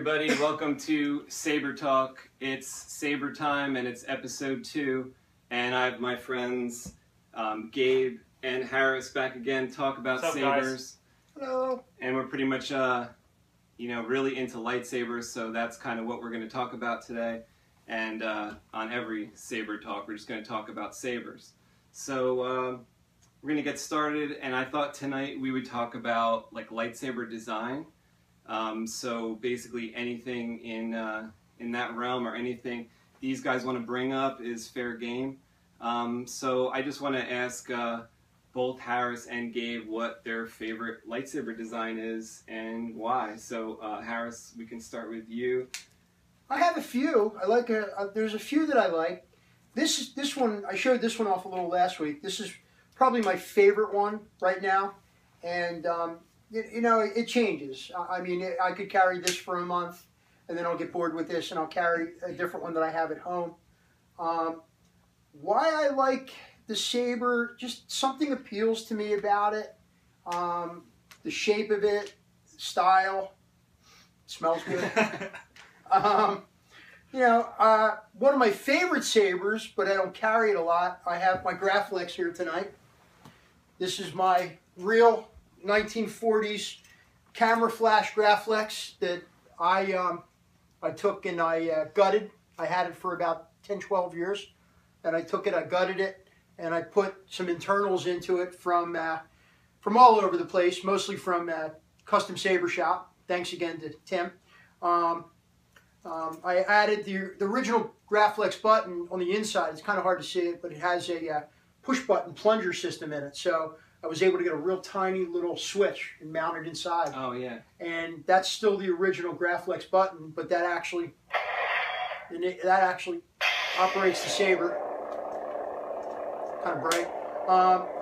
everybody, welcome to Saber Talk. It's Saber time and it's episode 2, and I have my friends Gabe and Harris back again to talk about sabers. Guys? Hello. And we're pretty much really into lightsabers, so that's kind of what we're going to talk about today. And on every Saber Talk, we're just going to talk about sabers. So we're going to get started, and I thought tonight we would talk about like lightsaber design. So basically anything in that realm or anything these guys want to bring up is fair game. So I just want to ask both Harris and Gabe what their favorite lightsaber design is and why. So Harris, we can start with you. I have a few. I like there's a few that I like. This one, I showed this one off a little last week. This is probably my favorite one right now, and you know, it changes. I mean, I could carry this for a month, and then I'll get bored with this, and I'll carry a different one that I have at home. Why I like the saber, just something appeals to me about it. The shape of it, style, smells good. You know, one of my favorite sabers, but I don't carry it a lot. I have my Graflex here tonight. This is my real 1940s camera flash Graflex that I took and I gutted. I had it for about 10-12 years, and I took it, I gutted it, and I put some internals into it from all over the place, mostly from Custom Saber Shop. Thanks again to Tim. I added the original Graflex button on the inside. It's kind of hard to see it, but it has a push button plunger system in it. So I was able to get a real tiny little switch and mount it inside. Oh yeah. And that's still the original Graflex button, but that actually operates the saber. Kind of bright.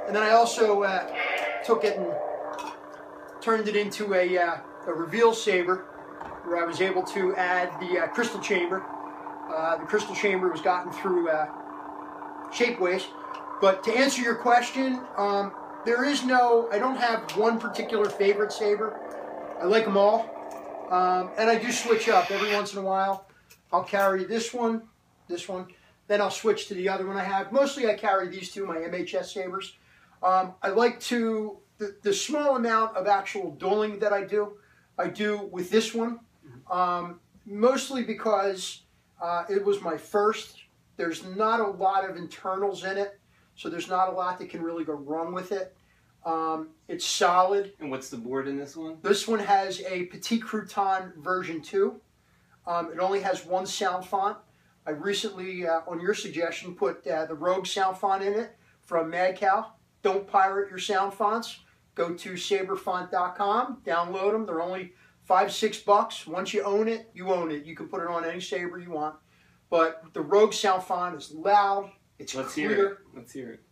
And then I also took it and turned it into a reveal saber, where I was able to add the crystal chamber. The crystal chamber was gotten through Shapeways. But to answer your question, I don't have one particular favorite saber. I like them all. And I do switch up every once in a while. I'll carry this one, then I'll switch to the other one I have. Mostly I carry these two, my MHS sabers. I like to, the small amount of actual dueling that I do with this one. Mostly because it was my first. There's not a lot of internals in it, so there's not a lot that can really go wrong with it. It's solid. And what's the board in this one? This one has a Petit Crouton version 2. It only has one sound font. I recently, on your suggestion, put the Rogue sound font in it from Mad Cow. Don't pirate your sound fonts. Go to saberfont.com, download them. They're only $5-6. Once you own it, you own it. You can put it on any saber you want. But the Rogue sound font is loud. It's clear. Hear it. Let's hear it.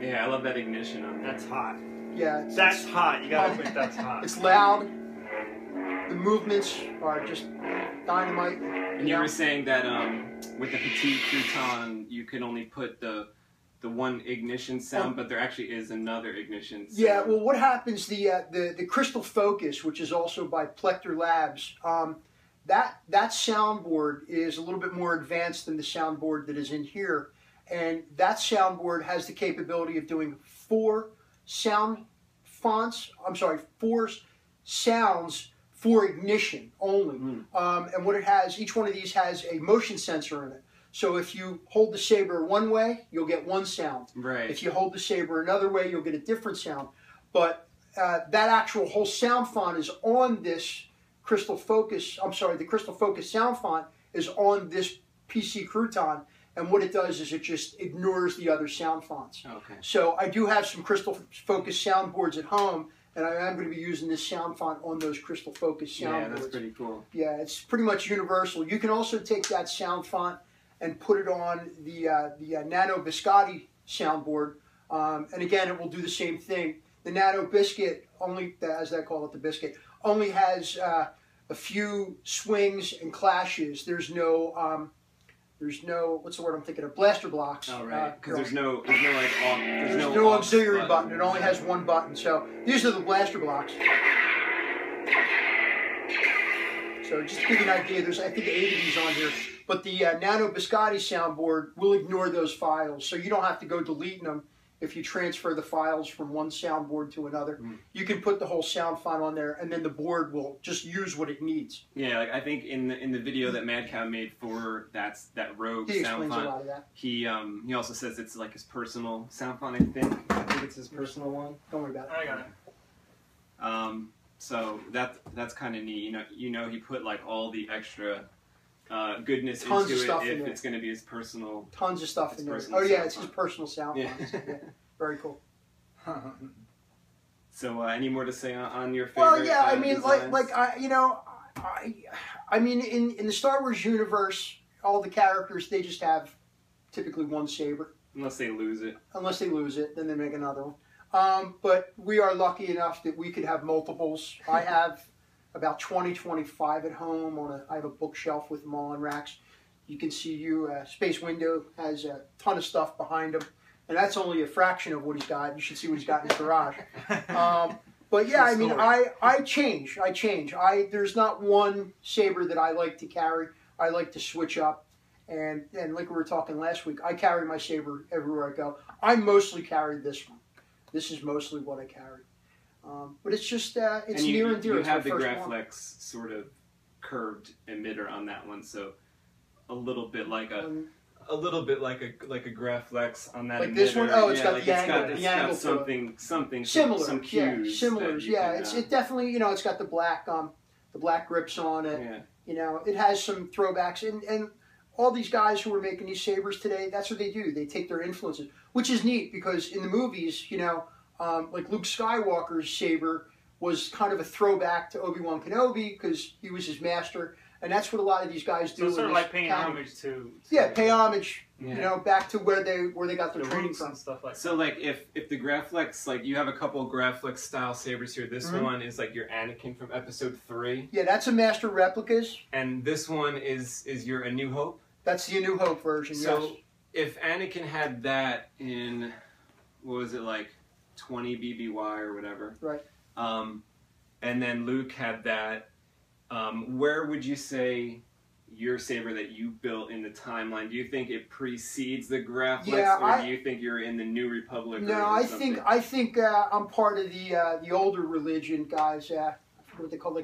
Yeah, I love that ignition on that. That's hot. Yeah, that's hot. You gotta admit that's hot. It's loud. The movements are just dynamite. And you were saying that with the Petit Crouton, you can only put the one ignition sound, but there actually is another ignition sound. Yeah, well, what happens, the Crystal Focus, which is also by Plector Labs, that soundboard is a little bit more advanced than the soundboard that is in here. And that soundboard has the capability of doing 4 sounds for ignition only. And what it has, each one of these has a motion sensor in it. So if you hold the saber one way, you'll get one sound. Right. If you hold the saber another way, you'll get a different sound. But that actual whole sound font is on this Crystal Focus. The Crystal Focus sound font is on this PC Crouton. And what it does is it just ignores the other sound fonts. Okay. So I do have some Crystal Focus soundboards at home, and I am going to be using this sound font on those Crystal Focus soundboards. Yeah, that's pretty cool. Yeah, it's pretty much universal. You can also take that sound font and put it on the Nano Biscotti soundboard, and again, it will do the same thing. The Nano Biscuit, as I call it, the Biscuit, only has a few swings and clashes. There's no what's the word I'm thinking of? Blaster blocks. Oh right, because there's no auxiliary button. It only has one button. So these are the blaster blocks. So just to give you an idea, there's I think 8 of these on here. But the Nano Biscotti soundboard will ignore those files, so you don't have to go deleting them if you transfer the files from one soundboard to another. You can put the whole sound file on there, and then the board will just use what it needs. Yeah, like I think in the video that Mad Cow made for that Rogue sound font, a lot of that. He also says it's like his personal sound font. I think it's his personal one. Don't worry about it. I got it. So that's kind of neat. You know, he put like all the extra goodness Tons of into stuff it in if there. it's going to be his personal. Tons of stuff in there. personal Oh yeah, sound it's his font. personal sound Yeah. font. Yeah. Very cool. So any more to say on your favorite? Well, yeah, I mean, designs? I mean, in the Star Wars universe, all the characters they just have typically one saber. Unless they lose it. Unless they lose it, then they make another one. But we are lucky enough that we could have multiples. I have about 20, 25 at home. I have a bookshelf with them all in racks. You can see SpaceWindu has a ton of stuff behind him. And that's only a fraction of what he's got. You should see what he's got in his garage. But yeah, I mean, I change. There's not one saber that I like to carry. I like to switch up. And like we were talking last week, I carry my saber everywhere I go. I mostly carry this one. This is mostly what I carry. But it's just, it's near and dear. You It's have my the first one. Graflex sort of curved emitter on that one, so a little bit like a Graflex on that like emitter. this one? Oh, it's got like the angle. It's the angle got something similar. some cues. Similars. that you Yeah, can, it definitely, it's got the black grips on it. Yeah. It has some throwbacks, and all these guys who are making these sabers today, that's what they do. They take their influences, which is neat because in the movies, like Luke Skywalker's saber was kind of a throwback to Obi-Wan Kenobi because he was his master, and that's what a lot of these guys do. So sort of like paying homage to pay homage. Yeah. Back to where they got their the training roots from. and stuff like that. So like if the Graflex, like you have a couple of Graflex style sabers here. This one is like your Anakin from Episode 3. Yeah, that's a master replicas. And this one is your A New Hope. That's the A New Hope version. So yes. if Anakin had that in, what was it, like 20 BBY or whatever, Right. And then Luke had that, where would you say your saber that you built in the timeline, do you think it precedes the Graflex, or do you think you're in the New Republic? No, or I something? think I'm part of the older religion guys. I forget what they call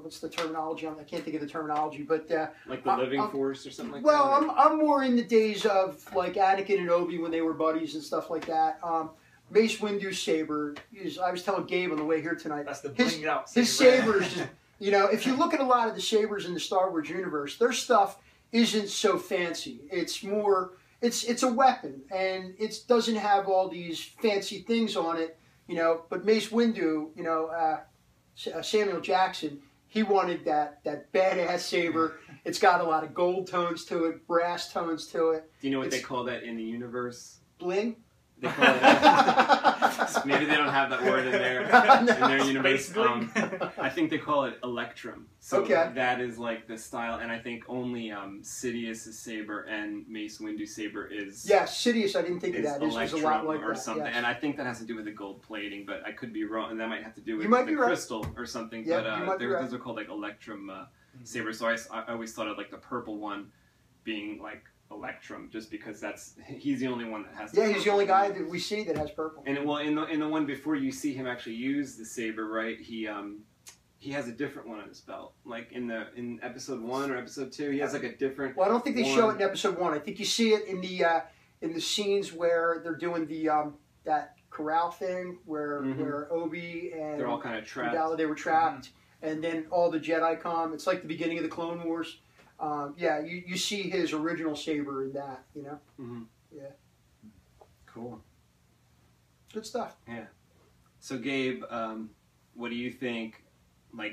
what's the terminology? I can't think of the terminology, but like the Living Force or something like that. Well, I'm more in the days of like Anakin and Obi when they were buddies and stuff like that. Mace Windu's saber is. I was telling Gabe on the way here tonight. That's the blinged out His saber is just. If you look at a lot of the sabers in the Star Wars universe, their stuff isn't so fancy. It's more. It's a weapon, and it doesn't have all these fancy things on it. But Mace Windu, Samuel Jackson, he wanted that badass saber. It's got a lot of gold tones to it, brass tones to it. Do you know what they call that in the universe? Bling? They call it. Maybe they don't have that word in their universe. I think they call it Electrum. So that is like the style, and I think only Sidious's saber and Mace Windu's saber is. Yeah, Sidious. I didn't think of that. It's a lot like or that, something, yes. and I think that has to do with the gold plating, but I could be wrong, and that might have to do with might the be right. crystal or something. Yeah, but you might be right. those are called like Electrum sabers. So I always thought of like the purple one being like Electrum, just because he's the only one that has. Yeah, he's the only guy that we see that has purple. And in the one before, you see him actually use the saber, right? He has a different one on his belt. Like in episode 1 or episode 2, he has like a different. Well, I don't think they show it in episode 1. I think you see it in the scenes where they're doing the that corral thing where Obi and they're all kind of trapped. Amidala, they were trapped, and then all the Jedi come. It's like the beginning of the Clone Wars. You see his original saber in that, Mm-hmm. Yeah. Cool. Good stuff. Yeah. So Gabe, what do you think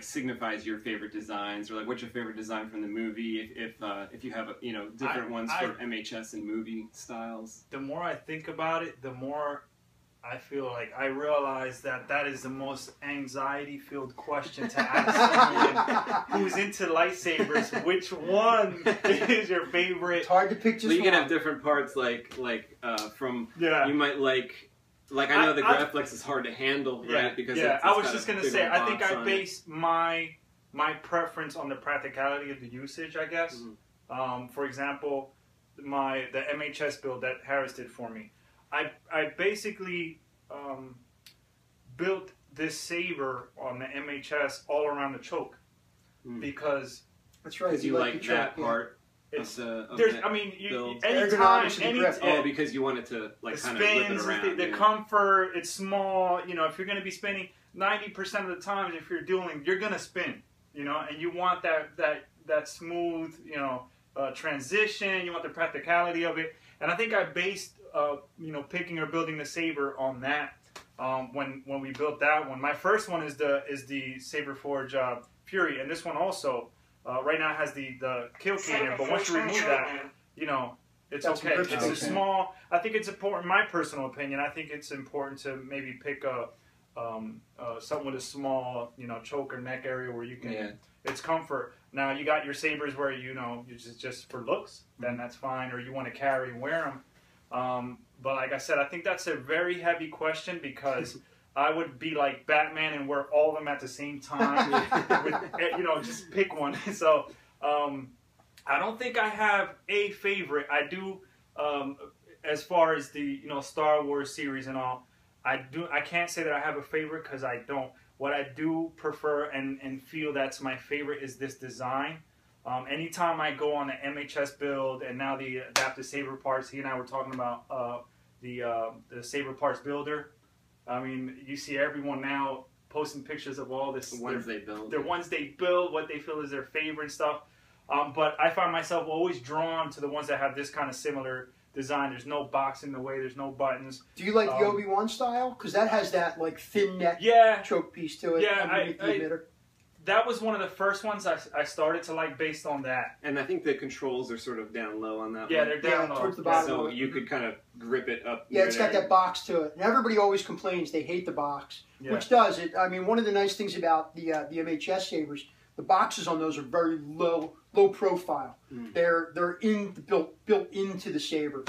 signifies your favorite designs, or what's your favorite design from the movie? If you have different ones for MHS and movie styles. The more I think about it, the more I feel like I realize that is the most anxiety-filled question to ask someone who's into lightsabers. Which one is your favorite? It's hard to pick just you one. can have different parts, from Yeah. You might I know the Graflex is hard to handle, right? Because I was just gonna say, I think I base my my preference on the practicality of the usage, I guess. For example, the MHS build that Harris did for me, I basically built this saber on the MHS all around the choke because that's right. Because you like that part. It's build. anytime, because you want it to like kind of spins, whip it around. The comfort, it's small. You know, if you're going to be spinning 90% of the times, if you're dueling, you're going to spin. You know, and you want that smooth, you know, transition. You want the practicality of it. And I think I based, you know, picking or building the saber on that. When we built that one, my first one is the Saber Forge Fury, and this one also. Right now it has the kill key in it, but once you remove that, you know, it's okay. It's a small. I think it's important. My personal opinion. I think it's important to maybe pick something with a small, you know, choke or neck area where you can. Yeah. It's comfort. Now you got your sabers where you know it's just for looks. Then that's fine. Or you want to carry and wear them. But like I said, I think that's a very heavy question because. I would be like Batman and wear all of them at the same time. You know, just pick one. So I don't think I have a favorite. I do, as far as the, you know, Star Wars series and all. I can't say that I have a favorite because I don't. What I do prefer and feel that's my favorite is this design. Anytime I go on the MHS build and now the adaptive saber parts, he and I were talking about the saber parts builder. I mean, you see everyone now posting pictures of all this. The ones they build. The ones they build, what they feel is their favorite stuff. But I find myself always drawn to the ones that have this kind of similar design. There's no box in the way. There's no buttons. Do you like the Obi-Wan style? Because that has that like thin neck choke piece to it. Yeah, that was one of the first ones I started to like based on that. And I think the controls are sort of down low on that one. Yeah, they're down low. Towards the bottom. So you could kind of grip it up. Yeah, it's got that box to it. And everybody always complains they hate the box, which does it. I mean, one of the nice things about the MHS sabers, the boxes on those are very low profile. They're built into the saber.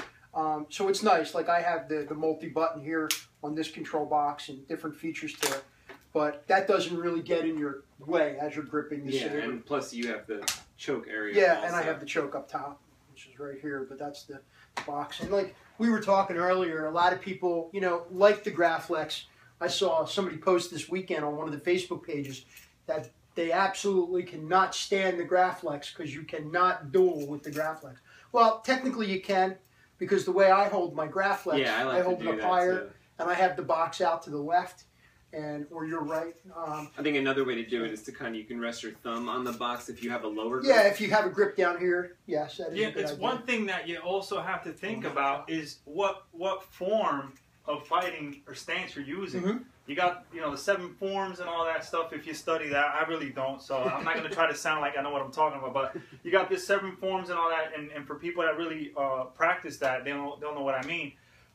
So it's nice. Like I have the multi-button here on this control box and different features to it. But that doesn't really get in your way as you're gripping the saber. And plus you have the choke area. Yeah, also. And I have the choke up top, which is right here. But that's the box. And like we were talking earlier, a lot of people, you know, like the Graflex. I saw somebody post this weekend on one of the Facebook pages that they absolutely cannot stand the Graflex because you cannot duel with the Graflex. Well, technically you can because the way I hold my Graflex, I hold it up higher, and I have the box out to the left. Or you're right. I think another way to do it is to kind of, you can rest your thumb on the box if you have a lower grip. Yeah, if you have a grip down here, yes, that is a good it's idea. one thing that you also have to think about is what form of fighting or stance you're using. You got, you know, the 7 forms and all that stuff. If you study that, I really don't, so I'm not going to try to sound like I know what I'm talking about. But you got this 7 forms and all that, and for people that really practice that, they'll know what I mean.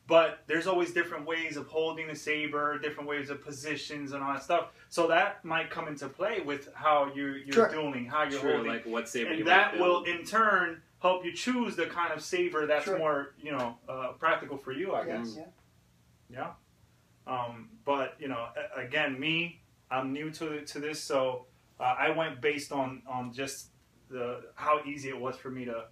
But there's always different ways of holding the saber, different ways of positions and all that stuff. So that might come into play with how you're dueling, how you're holding. Like what saber and you that will, in turn, help you choose the kind of saber that's more, you know, practical for you, I guess. Yeah. But, you know, again, I'm new to this, so I went based on just how easy it was for me to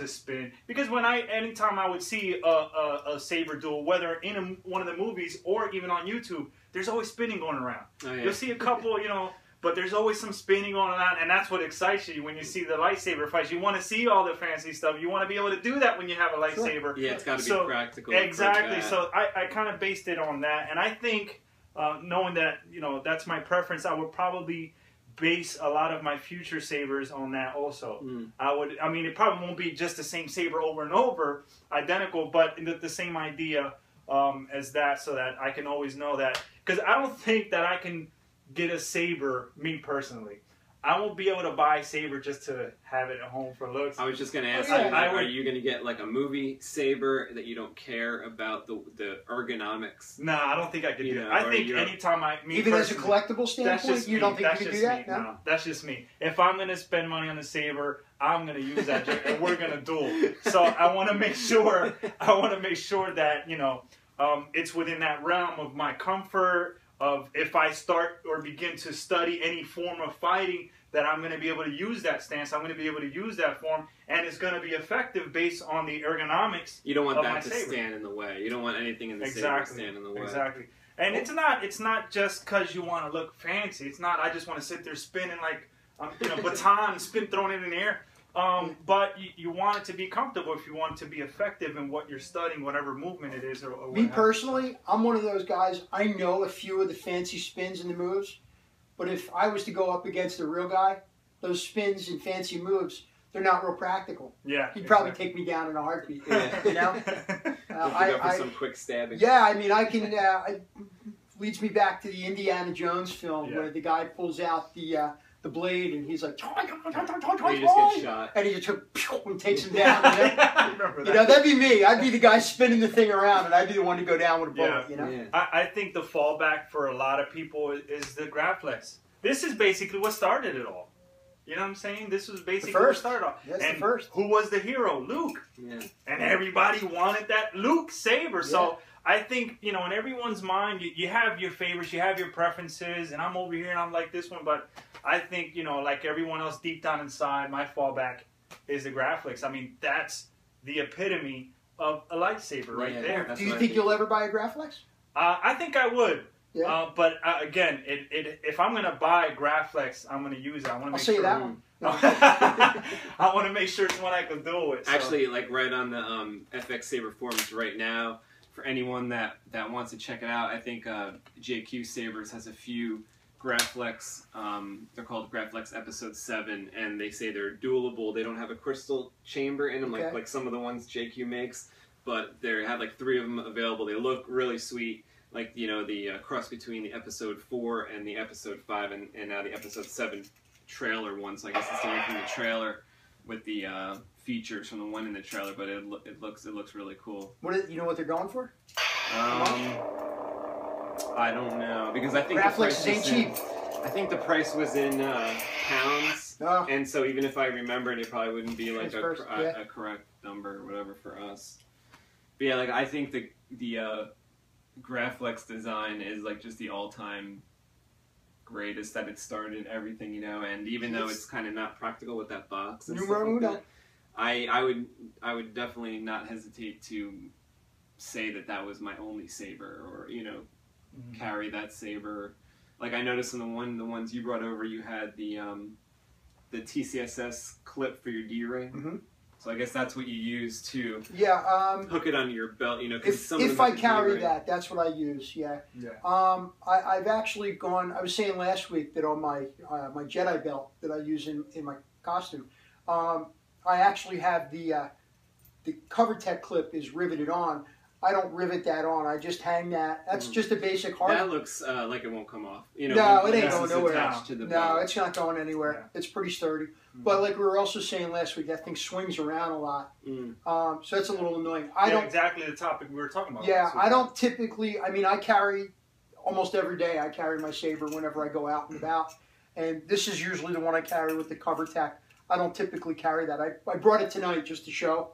spin, because anytime I would see a saber duel, whether in one of the movies or even on YouTube, there's always spinning going around. You'll see a couple, you know, but there's always some spinning going on, and that's what excites you when you see the lightsaber fights. You want to see all the fancy stuff. You want to be able to do that when you have a lightsaber. Yeah, it's got to be practical. Exactly. So I kind of based it on that, and I think knowing that, you know, that's my preference, I would probably base a lot of my future sabers on that also. I mean, it probably won't be just the same saber over and over, identical, but the same idea as that, so that I can always know that. Because I don't think that I can get a saber, me personally. I won't be able to buy a saber just to have it at home for looks. I was just going to ask you, are you going to get like a movie saber that you don't care about the ergonomics? Nah, I don't think I could do that. I think anytime even as a collectible standpoint, you don't think you could do that? No, that's just me. If I'm going to spend money on the saber, I'm going to use that, and we're going to duel. So I want to make sure. That, you know, it's within that realm of my comfort. Of if I start or begin to study any form of fighting, that I'm going to be able to use that stance. I'm going to be able to use that form, and it's going to be effective based on the ergonomics. You don't want of that my to saber. stand in the way. You don't want anything in the saber Exactly. stand in the way. Exactly. And it's not just because you want to look fancy. It's not. I just want to sit there spinning like baton, throwing it in the air. But you want it to be comfortable if you want it to be effective in what you're studying, whatever movement it is. Or Me personally, I'm one of those guys. I know a few of the fancy spins and the moves, but if I was to go up against a real guy, those spins and fancy moves, they're not real practical. Yeah, He'd probably take me down in a heartbeat. Yeah. You know, Go for some quick stabbing. Yeah, I mean, I can. It leads me back to the Indiana Jones film where the guy pulls out the blade and he's like, You just get shot. and he just and takes him down. I remember that. You know, that'd be me. I'd be the guy spinning the thing around, and I'd be the one to go down with a bullet. Yeah. You know. Yeah. I think the fallback for a lot of people is the Graflex. This is basically what started it all. You know what I'm saying? This was basically what started off. That's and the first. Who was the hero? Luke. Yeah. And everybody wanted that Luke saber. Yeah. So I think, in everyone's mind, you have your favorites, you have your preferences, and I'm over here and I'm like this one, but I think, like everyone else deep down inside, my fallback is the Graflex. I mean, that's the epitome of a lightsaber right there. Do you think you'll ever buy a Graflex? I think I would. Yeah. But again, if I'm going to buy a Graflex, I'm going to use it. I want to make I'll say sure. that one. I want to make sure it's one I can do it. So. Actually, like right on the FX Saber forums right now, for anyone that wants to check it out, I think JQ Sabers has a few Graflex. They're called Graflex Episode 7, and they say they're dualable. They don't have a crystal chamber in them like some of the ones JQ makes, but they have like 3 of them available. They look really sweet. Like, the cross between the Episode 4 and the Episode 5, and now the Episode 7 trailer one. So I guess it's the one from the trailer with the features from the one in the trailer, but it looks really cool. You know what they're going for? I don't know, because I think Graflex ain't cheap. I think the price was in pounds, and so even if I remembered, it probably wouldn't be like a correct number or whatever for us. But yeah, like I think the Graflex design is like just the all-time greatest that it started everything, and even though it's kind of not practical with that box and stuff like that, I would definitely not hesitate to say that was my only saber, or carry that saber. Like I noticed in the ones you brought over, you had the TCSS clip for your D-ring. Mm-hmm. So I guess that's what you use to hook it onto your belt, If I carry that, that's what I use. Yeah. I've actually gone. I was saying last week that on my my Jedi belt that I use in my costume, I actually have the cover tech clip is riveted on. I don't rivet that on. I just hang that. That's just a basic hard. That looks like it won't come off. No, it ain't going nowhere. No, it's not going anywhere. Yeah. It's pretty sturdy. But like we were also saying last week, that thing swings around a lot. So that's a little annoying. I don't exactly the topic we were talking about. Yeah, I don't typically. I mean, I carry almost every day. I carry my saber whenever I go out and about, and this is usually the one I carry with the cover tech. I don't typically carry that. I brought it tonight just to show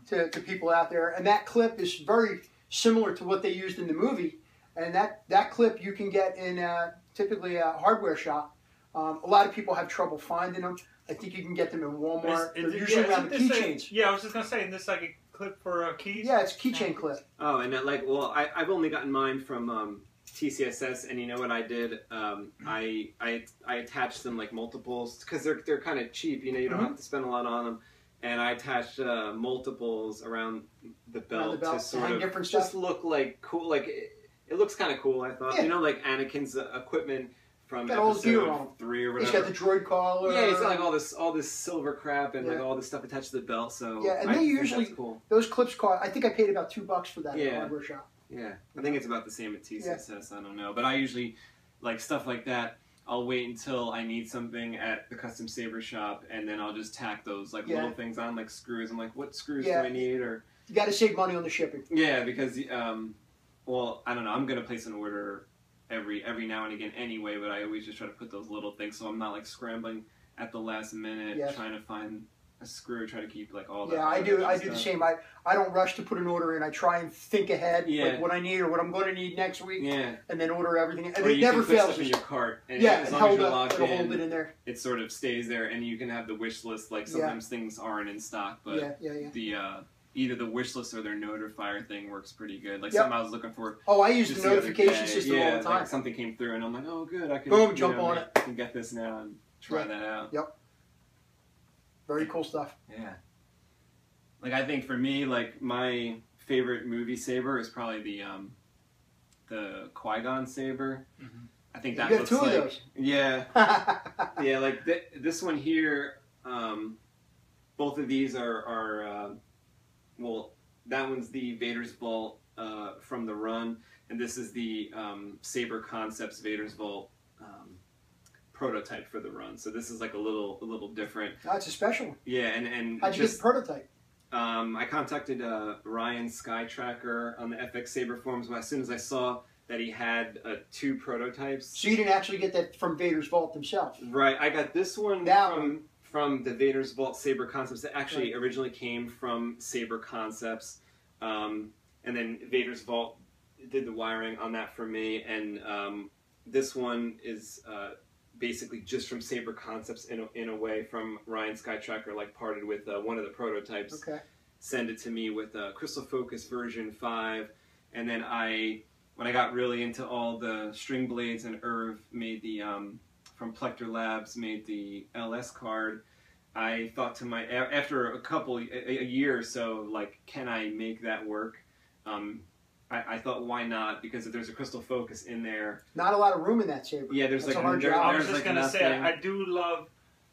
to people out there. And that clip is very similar to what they used in the movie. And that clip you can get in typically a hardware shop. A lot of people have trouble finding them. I think you can get them in Walmart. They're usually around the keychains. Yeah, I was just going to say, isn't this like a clip for keys? Yeah, it's a keychain clip. Oh, and I've only gotten mine from TCSS, and you know what I did? I attached them like multiples, because they're kind of cheap. You don't have to spend a lot on them. And I attached multiples around the belt to sort of different just stuff. Look like cool. Like it looks kind of cool. I thought, like Anakin's equipment from Episode 3 or whatever. He's got the droid collar. Yeah, he's got like all this silver crap and like all this stuff attached to the belt. So yeah, and they usually cool. Those clips cost. I think I paid about $2 for that at the hardware shop. Yeah, I think it's about the same at TCSS. I don't know, but I usually like stuff like that. I'll wait until I need something at the custom saber shop, and then I'll just tack those like little things on, like screws. I'm like, what screws do I need? Or you got to save money on the shipping. Yeah, because well, I don't know. I'm gonna place an order every now and again anyway, but I always just try to put those little things, so I'm not like scrambling at the last minute trying to find a screw, try to keep like all Yeah, I do the same. I don't rush to put an order in. I try and think ahead, like what I need or what I'm going to need next week, and then order everything. And it never fails. Stuff in your cart, and as long as you're logged it'll hold it in there. It sort of stays there, and you can have the wish list. Like sometimes things aren't in stock, but the either the wish list or their notifier thing works pretty good. Like something I was looking for. Oh, I use the notification system all the time. Like something came through, and I'm like, oh, good, I can boom, jump on it. I can get this now and try that out. Yep. Very cool stuff. Yeah. Like I think for me, like my favorite movie saber is probably the Qui-Gon saber. Mm-hmm. I think that looks two like of those. Yeah, yeah. Like this one here, both of these are well, that one's the Vader's Vault from the run, and this is the Saber Concepts Vader's Vault prototype for the run. So this is like a little different. That's a special one. Yeah, and how'd you get the prototype? I contacted Ryan Skytracker on the FX Saber forums as soon as I saw that he had 2 prototypes. So you didn't actually get that from Vader's Vault themselves? Right, I got this one from the Vader's Vault Saber Concepts that actually originally came from Saber Concepts, and then Vader's Vault did the wiring on that for me, and this one is basically just from Saber Concepts in a way from Ryan Skytracker, like parted with one of the prototypes. Okay. Send it to me with Crystal Focus version 5, and then when I got really into all the string blades, and Irv made the from Plector Labs made the LS card, I thought to after a year or so, like, can I make that work? I thought, why not? Because if there's a Crystal Focus in there, not a lot of room in that saber. Yeah, there's That's like a hard job. I was just gonna say, I do love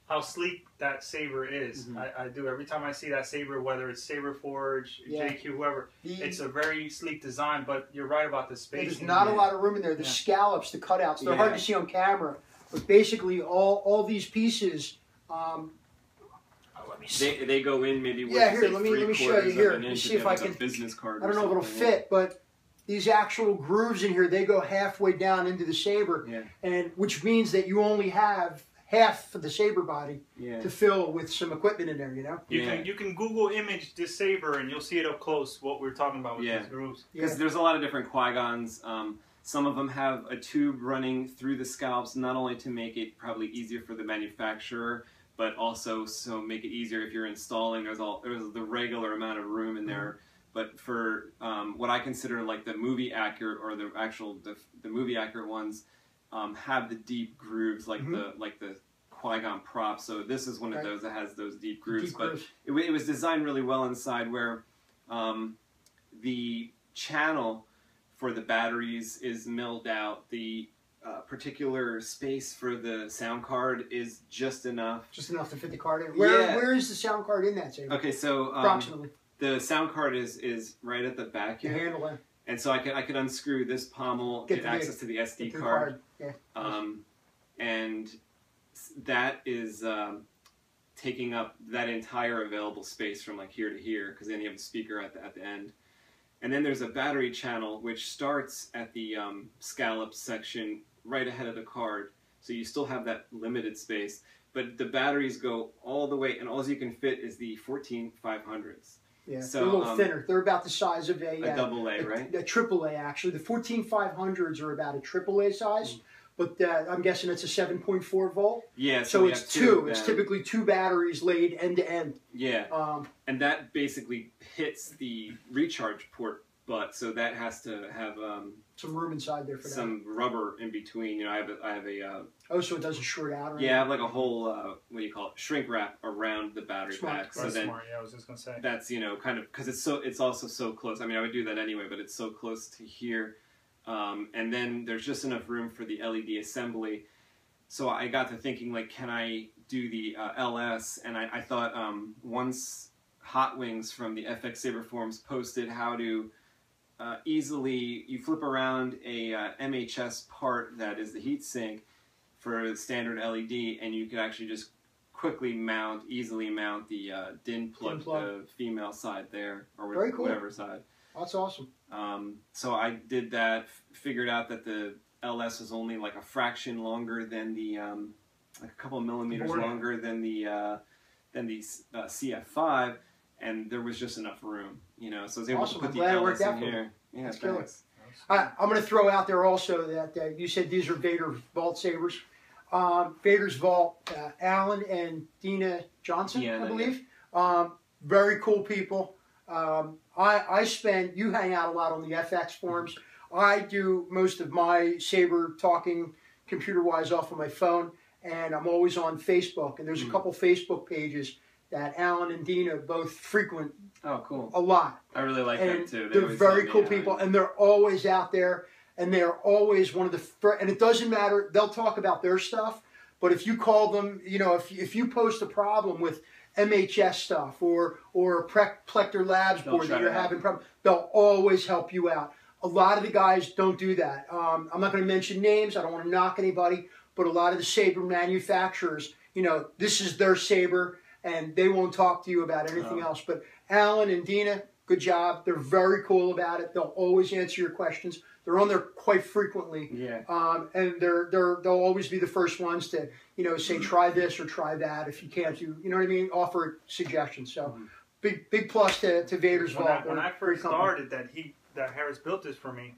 how sleek that saber is. Mm-hmm. I do. Every time I see that saber, whether it's Saber Forge, JQ, whoever, it's a very sleek design. But you're right about the space. There's not a lot of room in there. The scallops, the cutouts, they're hard to see on camera. But basically, all these pieces. Let me see. They go in maybe. With, here, let me show you here. Let me see if I can. Business card. I don't know if it'll fit, but these actual grooves in here, they go halfway down into the saber, and which means that you only have half of the saber body to fill with some equipment in there. You know. You can Google image this saber and you'll see it up close. What we're talking about with these grooves. Because there's a lot of different Qui-Gons. Some of them have a tube running through the scallops, not only to make it probably easier for the manufacturer, but also so make it easier if you're installing. There's the regular amount of room in there. But for what I consider like the movie accurate or the movie accurate ones have the deep grooves like the Qui-Gon prop. So this is one of those that has those deep grooves. It was designed really well inside where the channel for the batteries is milled out. The particular space for the sound card is just enough. Just enough to fit the card in. Where is the sound card in that saber? Okay, so approximately. The sound card is right at the back here. The handle in. And so I could unscrew this pommel, get access to the SD card. And that is taking up that entire available space from like here to here, because then you have the speaker at the end. And then there's a battery channel which starts at the scallop section right ahead of the card. So you still have that limited space. But the batteries go all the way, and all you can fit is the 14500s. Yeah, so, they're a little thinner. They're about the size of a double A, right? A triple A, actually. The 14500s are about a triple A size, but I'm guessing it's a 7.4 volt. Yeah, so it's two. It's typically 2 batteries laid end to end. Yeah, and that basically hits the recharge port butt, so that has to have some room inside there for that. Some rubber in between. You know, I have a so it doesn't short out. Or I have like a whole what do you call it? Shrink wrap around the battery pack. So then smart. Yeah, I was just gonna say that's kind of because it's also so close. I mean, I would do that anyway, but it's so close to here. And then there's just enough room for the LED assembly. So I got to thinking, like, can I do the LS? And I thought once Hot Wings from the FX Saber forums posted how to easily, you flip around a MHS part that is the heatsink for the standard LED, and you could actually just quickly easily mount the DIN plug, the female side there, or whatever side. That's awesome. So I did that, figured out that the LS was only like a fraction longer than the, like a couple of millimeters longer than the than the CF5, and there was just enough room, you know. So I was able to put the glad it LS worked out in for here. Yeah, That's thanks. I'm going to throw out there also that you said these are Vader's Vault sabers. Vader's Vault, Alan and Dina Johnson, I believe. Yeah. Very cool people. You hang out a lot on the FX forums. I do most of my Saber talking computer-wise off of my phone, and I'm always on Facebook. And there's a couple Facebook pages that Alan and Dina both frequent. Oh, cool. A lot. I really like them too. They're very cool people, and they're always out there, and they're always one of the. And it doesn't matter. They'll talk about their stuff, but if you call them, you know, if you post a problem with MHS stuff or a Plector Labs board that you're having problems, they'll always help you out. A lot of the guys don't do that. I'm not going to mention names. I don't want to knock anybody, but a lot of the Saber manufacturers, you know, this is their Saber, and they won't talk to you about anything else. But Alan and Dina, good job. They're very cool about it. They'll always answer your questions. They're on there quite frequently. Yeah. And they'll always be the first ones to, you know, say try this or try that if you can't do, you know what I mean? Offer suggestions. So big plus to Vader's Vault. When I first started that Harris built this for me,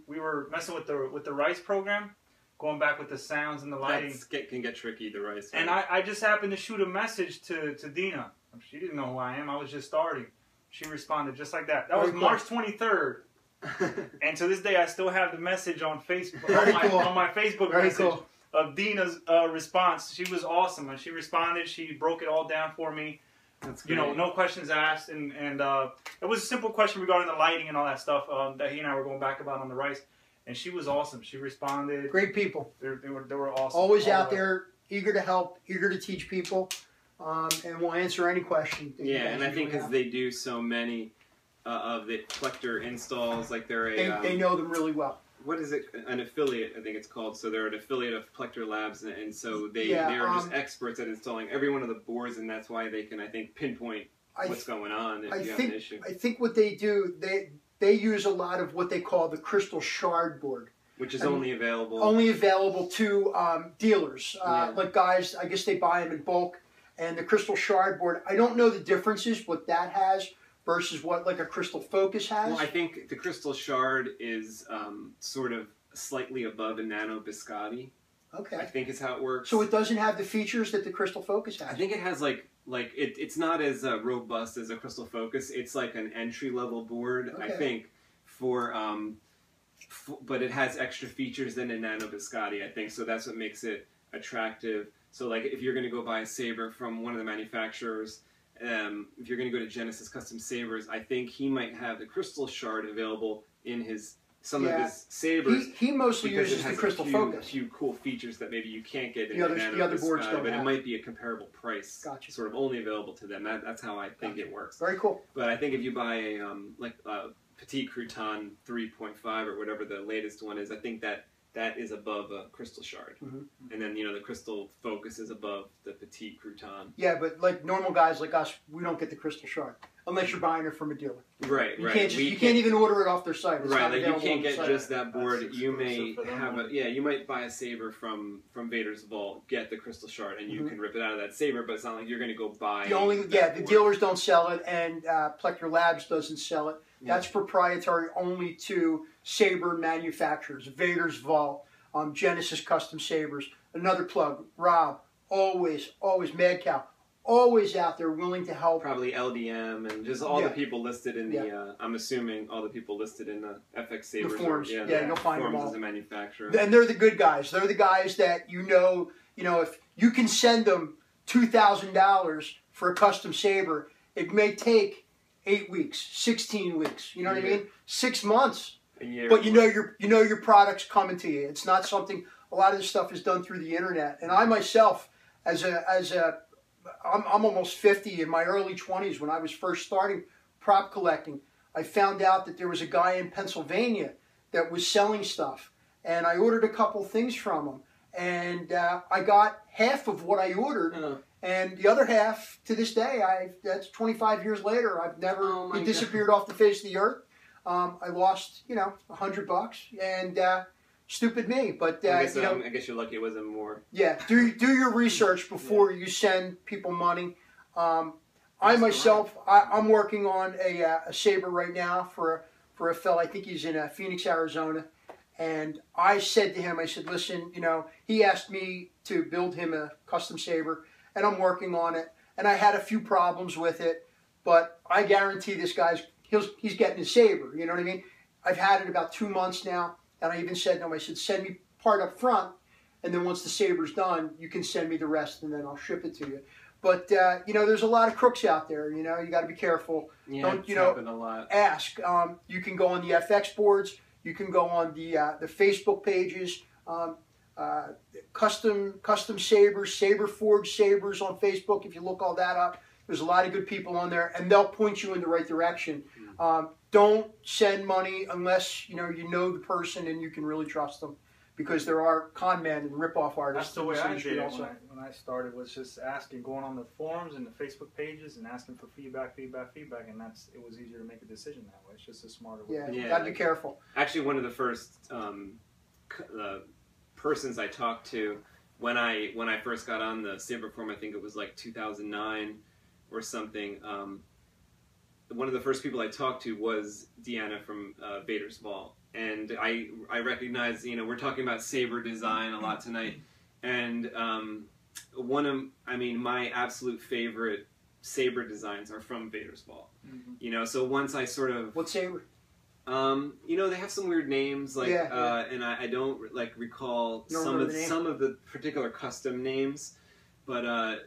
we were messing with the Rice program, going back with the sounds and the lighting. Can get tricky, the Rice. And I just happened to shoot a message to Dina. She didn't know who I am. I was just starting. She responded just like that. That was March 23rd. And to this day, I still have the message on Facebook, on my Facebook message of Dina's response. She was awesome. And she responded. She broke it all down for me. That's great. You know, no questions asked. And it was a simple question regarding the lighting and all that stuff that he and I were going back about on the Rice. And she was awesome. She responded. Great people. They were awesome. Always out there, eager to help, eager to teach people, and will answer any question. Yeah, and I think because they do so many of the Plector installs, like they know them really well. What is it? An affiliate, I think it's called. So they're an affiliate of Plector Labs, and so they are just experts at installing every one of the boards, and that's why they can, I think, pinpoint what's going on if you have an issue. I think what they do, they use a lot of what they call the crystal shard board. Which is only available to dealers. Like guys, I guess they buy them in bulk. And the crystal shard board, I don't know the differences, what that has versus what like a crystal focus has. Well, I think the crystal shard is sort of slightly above a nano biscotti. Okay. I think is how it works. So it doesn't have the features that the crystal focus has. I think it has it's not as robust as a crystal focus. It's like an entry level board. Okay. I think but it has extra features than a nano biscotti. I think so. That's what makes it attractive. So like if you're going to go buy a Saber from one of the manufacturers, if you're going to go to Genesis Custom Sabers, I think he might have the crystal shard available in some of his Sabers. He mostly uses the crystal focus. A few cool features that maybe you can't get in the other boards don't but have. It might be a comparable price. Gotcha. Sort of only available to them. That's how I think it works. Very cool. But I think if you buy a Petit Crouton 3.5 or whatever the latest one is, I think that is above a crystal shard. And then, you know, the crystal focus is above the Petit Crouton. Yeah, but like normal guys like us, we don't get the crystal shard unless you're buying it from a dealer. Right, you can't even order it off their site. It's right, like you can't get just that board. You may have you might buy a Saber from Vader's Vault, get the crystal shard, and you can rip it out of that Saber, but it's not like you're going to go buy the dealers don't sell it, and Plector Labs doesn't sell it. That's proprietary only to Saber manufacturers. Vader's Vault, Genesis Custom Sabers. Another plug, Rob, always Mad Cow, always out there willing to help. Probably LDM and just all the people listed in the, I'm assuming all the people listed in the FX Sabers. The forums, you'll find them all. As a manufacturer. And they're the good guys. They're the guys that you know, if you can send them $2,000 for a custom Saber, it may take 8 weeks, 16 weeks, you know what I mean? 6 months. A year. But you know your product's coming to you. It's not something, a lot of this stuff is done through the internet. And I myself, I'm almost 50, in my early 20s when I was first starting prop collecting, I found out that there was a guy in Pennsylvania that was selling stuff. And I ordered a couple things from him. And I got half of what I ordered. And the other half, to this day, that's 25 years later, I've never, he disappeared off the face of the earth. I lost, $100 and stupid me. But I guess, you know, I guess you're lucky it wasn't more. yeah, do your research before you send people money. I myself, I'm working on a Saber right now for a fella. I think he's in Phoenix, Arizona. And I said to him, I said, listen, you know, he asked me to build him a custom Saber, and I'm working on it. And I had a few problems with it, but I guarantee this guy's, he's getting his Saber, you know what I mean? I've had it about 2 months now, and I even said to him, I said, send me part up front, and then once the Saber's done, you can send me the rest, and then I'll ship it to you. But, you know, there's a lot of crooks out there, you know, you got to be careful. Yeah, Don't, you know, a lot. Ask. You can go on the FX boards. You can go on the Facebook pages, custom sabers, Saber Forge sabers on Facebook. If you look all that up, there's a lot of good people on there, and they'll point you in the right direction. Don't send money unless you know the person and you can really trust them, because there are con men and rip-off artists. That's the way I did it when I started, was just asking, going on the forums and the Facebook pages and asking for feedback, and it was easier to make a decision that way. It's just a smarter way. Yeah, gotta be careful. Actually, one of the first persons I talked to when I first got on the Saber forum, I think it was like 2009 or something. One of the first people I talked to was Deanna from Vader's Vault. And I recognize, you know, we're talking about Saber design a lot tonight, and my absolute favorite Saber designs are from Vader's Vault. Mm-hmm. You know, so once I sort of... What Saber? You know, they have some weird names, like, and I don't like recall some of the particular custom names, but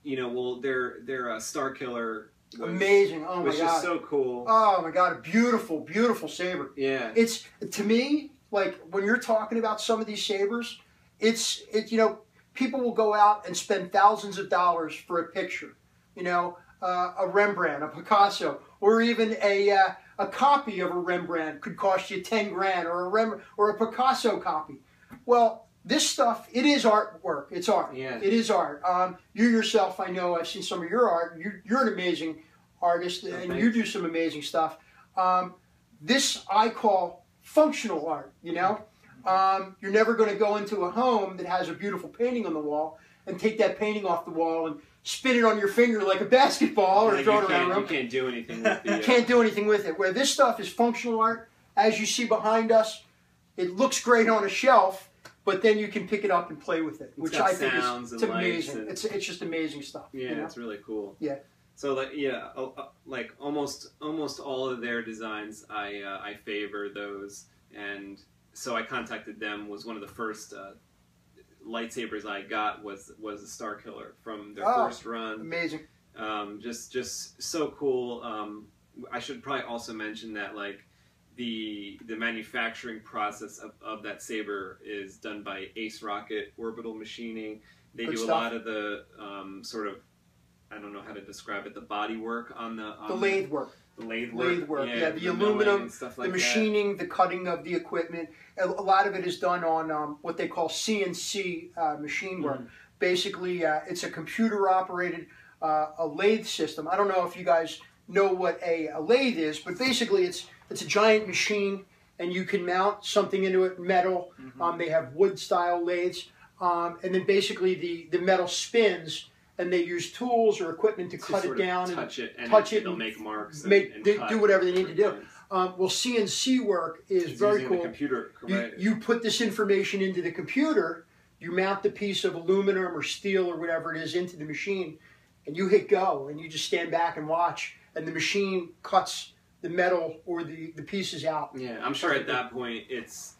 you know, well, their Star Killer. Amazing! Oh my god, which is so cool. Oh my god, a beautiful, beautiful Saber. Yeah, it's, to me, like when you're talking about some of these Sabers, it's you know, people will go out and spend thousands of dollars for a picture, you know, a Rembrandt, a Picasso, or even a copy of a Rembrandt could cost you 10 grand, or a Picasso copy. Well, this stuff, it is artwork. It's art. Yeah. It is art. You yourself, I know, I've seen some of your art. You're an amazing artist, and you do some amazing stuff. This I call functional art, you know? You're never going to go into a home that has a beautiful painting on the wall and take that painting off the wall and spin it on your finger like a basketball, or throw it around the room. You can't do anything with it. You can't do anything with it. Where this stuff is functional art, as you see behind us, it looks great on a shelf, but then you can pick it up and play with it, which I think is amazing. It's just amazing stuff. Yeah, you know? It's really cool. Yeah. So like almost all of their designs, I favor those, and so I contacted them. Was one of the first lightsabers I got was the Star Killer from their first run. Amazing. Just so cool. I should probably also mention that like the manufacturing process of that Saber is done by Ace Rocket Orbital Machining. They do a lot of the sort of, I don't know how to describe it, the body work on the lathe work. The lathe work. Yeah, the aluminum, stuff like the machining, the cutting of the equipment. A lot of it is done on what they call CNC machine work. Mm-hmm. Basically, it's a computer-operated a lathe system. I don't know if you guys know what a lathe is, but basically it's a giant machine, and you can mount something into it, metal. Mm-hmm. They have wood-style lathes, and then basically the metal spins, and they use tools or equipment to cut it down, touch it, and they'll make marks, do whatever they need to do. Well, CNC work is very cool. The computer, you put this information into the computer, you mount the piece of aluminum or steel or whatever it is into the machine, and you hit go, and you just stand back and watch, and the machine cuts the metal or the pieces out. Yeah, I'm sure at that point it's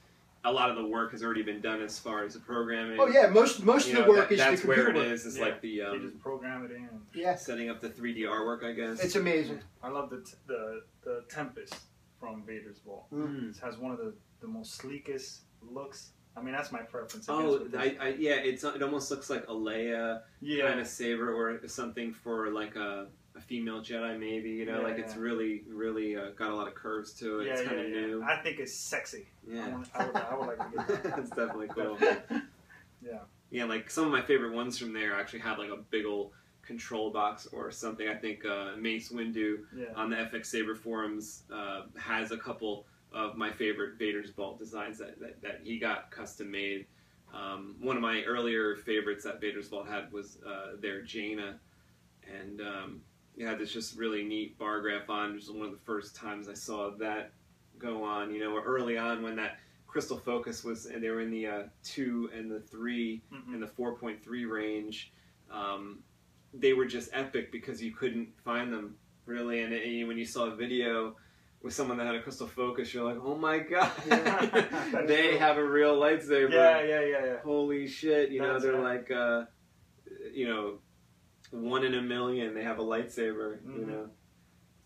a lot of the work has already been done as far as the programming. Oh yeah, most of the work is the computer where it work. Is like the you just program it in. Yeah, setting up the 3D artwork, I guess. It's amazing. I love the Tempest from Vader's Vault. Mm-hmm. It has one of the most sleekest looks. I mean, that's my preference. Oh, it almost looks like a Leia kind of saber, or something for like a female Jedi, maybe. You know, it's really got a lot of curves to it. Yeah, it's kind of new. I think it's sexy. Yeah, I would like to get that. It's definitely cool. Yeah. Yeah, like some of my favorite ones from there actually have like a big old control box or something. I think SpaceWindu on the FX Saber forums has a couple of my favorite Vader's Vault designs that he got custom made. One of my earlier favorites that Vader's Vault had was their Jaina, and it had this just really neat bar graph on. It was one of the first times I saw that go on. You know, early on when that crystal focus was, and they were in the 2 and the 3 and the 4.3 range. They were just epic because you couldn't find them really, and when you saw a video with someone that had a crystal focus, you're like, oh my god, they have a real lightsaber. Yeah. Holy shit, you know, they're like, you know, 1 in a million. They have a lightsaber, you know.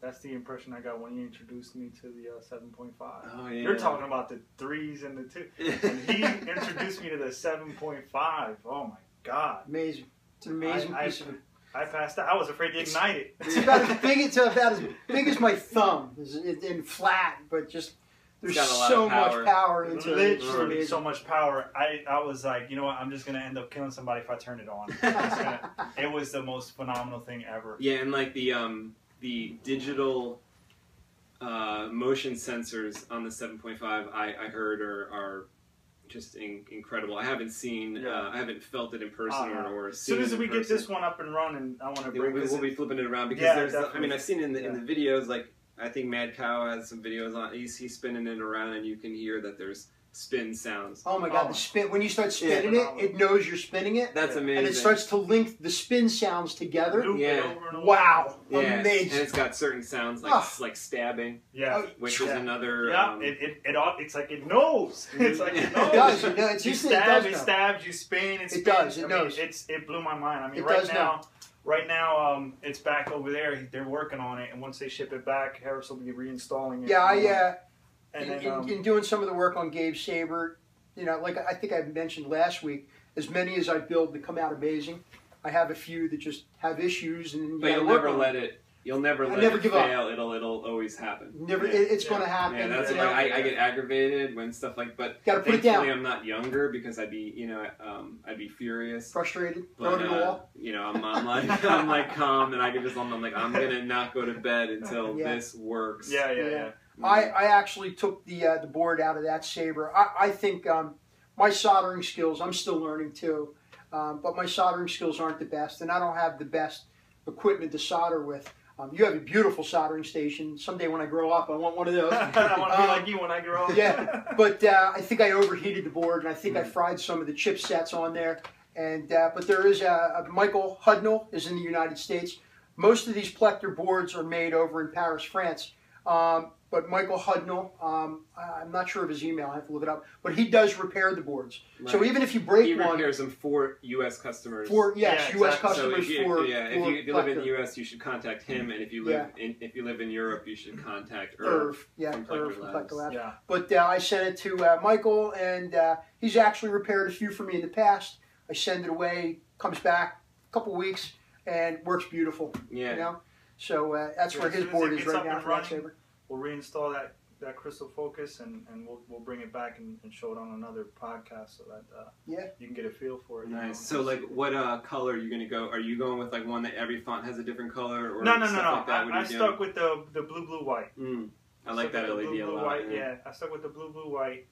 That's the impression I got when you introduced me to the 7.5. Oh yeah. You're talking about the 3s and the 2, and he introduced me to the 7.5. Oh my god, Amazing! It's an amazing piece of it. I passed out. I was afraid to ignite it. It's about as big as my thumb. It's in flat, but just there's so much power into it. Literally so much power. I was like, you know what? I'm just gonna end up killing somebody if I turn it on. It was the most phenomenal thing ever. Yeah, and like the digital motion sensors on the 7.5, I heard are just incredible. I haven't seen, I haven't felt it in person or seen it in person. As soon as we get this one up and running, I want to bring this. We'll be flipping it around because I mean, I've seen it in the videos. Like I think Mad Cow has some videos on. He's spinning it around, and you can hear that there's spin sounds. Oh my god, the spin! When you start spinning it knows you're spinning it. That's amazing. And it starts to link the spin sounds together. Wow, amazing. And it's got certain sounds like stabbing. Yeah, which is another. Yeah, it's like it knows. It's like it knows. It does. It does. You stab, it stabs. You spin, it spins. It does. It knows. It blew my mind. I mean, it right now, it's back over there. They're working on it, and once they ship it back, Harris will be reinstalling it. Yeah, in doing some of the work on Gabe's Saber, you know, like I think I mentioned last week, as many as I build that come out amazing. I have a few that just have issues, and but you'll never let it. You'll never let it fail. It'll always happen. It's going to happen. Yeah, that's why I get aggravated when stuff like. But gotta put it down. I'm not younger because I'd be furious, frustrated, but you know, I'm like calm, and I can just I'm like I'm gonna not go to bed until this works. Yeah. I actually took the board out of that Saber. I think my soldering skills, I'm still learning too, but my soldering skills aren't the best, and I don't have the best equipment to solder with. You have a beautiful soldering station. Someday when I grow up, I want one of those. I want to be like you when I grow up. Yeah, but I think I overheated the board, and I think I fried some of the chipsets on there. And but there is Michael Hudnall is in the United States. Most of these Plector boards are made over in Paris, France. But Michael Hudnall, I'm not sure of his email. I have to look it up. But he does repair the boards. Right. So even if you break one, he repairs them for U.S. customers. U.S. customers. So if you live in the U.S., you should contact him, and if you live in Europe, you should contact Irv. From Plector Labs. Yeah. But I sent it to Michael, and he's actually repaired a few for me in the past. I send it away, comes back a couple weeks, and works beautiful. Yeah. You know? So that's where his board is right now for Lightsaber. We'll reinstall that crystal focus, and we'll bring it back and show it on another podcast so that you can get a feel for it. Nice. So like, what color are you gonna go? Are you going with like one that every font has a different color? Or no. Like that? I stuck with the blue white. I like that LED a lot. Yeah, I stuck with the blue white.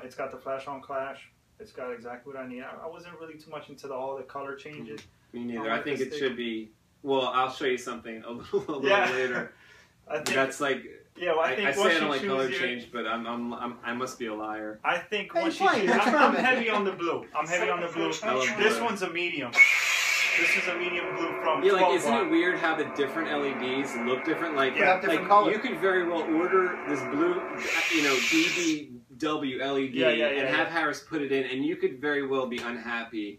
It's got the flash on clash. It's got exactly what I need. I wasn't really too much into all the color changes. Me neither. I think it should be. Well, I'll show you something a little later. I think that's like. Yeah, well, I say I don't like color change, but I must be a liar. I think once you choose, I'm heavy on the blue. I'm heavy on the blue. This one's a medium. This is a medium blue from. Yeah, like isn't it weird how the different LEDs look different? Like, different color. You could very well order this blue, BBW LED and have Harris put it in, and you could very well be unhappy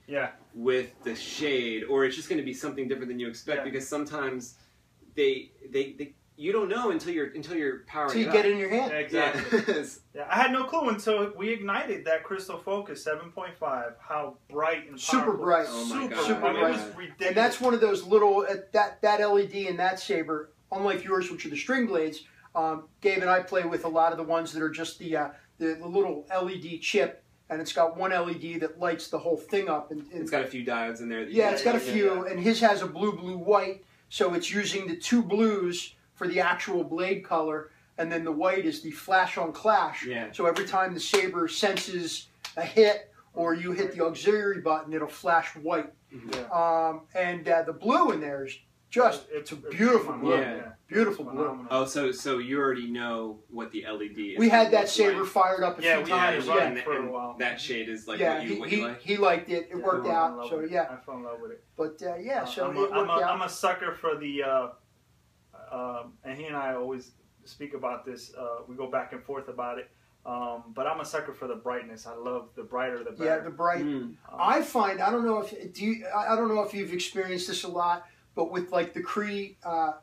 with the shade, or it's just going to be something different than you expect because sometimes they you don't know until you're powering it up. Until you get it in your hand. Yeah, exactly. I had no clue until we ignited that crystal focus 7.5. How bright and powerful. Super bright. Oh my God. Super bright. It was ridiculous. And that's one of those little that LED in that Saber, unlike yours, which are the string blades. Gabe and I play with a lot of the ones that are just the little LED chip, and it's got one LED that lights the whole thing up. And it's got a few diodes in there. It's got a few, and his has a blue white, so it's using the two blues for the actual blade color. and then the white is the flash on clash. Yeah. So every time the saber senses a hit or you hit the auxiliary button, it'll flash white. Yeah. And the blue in there is just it's a beautiful blue. Yeah. Beautiful blue. Oh, so you already know what the LED is. We had that saber fired up a few we had times. it running for a and while. that shade is like Yeah, what you like. he liked it. It worked out. So yeah. I fell in love with it. But yeah, so I'm it worked out. I'm a sucker for the, and he and I always speak about this. We go back and forth about it. But I'm a sucker for the brightness. I love the brighter the better. Yeah, the bright. I find I don't know if you've experienced this a lot, but with like the Cree color,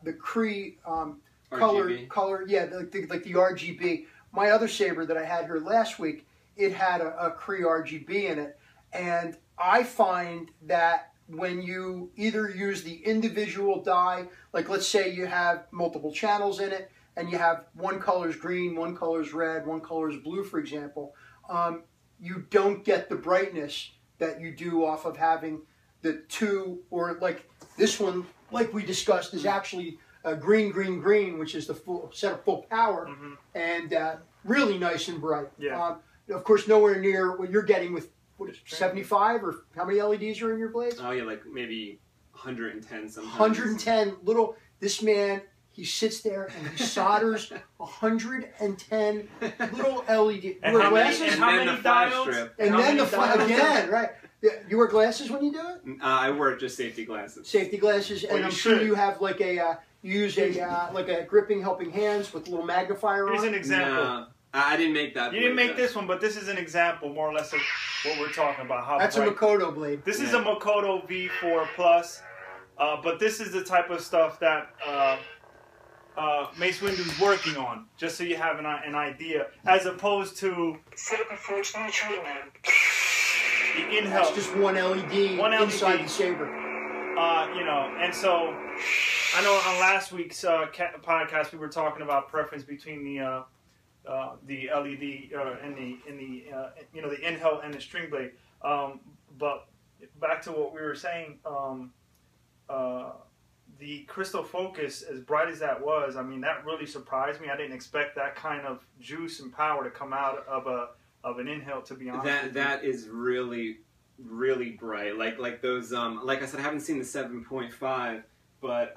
yeah, like the RGB. My other saber that I had here last week, it had a Cree RGB in it, and I find that when you either use the individual dye, like let's say you have multiple channels in it, and you have one color's green, one color's red, one color's blue, for example, you don't get the brightness that you do off of having the two, or like this one, like we discussed, is actually green, green, green, which is the full set of full power, and really nice and bright. Yeah. Of course, nowhere near what you're getting with 75, or how many LEDs are in your blades? Oh yeah, like maybe 110 sometimes. 110 little. This man, he sits there and he solders 110 little LED. And wear how glasses? many, and And how then many the flash dials? strip. And how then many the flash dials? again, right? Yeah, you wear glasses when you do it? I wear just safety glasses. Safety glasses, and Well, I'm you sure should. you have like a you use a like a gripping helping hands with a little magnifier Here's on. an example. No, I didn't make that. You didn't blade, make though. this one, but this is an example, more or less, of what we're talking about. How That's bright. a Makoto blade. This is a Makoto V4 Plus, but this is the type of stuff that Mace Windu's working on, just so you have an idea, as opposed to the That's in-house. just one LED One LED. inside the saber. And so I know on last week's podcast we were talking about preference between the LED and the in-hell and the string blade. But back to what we were saying, the crystal focus, as bright as that was, I mean, that really surprised me. I didn't expect that kind of juice and power to come out of an in-hell, to be honest. That is really, really bright. Like those. Like I said, I haven't seen the 7.5, but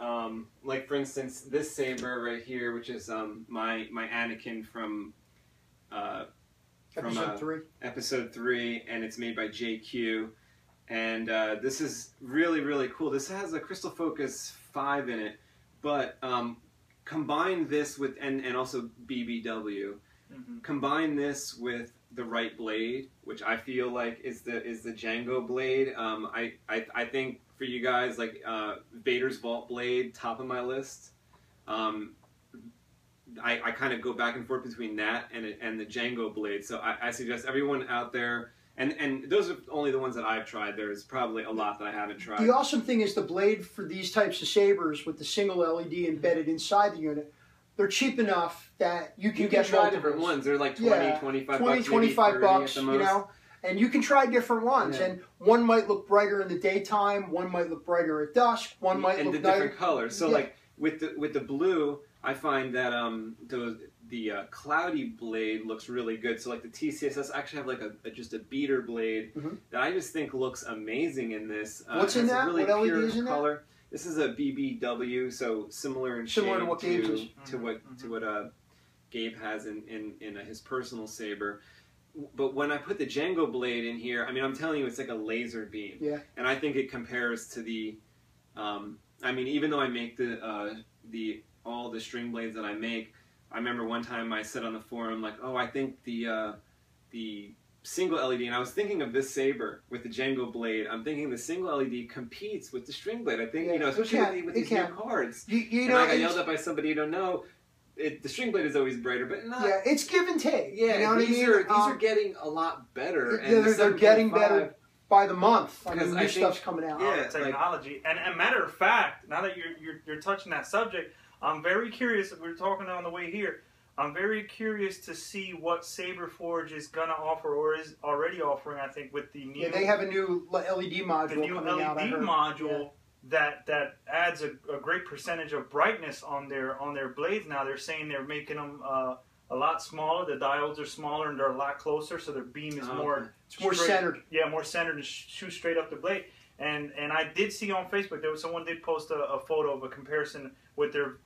like for instance, this saber right here, which is my Anakin from episode 3, and it's made by JQ, and this is really, really cool. This has a crystal focus 5 in it, but combine this with and also BBW. Combine this with the right blade, which I feel like is the Django blade. I think for you guys, like Vader's Vault blade, top of my list. I kind of go back and forth between that and the Django blade. So I suggest everyone out there, and those are only the ones that I've tried. There's probably a lot that I haven't tried. The awesome thing is the blade for these types of sabers with the single LED embedded inside the unit, they're cheap enough that you can get try multiples. different ones. They're like 20, 25 bucks, 25 maybe 30 bucks, at the you most. know, and you can try different ones. Yeah. And one might look brighter in the daytime, one might look brighter at dusk, one might and look the different colors. So Yeah. like with the blue, I find that the cloudy blade looks really good. So like the TCSS actually have like just a beater blade that I just think looks amazing in this. What's in it has that? A really What LED pure is in that? color. This is a BBW, so similar in Similar shade to what Gabe's is. to what Gabe has in his personal saber. But when I put the Django blade in here, I mean, I'm telling you, it's like a laser beam. Yeah. And I think it compares to the. I mean, even though I make all the string blades that I make, I remember one time I said on the forum like, oh, I think the single LED, and I was thinking of this saber with the Django blade. I'm thinking the single LED competes with the string blade. I think especially with these new cards. You know, and I got yelled at by somebody you don't know. The string blade is always brighter, but not. Yeah, it's give and take. Yeah, you know these what I mean? are getting a lot better. They're getting better by the month. I mean, new stuff's coming out. Yeah, technology. And matter of fact, now that you're touching that subject, I'm very curious. We're talking on the way here. I'm very curious to see what Saber Forge is gonna offer, or is already offering. I think with the new. Yeah, they have a new LED module. The new coming out, I LED heard. module that adds a great percentage of brightness on their blades. Now they're saying they're making them a lot smaller. The diodes are smaller and they're a lot closer, so their beam is more centered. Yeah, more centered and shoot straight up the blade. And I did see on Facebook someone did post a photo of a comparison with their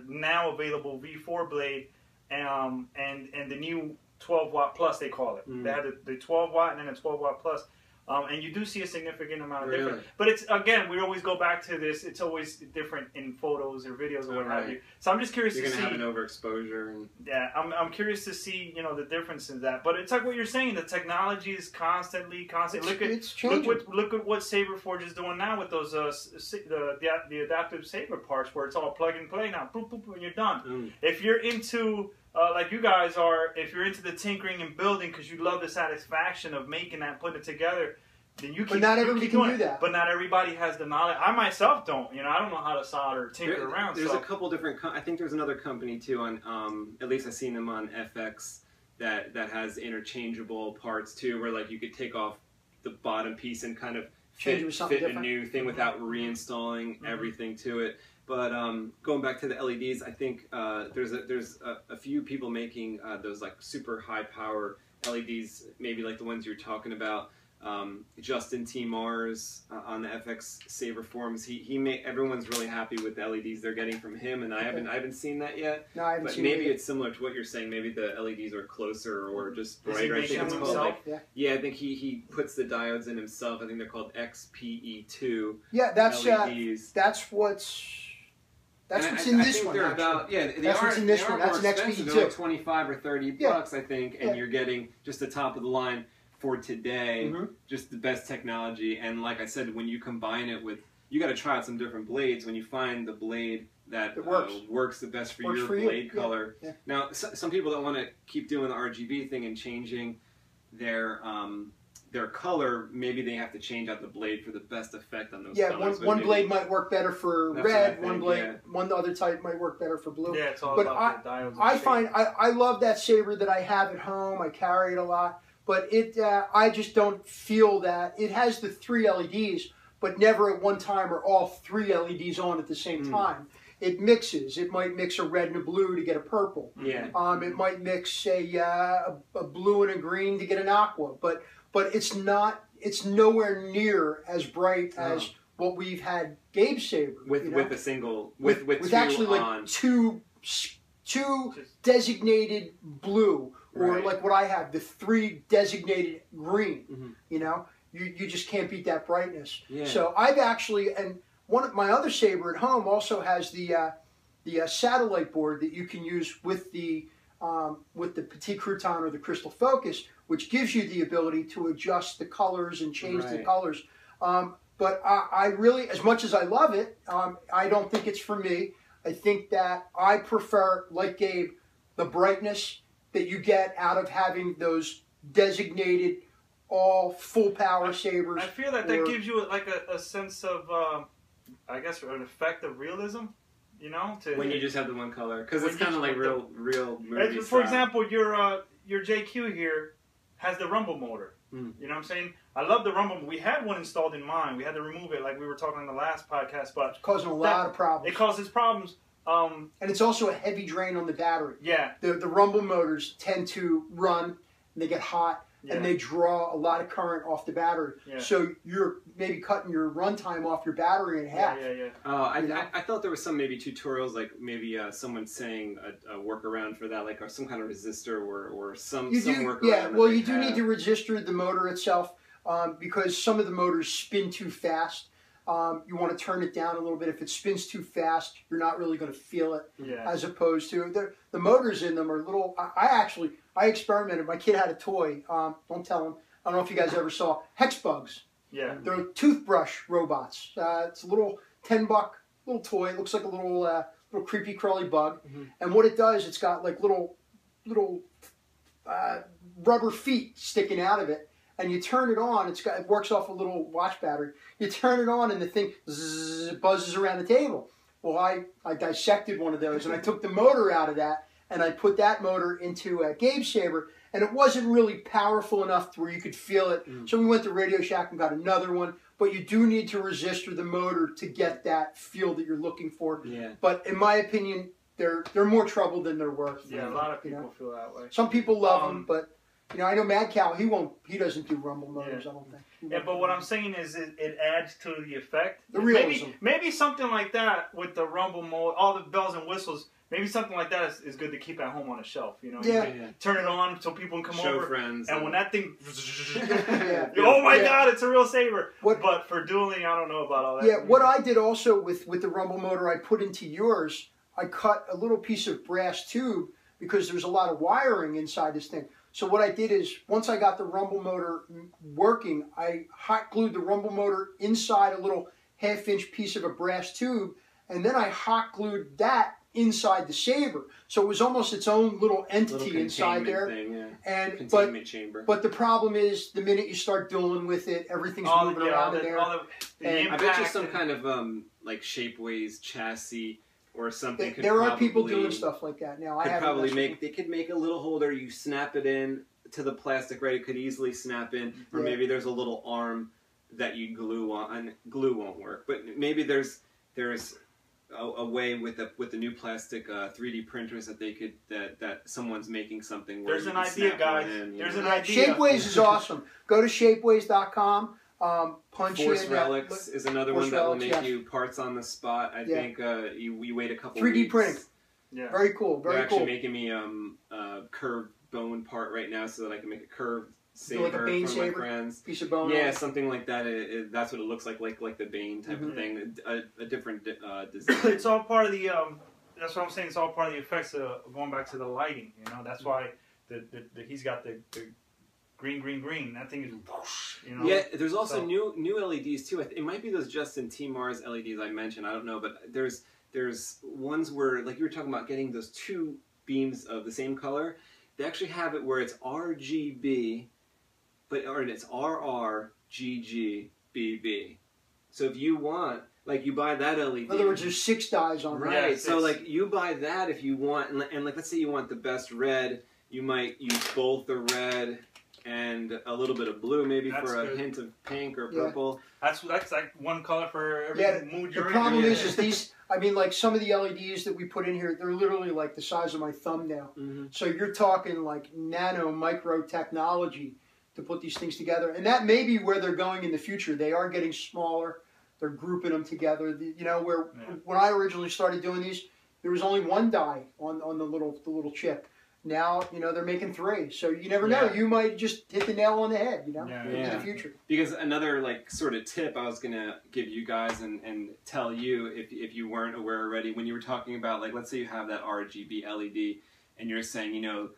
now available V4 blade and the new 12 watt plus, they call it. They have the 12 watt and then a 12 watt plus. And you do see a significant amount of difference. But it's, again, we always go back to this. It's always different in photos or videos or what have you. So I'm just curious to see. You're going to have an overexposure. And... Yeah, I'm curious to see, the difference in that. But it's like what you're saying. The technology is constantly. It's changing. Look at what Saber Forge is doing now with those the adaptive Saber parts, where it's all plug and play now. Boop, boop, and you're done. If you're into... like you guys are, if you're into the tinkering and building because you love the satisfaction of making that, putting it together, then you keep. But not everybody can do that. But not everybody has the knowledge. I myself don't. I don't know how to solder or tinker around. There's a couple different. I think there's another company too on. At least I've seen them on FX that has interchangeable parts too, where like you could take off the bottom piece and kind of fit a new thing without reinstalling everything to it. But going back to the LEDs, I think there's a few people making those like super high power LEDs, maybe like the ones you're talking about. Justin T. Mars on the FX Saber forums, everyone's really happy with the LEDs they're getting from him, and I haven't seen that yet. No, I haven't but seen maybe it. it's similar to what you're saying. Maybe the LEDs are closer or just Does brighter. he I think make it's them called himself? I think he puts the diodes in himself. I think they're called XPE2. Yeah, that's LEDs. That's what's in this one. That's what's in this one. That's an XPE2. They're like $25 or $30, I think, and you're getting just the top of the line for today, just the best technology. And like I said, when you combine it with, you got to try out some different blades. When you find the blade that works the best for your blade color. Yeah. Now, some people that want to keep doing the RGB thing and changing their color, maybe they have to change out the blade for the best effect on those colors. One blade might work better for red, one other type might work better for blue. Yeah, it's all about the diodes. I love that Saber that I have at home. I carry it a lot. But I just don't feel that it has the 3 LEDs, but never at one time are all 3 LEDs on at the same time. It mixes. It might mix a red and a blue to get a purple. Yeah. It might mix a blue and a green to get an aqua. But it's not. It's nowhere near as bright as what we've had Gabe Saber with a single with two actually like on. two designated blue. Or like what I have, the 3 designated green. You just can't beat that brightness. Yeah. So I've actually, and one of my other Saber at home also has the satellite board that you can use with the Petit Crouton or the Crystal Focus, which gives you the ability to adjust the colors and change the colors. But I really, as much as I love it, I don't think it's for me. I think that I prefer, like Gabe, the brightness that you get out of having those designated all full power Sabers. I feel that gives you like a sense of, I guess, an effect of realism, when you just have the one color, because it's kind of like real movie For example, your JQ here has the rumble motor. You know what I'm saying? I love the rumble. We had one installed in mine. We had to remove it, like we were talking on the last podcast, but it's causing a lot of problems. It causes problems. And it's also a heavy drain on the battery. Yeah. The rumble motors tend to run, and they get hot, and they draw a lot of current off the battery. Yeah. So you're maybe cutting your runtime off your battery in half. I thought there was some maybe tutorials, like maybe someone saying a workaround for that, like some kind of resistor or some workaround. Yeah, well, you do need to resistor the motor itself because some of the motors spin too fast. You want to turn it down a little bit. If it spins too fast, you're not really going to feel it. Yeah. As opposed to the motors in them are little. I experimented. My kid had a toy. Don't tell him. I don't know if you guys ever saw hex bugs. Yeah. They're toothbrush robots. It's a little $10 little toy. It looks like a little creepy crawly bug. And what it does, it's got like little rubber feet sticking out of it. And you turn it on, it works off a little watch battery. You turn it on and the thing buzzes around the table. Well, I dissected one of those and I took the motor out of that and I put that motor into a Gabe Saber, and it wasn't really powerful enough to where you could feel it. So we went to Radio Shack and got another one, but you do need to resistor the motor to get that feel that you're looking for. Yeah. But in my opinion, they're more trouble than they're worth. Yeah, a lot of people feel that way. Some people love them, but I know Mad Cow. He doesn't do rumble motors. I don't think. Yeah, but what I'm saying is it adds to the effect. The realism. Maybe something like that with the rumble mode, all the bells and whistles. Maybe something like that is good to keep at home on a shelf. Yeah. Turn it on so people can come Show over. friends. And when that thing, Yeah. oh my God, it's a real saber. What- But for dueling, I don't know about all that. Yeah, what I did also with the rumble motor I put into yours, I cut a little piece of brass tube because there's a lot of wiring inside this thing. So what I did is, once I got the rumble motor working, I hot glued the rumble motor inside a little half-inch piece of a brass tube, and then I hot glued that inside the Saber. So it was almost its own little entity inside there. Thing, yeah. And containment chamber. But the problem is, the minute you start dueling with it, everything's moving around in there. And I bet you some kind of like Shapeways chassis or something. There are people doing stuff like that now. They could make a little holder. You snap it in to the plastic, right? It could easily snap in, or maybe there's a little arm that you glue on. And glue won't work, but maybe there's a way with the new plastic 3D printers that someone's making something. Where There's an idea, guys. There's an idea. Shapeways is awesome. Go to shapeways.com. Punch Force in Relics is another Force one that will Relics, make you parts on the spot. I think you wait a couple 3D weeks. printing. Yeah. Very cool. Very They're cool. actually making me a curved bone part right now so that I can make a curved saber like a Bane for saber? my friends. Piece of bone. Yeah, something like that. That's what it looks like the Bane type of thing. A different design. It's all part of the. That's what I'm saying. It's all part of the effects of going back to the lighting. That's why he's got the green. That thing is whoosh, Yeah, there's also new LEDs too. It might be those Justin T. Mars LEDs I mentioned. I don't know, but there's ones where, like you were talking about, getting those two beams of the same color. They actually have it where it's RGB, or it's RRGGBB. So if you want, like, you buy that LED. In other words, there's 6 dyes on right. Yeah, so like you buy that if you want, and like let's say you want the best red, you might use both the red and a little bit of blue, maybe for a hint of pink or purple. That's like one color for every mood you're in. The problem is these. I mean, like some of the LEDs that we put in here, they're literally like the size of my thumbnail. Mm-hmm. So you're talking like micro technology to put these things together, and that may be where they're going in the future. They are getting smaller. They're grouping them together. When I originally started doing these, there was only one die on the little chip. Now, they're making 3. So you never know. You might just hit the nail on the head, in the future. Because another, like, sort of tip I was going to give you guys and tell you, if you weren't aware already, when you were talking about, like, let's say you have that RGB LED, and you're saying,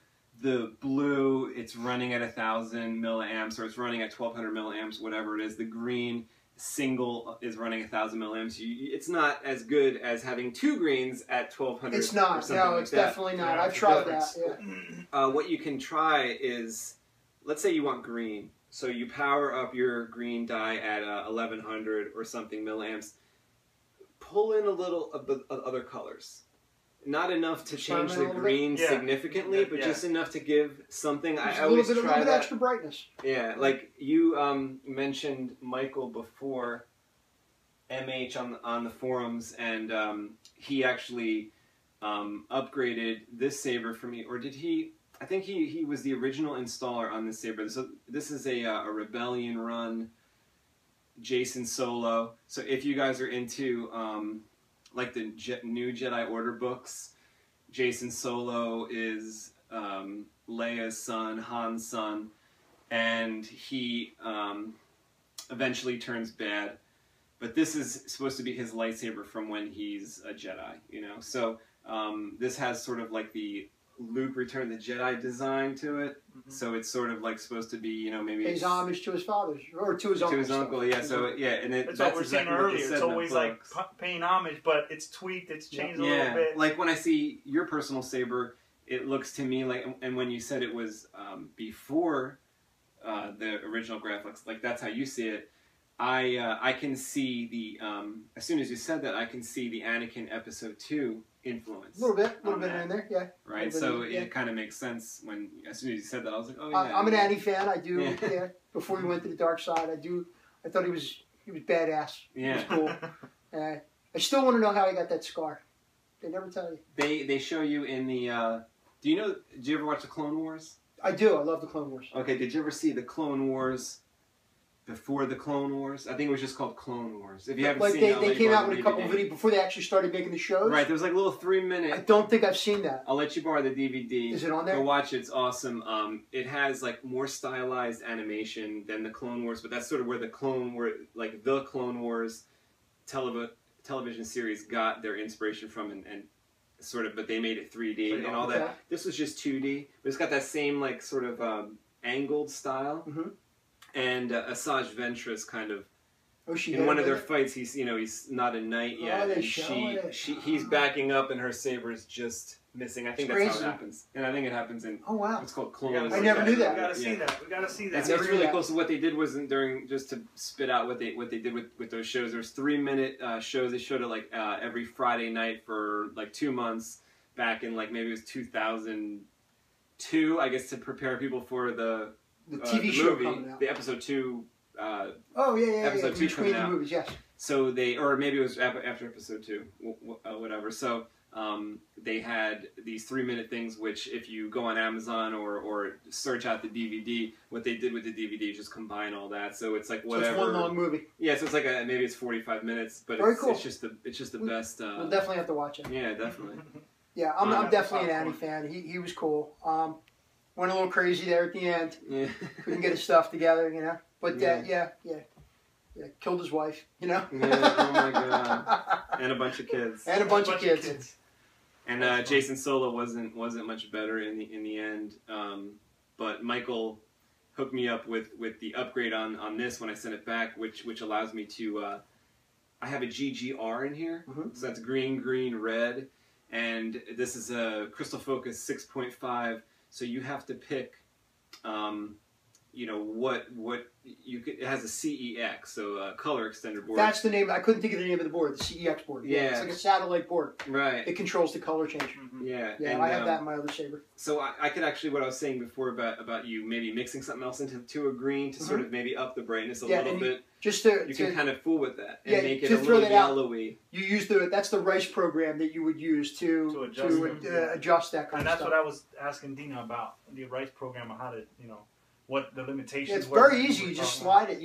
the blue, it's running at 1,000 milliamps, or it's running at 1,200 milliamps, whatever it is. The green single is running 1,000 milliamps. It's not as good as having 2 greens at 1,200. It's not. No, it's definitely not. I've tried that. Yeah. What you can try is, let's say you want green, so you power up your green die at 1,100 or something milliamps. Pull in a little of the other colors. Not enough to change the green significantly, but just enough to give something. I always try that. A little bit extra brightness. Yeah, like you mentioned Michael before, MH on the forums, and he actually upgraded this saber for me, or did he? I think he was the original installer on this saber. So this is a Rebellion run Jason Solo. So if you guys are into like the new Jedi Order books, Jason Solo is Leia's son, Han's son, and he eventually turns bad. But this is supposed to be his lightsaber from when he's a Jedi, So this has sort of like the Luke Return the Jedi design to it. Mm-hmm. So it's sort of like supposed to be, maybe pays homage to his father's or to his uncle. To his uncle, yeah. So and that's what we're saying earlier. It's always like paying homage, but it's tweaked, it's changed a little bit. Like when I see your personal saber, it looks to me like, and when you said it was before the original graphics, like that's how you see it. I can see the as soon as you said that, I can see the Anakin Episode II influence. A little bit in there, yeah. Right, so it kind of makes sense when as soon as you said that, I was like, oh yeah. I'm an Annie fan. I do. Yeah. Before he went to the dark side, I thought he was he was badass. Yeah. He was cool. I still want to know how he got that scar. They never tell you. They show you in the. Do you ever watch the Clone Wars? I do. I love the Clone Wars. Okay. Did you ever see the Clone Wars? Before the Clone Wars, I think it was just called Clone Wars. If you haven't seen it, they came out with a couple of videos before they actually started making the shows. Right, there was like a little 3-minute. I don't think I've seen that. I'll let you borrow the DVD. Is it on there? Go watch it. It's awesome. It has like more stylized animation than the Clone Wars, but that's sort of where the Clone Wars television series got their inspiration from, and sort of, but they made it 3D and all that. This was just 2D, but it's got that same like sort of angled style. Mm-hmm. And Asajj Ventress kind of she in one of their fights, he's not a knight yet, and he's backing up, and her saber is just missing. I think that's how it happens, and I think it happens in it's called Clone Wars. I never knew that. We gotta see that. We gotta see that. It's really cool. So what they did was just to spit out what they did with those shows. There's 3-minute shows. They showed it like every Friday night for like 2 months back in like maybe it was 2002, I guess, to prepare people for the TV show coming out. The episode 2. Episode 2 between the movies, yes. So or maybe it was after episode 2, whatever. So they had these 3-minute things, which if you go on Amazon or search out the DVD, what they did with the DVD is just combine all that. So it's like whatever. So it's one long movie. Yeah, so it's like maybe it's 45 minutes, but it's just the best. We'll definitely have to watch it. Yeah, definitely. Yeah, I'm definitely an Annie fan. He was cool. Went a little crazy there at the end. Yeah. Couldn't get his stuff together, you know. But killed his wife, you know. Yeah, oh my god. And a bunch of kids. And a bunch of kids. And Jason Solo wasn't much better in the end. But Michael hooked me up with the upgrade on this when I sent it back, which allows me to. I have a GGR in here, so that's green, red, and this is a Crystal Focus 6.5. So you have to pick, what you could. It has a CEX, so a color extender board. That's the name. I couldn't think of the name of the board. The CEX board. Yeah, it's like a satellite board. Right. It controls the color change. Mm-hmm. Yeah. Yeah, and I have that in my other saber. So I could actually, what I was saying before about you maybe mixing something else into a green to sort of maybe up the brightness a little bit. You can kind of fool with that and make it a little yellowy. You use that's the RICE program that you would use to adjust that kind of stuff. And that's what I was asking Dina about, the RICE program, on how to, what the limitations it's very easy. You just slide it.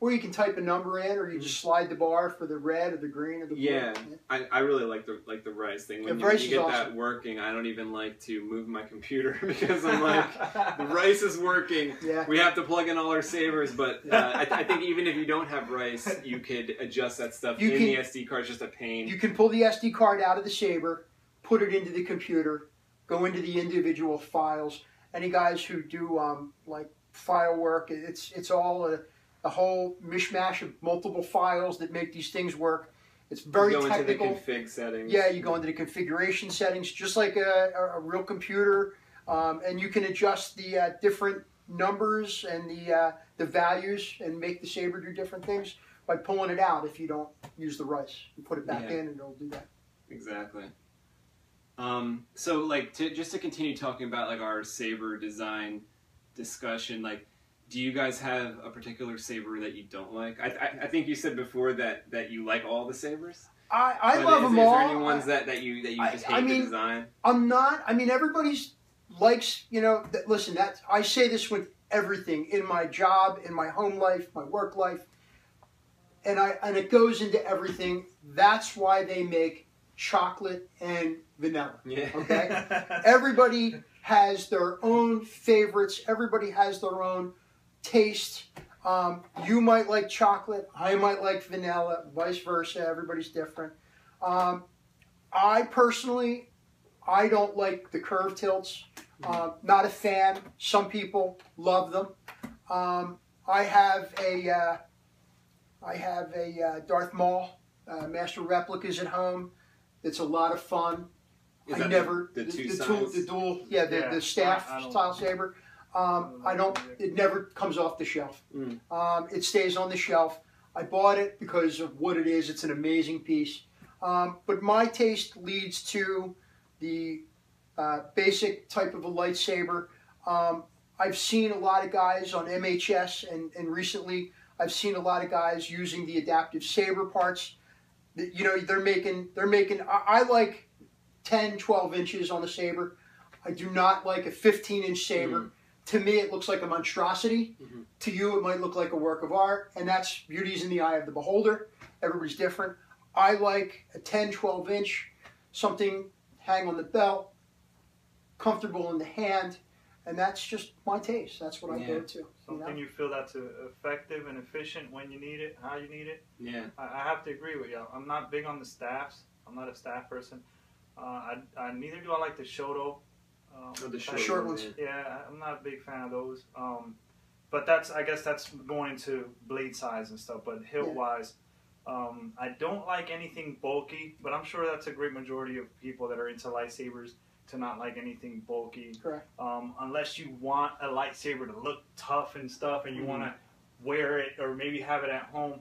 Or you can type a number in, or you just slide the bar for the red or the green or the blue. Yeah. I really like the RICE thing. When you get that working, I don't even like to move my computer because I'm like, the RICE is working. Yeah. We have to plug in all our sabers, but I think even if you don't have RICE, you could adjust that stuff in the SD card. It's just a pain. You can pull the SD card out of the saber, put it into the computer, go into the individual files. Any guys who do like file work, it's all a whole mishmash of multiple files that make these things work. It's very technical. You go into the config settings. Yeah, you go into the configuration settings, just like a real computer, and you can adjust the different numbers and the values and make the saber do different things by pulling it out. If you don't use the RICE, you put it back in and it'll do that. Exactly. So like just to continue talking about like our saber design discussion, like, do you guys have a particular saber that you don't like? I think you said before that you like all the sabers. I love them all. Is there any ones that you just hate the design? I'm not. I mean, everybody's likes. Listen, I say this with everything in my job, in my home life, my work life, and it goes into everything. That's why they make chocolate and vanilla. Yeah. Okay. Everybody has their own favorites. Everybody has their own taste. You might like chocolate. I might like vanilla. Vice versa. Everybody's different. I personally, I don't like the curve tilts. Not a fan. Some people love them. I have a Darth Maul Master Replicas at home. It's a lot of fun. The staff style saber. It never comes off the shelf. It stays on the shelf. I bought it because of what it is. It's an amazing piece. But my taste leads to the basic type of a lightsaber. I've seen a lot of guys on MHS, and recently I've seen a lot of guys using the adaptive saber parts. You know, they're making. I like 10, 12 inches on a saber. I do not like a 15-inch saber. Mm. To me, it looks like a monstrosity. Mm-hmm. To you, it might look like a work of art, and that's beauty's in the eye of the beholder. Everybody's different. I like a 10, 12-inch, something hang on the belt, comfortable in the hand, and that's just my taste. That's what I go to. Something you feel that's effective and efficient when you need it, how you need it. Yeah. I have to agree with you. I'm not big on the staffs. I'm not a staff person. Neither do I like the Shoto. The short ones. Yeah, I'm not a big fan of those. But I guess that's going to blade size and stuff. But hilt wise, I don't like anything bulky. But I'm sure that's a great majority of people that are into lightsabers to not like anything bulky. Correct. Unless you want a lightsaber to look tough and stuff, and you want to wear it or maybe have it at home.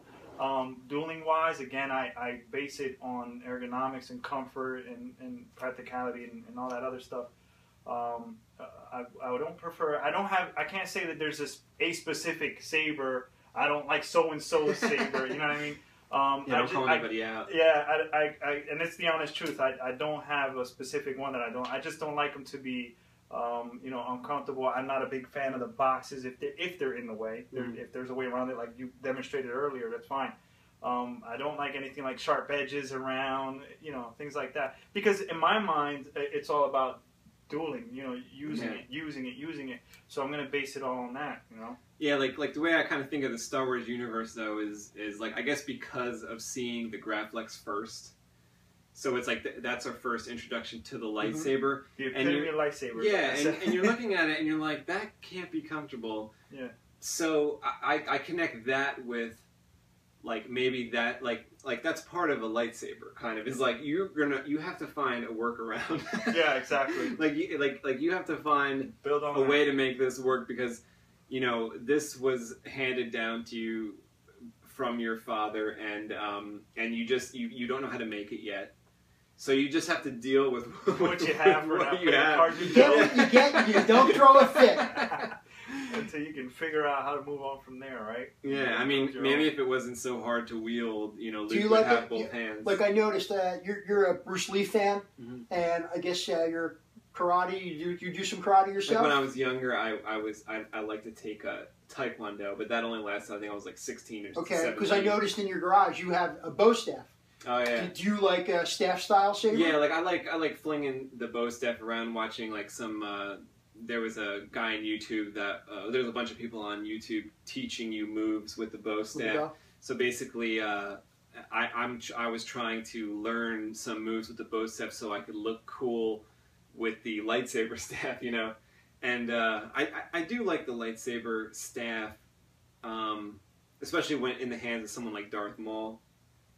Dueling wise, again, I base it on ergonomics and comfort and practicality and all that other stuff. I don't prefer. I can't say that there's a specific saber. I don't like so and so's saber. You know what I mean? Don't call anybody out. Yeah, and it's the honest truth. I don't have a specific one that I don't. I just don't like them to be, uncomfortable. I'm not a big fan of the boxes if they're in the way. If there's a way around it, like you demonstrated earlier, that's fine. I don't like anything like sharp edges around, things like that. Because in my mind, it's all about dueling, using it. So I'm going to base it all on that, Yeah, like the way I kind of think of the Star Wars universe, though, is like, I guess because of seeing the Graflex first. So it's like that's our first introduction to the lightsaber. The epitome of lightsaber. Yeah, and you're looking at it and you're like, that can't be comfortable. Yeah. So I connect that with, like, maybe that, like that's part of a lightsaber, kind of. Is like you have to find a workaround. Yeah, exactly. like you have to find a way to make this work, because this was handed down to you from your father, and you don't know how to make it yet. So you just have to deal with what you have. What you have. You get what you get. You don't throw a fit. Until you can figure out how to move on from there, right? Yeah, I mean, maybe if it wasn't so hard to wield, Luke would have both hands. Like, I noticed that you're a Bruce Lee fan, and I guess you're karate. You do some karate yourself. Like when I was younger, I like to take a Taekwondo, but that only lasted, I think I was like 16 or 17. Okay, because I noticed in your garage you have a bow staff. Oh yeah. Do you like a staff style saber? Yeah, like I like flinging the bow staff around, watching like some. There was a guy on YouTube that there's a bunch of people on YouTube teaching you moves with the bow staff. So basically, I was trying to learn some moves with the bow staff so I could look cool with the lightsaber staff, And I do like the lightsaber staff, especially when in the hands of someone like Darth Maul.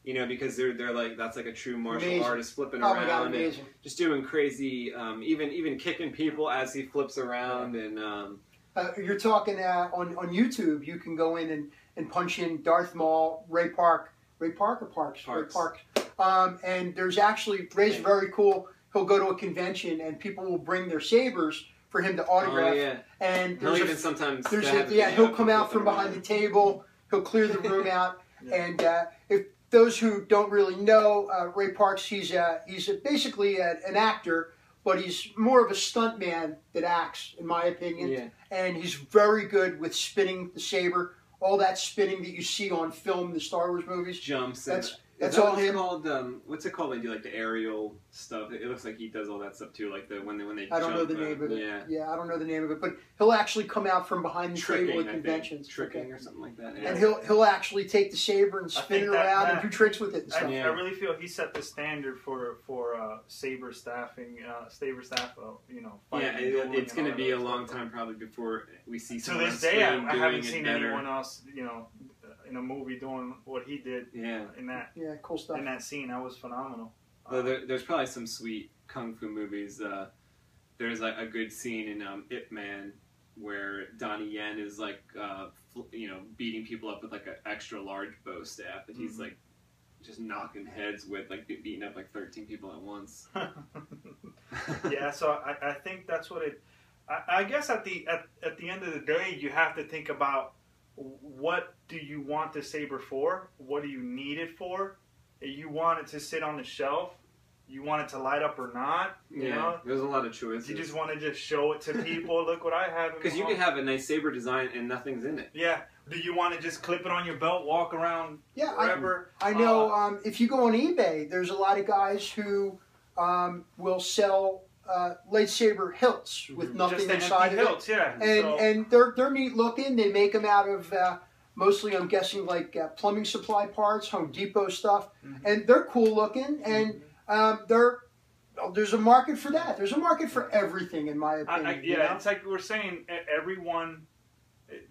Because they're like, that's like a true martial artist flipping around. My God, amazing. And just doing crazy, even kicking people as he flips around. And you're talking on YouTube. You can go in and punch in Darth Maul, Ray Park or Parks. Ray Park. And there's actually, Ray's very cool. He'll go to a convention and people will bring their sabers for him to autograph. Oh, yeah. And he'll come out from behind the table. He'll clear the room out. Yeah. And if those who don't really know, Ray Parks, he's basically an actor, but he's more of a stunt man that acts, in my opinion. Yeah. And he's very good with spinning the saber. All that spinning that you see on film, the Star Wars movies. Jumps. That's all him. What's it called? They do like the aerial stuff. It looks like he does all that stuff too. Like when they. I don't know the name of it. Yeah, I don't know the name of it, but he'll actually come out from behind the table at conventions. Tricking or something like that. Yeah. And he'll actually take the saber and spin it around and do tricks with it and stuff. I really feel he set the standard for saber staffing, it's going to be a long time probably before we see. To this day, I haven't seen anyone else, in a movie doing what he did. In that. Yeah, cool stuff. In that scene, that was phenomenal. There's probably some sweet kung fu movies. There's like a good scene in Ip Man where Donnie Yen is like, beating people up with like an extra large bow staff, and he's like just knocking heads with, like beating up like 13 people at once. Yeah, so I think that's what it. I guess at the end of the day, you have to think about what do you want the saber for? What do you need it for? You want it to sit on the shelf? You want it to light up or not? You know? There's a lot of choices. You just want to just show it to people. Look what I have. Because you can have a nice saber design and nothing's in it. Yeah. Do you want to just clip it on your belt, walk around wherever? I know. If you go on eBay, there's a lot of guys who will sell lightsaber hilts with nothing inside of hilts, it. Yeah. And they're neat looking. They make them out of mostly, I'm guessing, like plumbing supply parts, Home Depot stuff, and they're cool looking. And there's a market for that. There's a market for everything, in my opinion. It's like we were saying. Everyone.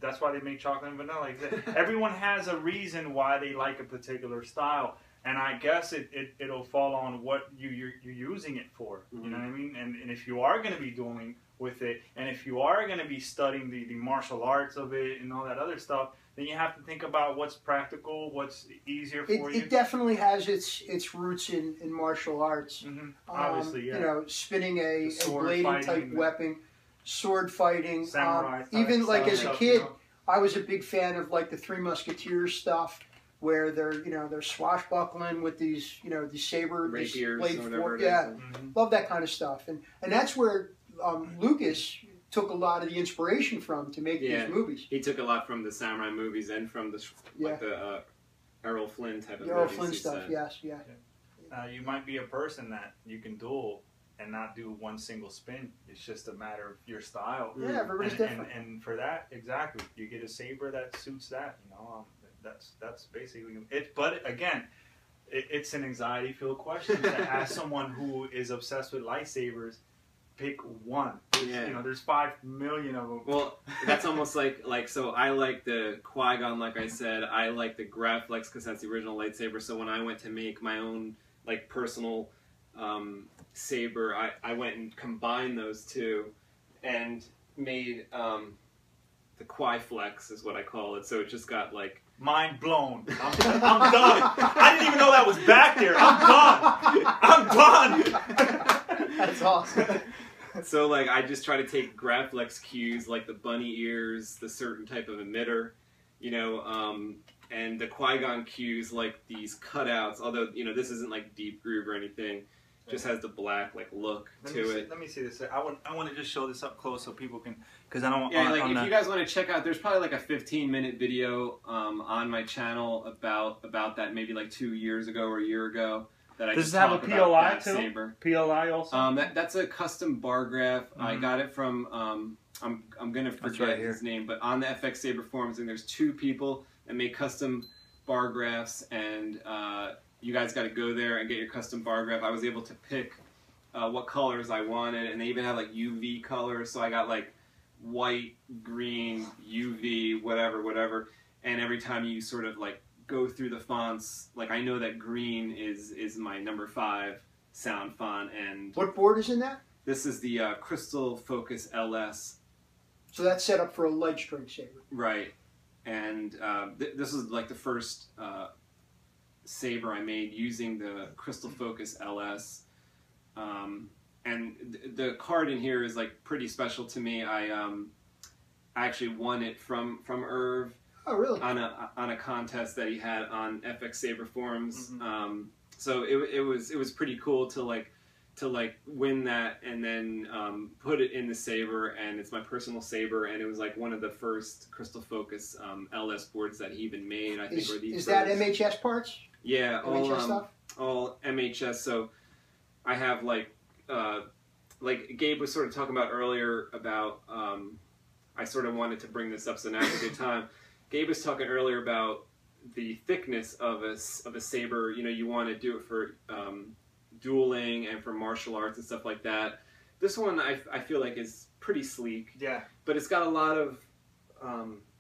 That's why they make chocolate and vanilla. Everyone has a reason why they like a particular style, and I guess it'll fall on what you're using it for. You know what I mean? And if you are going to be doing with it, and if you are going to be studying the martial arts of it and all that other stuff, then you have to think about what's practical, what's easier for you. It definitely has its roots in martial arts. Obviously, yeah. You know, spinning a bladed type weapon. Sword fighting, samurai even like as a stuff, kid, I was a big fan of like the Three Musketeers stuff, where they're swashbuckling with these these saber rapiers, blade or whatever. Love that kind of stuff, and that's where Lucas took a lot of the inspiration from to make these movies. He took a lot from the samurai movies and from the the Errol Flynn type of Errol Flynn stuff. Yes, yeah. You might be a person that you can duel and not do one single spin. It's just a matter of your style. Yeah, everybody's different. And for that, exactly, you get a saber that suits that. That's basically it. But again, it's an anxiety-filled question to ask someone who is obsessed with lightsabers. Pick one. Yeah. There's 5 million of them. Well, that's almost like so. I like the Qui-Gon, like I said. I like the Graflex because that's the original lightsaber. So when I went to make my own personal saber, I went and combined those two and made the Qui-Flex is what I call it. So it just got mind blown. I'm done. I didn't even know that was back there. I'm done. That's awesome. So I just try to take Graflex cues like the bunny ears, the certain type of emitter, and the Qui-Gon cues like these cutouts. Although this isn't deep groove or anything. Just has the black look to it. Let me see this. I want to just show this up close so people can, because I don't. Yeah, if you guys want to check out, there's probably a 15-minute video on my channel about that maybe 2 years ago or a year ago that I. Does it have a PLI too? Saber. PLI also. That's a custom bar graph. I got it from I'm gonna forget his name, but on the FX Saber forums, and there's 2 people that make custom bar graphs, and you guys got to go there and get your custom bar graph. I was able to pick what colors I wanted, and they even have UV colors. So I got white, green, UV, whatever. And every time you sort of go through the fonts, I know that green is my number 5 sound font. And what board is in that? This is the Crystal Focus LS. So that's set up for a light string saber. Right. And this is the first saber I made using the Crystal Focus LS, and the card in here is pretty special to me. I actually won it from Irv. Oh, really? On a contest that he had on FX Saber forums. So it was pretty cool to win that and then put it in the saber, and it's my personal saber, and it was one of the first Crystal Focus LS boards that he even made. I think is that MHS parts? Yeah, MHS all MHS. So I have Gabe was sort of talking about earlier about I sort of wanted to bring this up, so now's a good time. Gabe was talking earlier about the thickness of a saber. You want to do it for dueling and for martial arts and stuff like that. This one I feel is pretty sleek. Yeah. But it's got a lot of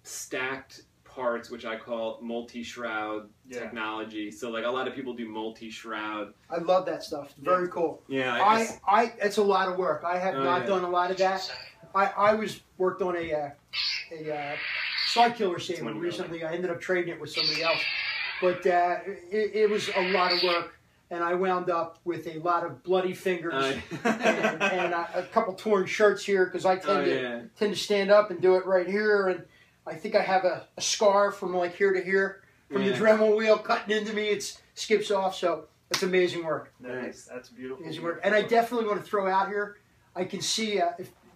stacked parts, which I call multi-shroud technology. So a lot of people do multi-shroud. I love that stuff. Very cool. Yeah. It's a lot of work. I have not done a lot of that. I worked on a Side Killer saber recently. I ended up trading it with somebody else, but it was a lot of work, and I wound up with a lot of bloody fingers and a couple torn shirts here because I tend to stand up and do it right here, I think I have a scar from like here to here, from the Dremel wheel cutting into me. It skips off, so it's amazing work. Nice. That's beautiful. Amazing work. And I definitely want to throw out here, I can see,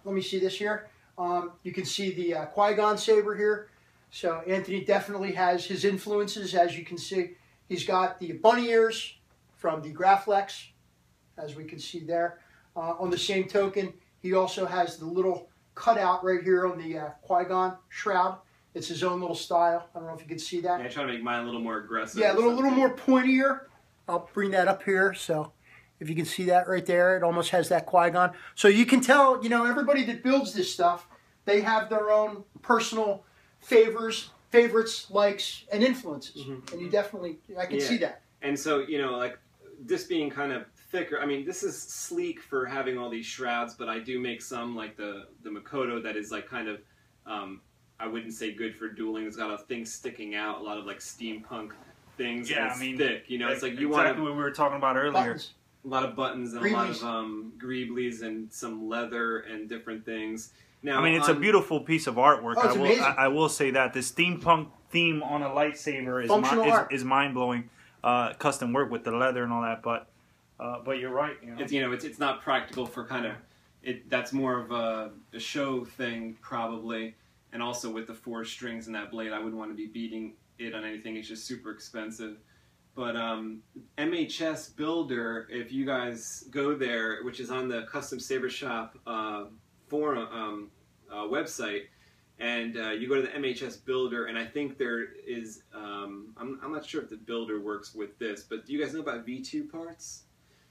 let me see this here. You can see the Qui-Gon saber here. So Anthony definitely has his influences, as you can see. He's got the bunny ears from the Graflex, as we can see there. On the same token, he also has the little cutout right here on the Qui-Gon shroud. It's his own little style. I don't know if you can see that. Yeah, I try to make mine a little more aggressive. Yeah, a little more pointier. I'll bring that up here, so if you can see that right there, it almost has that Qui-Gon. So you can tell, you know, everybody that builds this stuff, they have their own personal favorites, likes, and influences. Mm-hmm. And you definitely, I can see that. And so, you know, like this being kind of thicker, I mean, this is sleek for having all these shrouds, but I do make some, like the Makoto, that is like kind of, I wouldn't say good for dueling. It's got a lot of things sticking out, a lot of like steampunk things. Yeah, and it's I mean, thick. You know, it's like you exactly what we were talking about earlier. Buttons. A lot of buttons and Greeblies. a lot of greeblies and some leather and different things. Now, I mean, it's a beautiful piece of artwork. Oh, it's amazing. I will say that the steampunk theme on a lightsaber is mind blowing. Custom work with the leather and all that, but you're right. You know? It's not practical for kind of that's more of a show thing probably, and also with the 4 strings and that blade, I wouldn't want to be beating it on anything. It's just super expensive. But MHS Builder, if you guys go there, which is on the Custom Saber Shop forum website, and you go to the MHS Builder, and I think there is, I'm not sure if the Builder works with this, but do you guys know about V2 parts?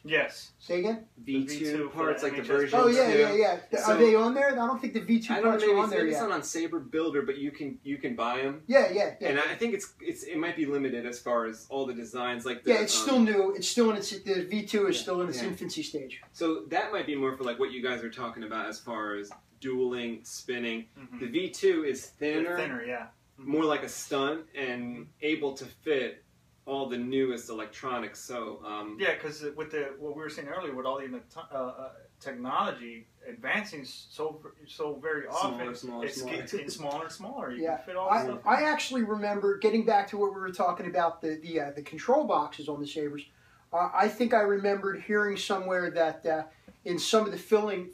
Yes. Say again? V2 parts, like the MHS. version. Oh, yeah. So, are they on there? I don't think the V2 parts are on there it's yet. not on Saber Builder, but you can buy them. Yeah. And I think it might be limited as far as all the designs. Like it's still new. It's still in its, the V2 is still in its infancy stage. So that might be more for like what you guys are talking about as far as dueling, spinning. Mm-hmm. The V2 is thinner, yeah. More like a stun and able to fit all the newest electronics. So yeah, because with what we were saying earlier, with all the technology advancing so very often, it's getting smaller and smaller. You can fit all the stuff. I actually remember, getting back to what we were talking about, the control boxes on the Sabers. I think I remembered hearing somewhere that in some of the filming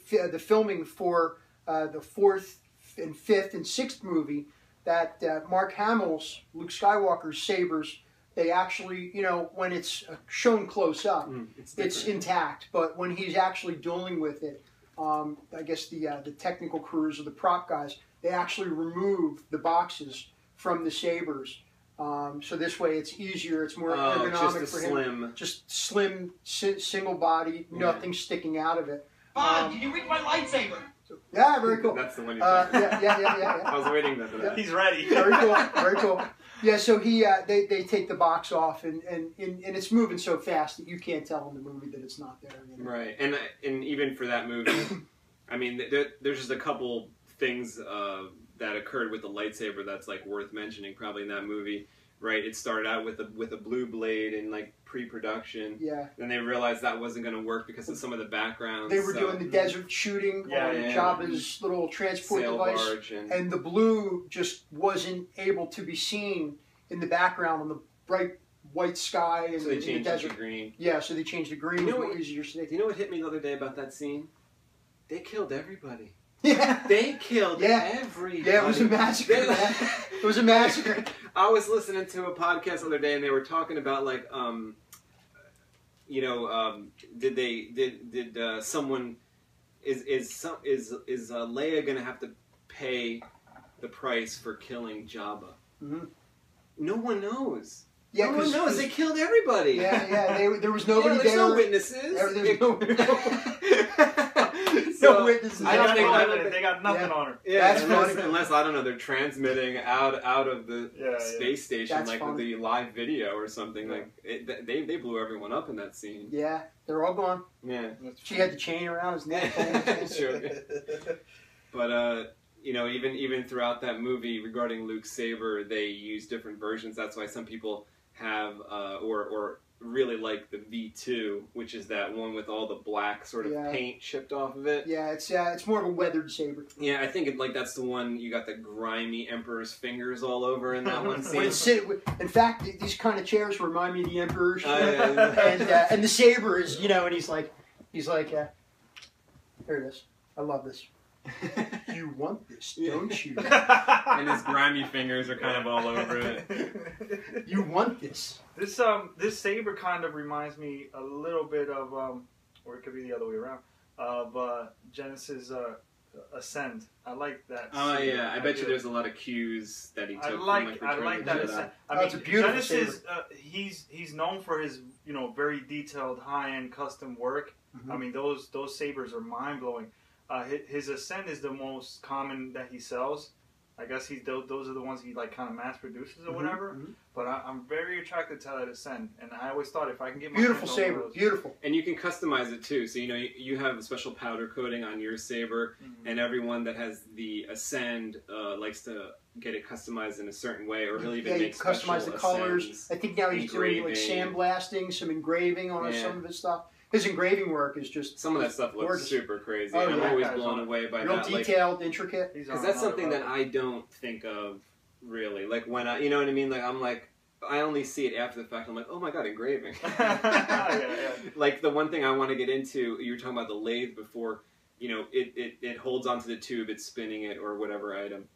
for the 4th and 5th and 6th movie, that Mark Hamill's, Luke Skywalker's sabers, they actually, you know, when it's shown close up, it's intact. But when he's actually dueling with it, I guess the technical crews or the prop guys, they actually remove the boxes from the sabers. So this way it's easier, it's more ergonomic for him. Just slim, single body, nothing sticking out of it. Can you read my lightsaber? Yeah, very cool. That's the one. Yeah. I was waiting for that. He's ready. Very cool. Yeah, so they take the box off, and it's moving so fast that you can't tell in the movie that it's not there. You know? Right, and even for that movie, I mean, there's just a couple things that occurred with the lightsaber that's like worth mentioning. Probably in that movie, right? It started out with a blue blade in like pre-production. Yeah. Then they realized that wasn't going to work because of some of the backgrounds. They were doing the desert shooting on Jabba's little transport device, and the blue just wasn't able to be seen in the background on the bright white sky and so they changed the desert. It to green. Yeah, so they changed to green. You know what? Easier to see. Do you know what hit me the other day about that scene? They killed everybody. Yeah. They killed everybody. Yeah, it was a massacre. It was a massacre. I was listening to a podcast the other day, and they were talking about like, did someone is Leia gonna have to pay the price for killing Jabba? Mm-hmm. No one knows. Yeah, no one knows. They killed everybody. Yeah. There was nobody there. There's no witnesses. There's no witnesses. They got nothing on her. Yeah, unless I don't know, they're transmitting out of the space station, That's like funny. with the live video or something. Like they blew everyone up in that scene. Yeah, they're all gone. Yeah, she had the chain around his neck. Sure. But even throughout that movie regarding Luke's saber, they use different versions. That's why some people have or really like the V2, which is that one with all the black sort of paint chipped off of it. Yeah, it's more of a weathered saber. Yeah, I think that's the one you got the grimy Emperor's fingers all over in that one scene. In fact, these kind of chairs remind me of the Emperor's, and the saber is, and he's like, here it is. I love this. You want this, don't you? And his grimy fingers are kind of all over it. You want this. This saber kind of reminds me a little bit of, or it could be the other way around, of Genesis Ascend. I like that. Oh yeah, I bet you there's a lot of cues that he took. I like that Ascend. I mean, it's a beautiful Genesis. He's known for his very detailed high-end custom work. Mm-hmm. I mean, those sabers are mind-blowing. His Ascend is the most common that he sells. I guess those are the ones he kind of mass produces or whatever. Mm-hmm. But I'm very attracted to that Ascend, and I always thought if I can get my beautiful hands saber, on those, beautiful. And you can customize it too. So you have a special powder coating on your saber, and everyone that has the Ascend likes to get it customized in a certain way, or he'll even make customize the colors. I think now he's doing sandblasting, some engraving on some of his stuff. His engraving work is just some of that stuff looks super crazy. Oh, I'm always blown away by real that. Detailed, intricate. Because that's something that I don't think of really. Like when you know what I mean? Like I only see it after the fact. I'm like, oh my god, engraving. yeah. Like the one thing I want to get into, you were talking about the lathe before. It holds onto the tube, it's spinning it or whatever item.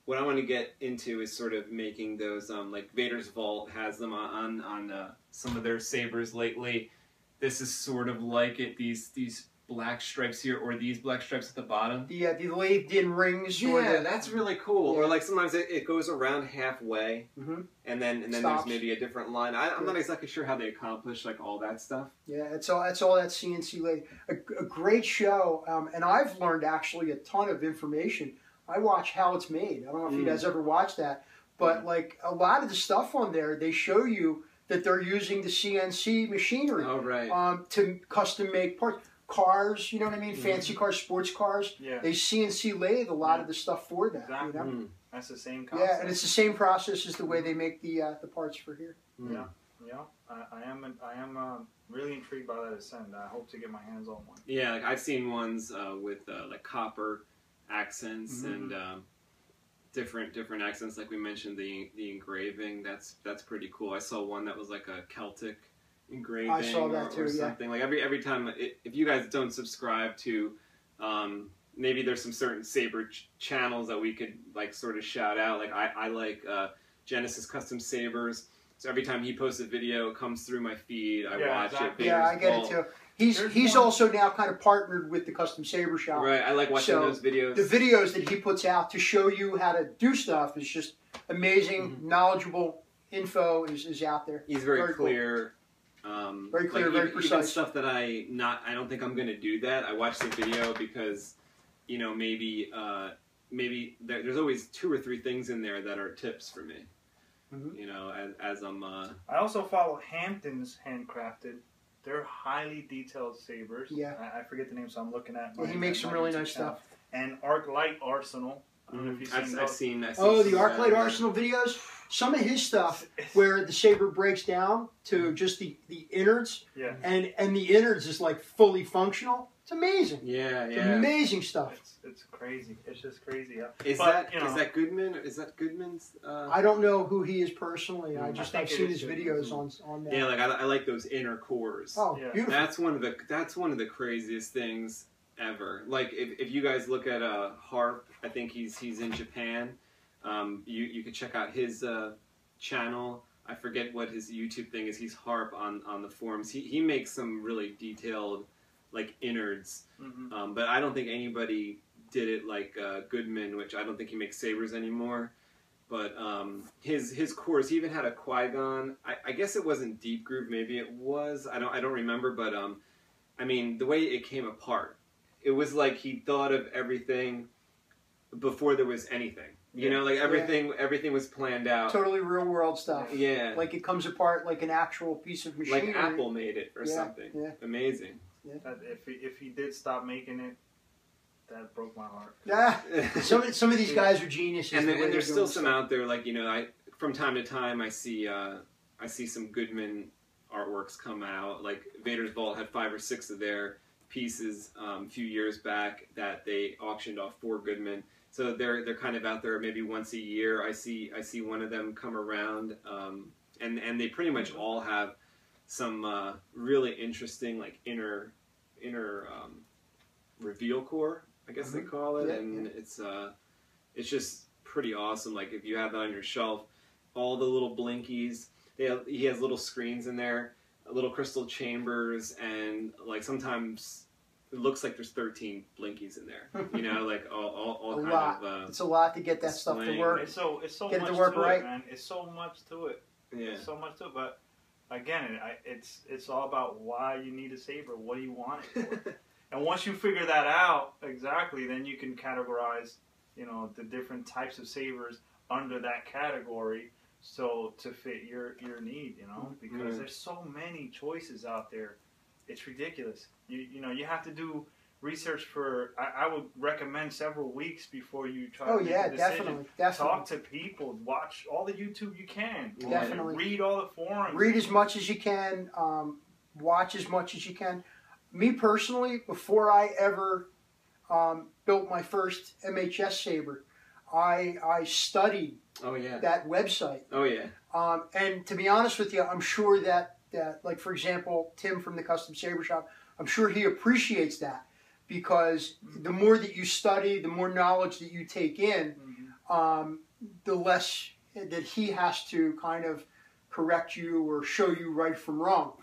What I want to get into is sort of making those like Vader's Vault has them on some of their sabers lately. This is sort of like it. These black stripes here, or these black stripes at the bottom. The lathed-in rings. Yeah, that's really cool. Yeah. Or like sometimes it goes around halfway, and then there's maybe a different line. I'm not exactly sure how they accomplish like all that stuff. Yeah, it's all that CNC lathe. A great show, and I've learned actually a ton of information. I watch How It's Made. I don't know if you guys ever watched that, but like a lot of the stuff on there, they show you that they're using the CNC machinery to custom make parts. Cars, you know what I mean? Fancy cars, sports cars. Yeah. They CNC lathe a lot of the stuff for that. Exactly. That's the same concept. Yeah, and it's the same process as the way they make the parts for here. Yeah. I am really intrigued by that Ascend. I hope to get my hands on one. Yeah, like I've seen ones with like copper accents and different accents, like we mentioned the engraving. That's pretty cool. I saw one that was like a Celtic engraving. I saw that too. Or something. Like every time, if you guys don't subscribe to, maybe there's some certain saber channels that we could like sort of shout out. Like I like Genesis Custom Sabers. So every time he posts a video, it comes through my feed. I watch it. Yeah, I get it too. He's also now kind of partnered with the Custom Saber Shop. Right, I like watching those videos. The videos that he puts out to show you how to do stuff is just amazing, knowledgeable info is out there. He's very clear. Cool. Very clear, very precise. Even stuff that I don't think I'm going to do that. I watched the video because, maybe there's always 2 or 3 things in there that are tips for me. As I'm. I also follow Hampton's Handcrafted. They're highly detailed sabers. Yeah. I forget the name, so I'm looking at. He makes some really nice stuff. And Arclight Arsenal. I don't know if you've seen those. I've seen the Arclight Arsenal videos. Some of his stuff where the saber breaks down to just the innards. Yeah. And the innards is like fully functional. It's amazing. Yeah. It's amazing stuff. It's crazy. It's just crazy. Is that Goodman? Is that Goodman's? I don't know who he is personally. I've seen his videos on that. Yeah, like I like those inner cores. Oh, beautiful. That's one of the craziest things ever. Like if you guys look at Harp, I think he's in Japan. You could check out his channel. I forget what his YouTube thing is. He's Harp on the forums. He makes some really detailed like innards, but I don't think anybody did it like Goodman, which I don't think he makes sabers anymore. But his cores, he even had a Qui-Gon. I guess it wasn't Deep Groove, maybe it was. I don't remember, but I mean the way it came apart, it was like he thought of everything before there was anything. Like everything was planned out. Totally real world stuff. Yeah. Like it comes apart like an actual piece of machinery. Like Apple made it or something. Yeah. Amazing. Yeah. If he did stop making it, that broke my heart. Yeah. Some of these guys are geniuses. And there's still some out there, like from time to time I see some Goodman artworks come out. Like Vader's Vault had 5 or 6 of their pieces a few years back that they auctioned off for Goodman. So they're kind of out there maybe once a year. I see one of them come around, and they pretty much all have some really interesting like inner reveal core, I guess they call it, and it's just pretty awesome. Like if you have that on your shelf, all the little blinkies. He has little screens in there, little crystal chambers, and like sometimes it looks like there's 13 blinkies in there. You know, like all kind of. It's a lot to get that stuff to work. It's so get much it to work right, man. It's so much to it. Yeah. There's so much to it, but again, it's all about why you need a saber. What do you want it for? And once you figure that out exactly, then you can categorize, you know, the different types of sabers under that category, so to fit your need, you know, because there's so many choices out there. It's ridiculous. You know, you have to do research for. I would recommend several weeks before you try to make a decision. Definitely. Talk to people. Watch all the YouTube you can. Definitely. Read all the forums. Read as much as you can. Watch as much as you can. Me personally, before I ever built my first MHS saber, I studied that website. Oh yeah. And to be honest with you, I'm sure that like for example, Tim from the Custom Saber Shop, I'm sure he appreciates that, because the more that you study, the more knowledge that you take in, the less that he has to kind of correct you or show you right from wrong.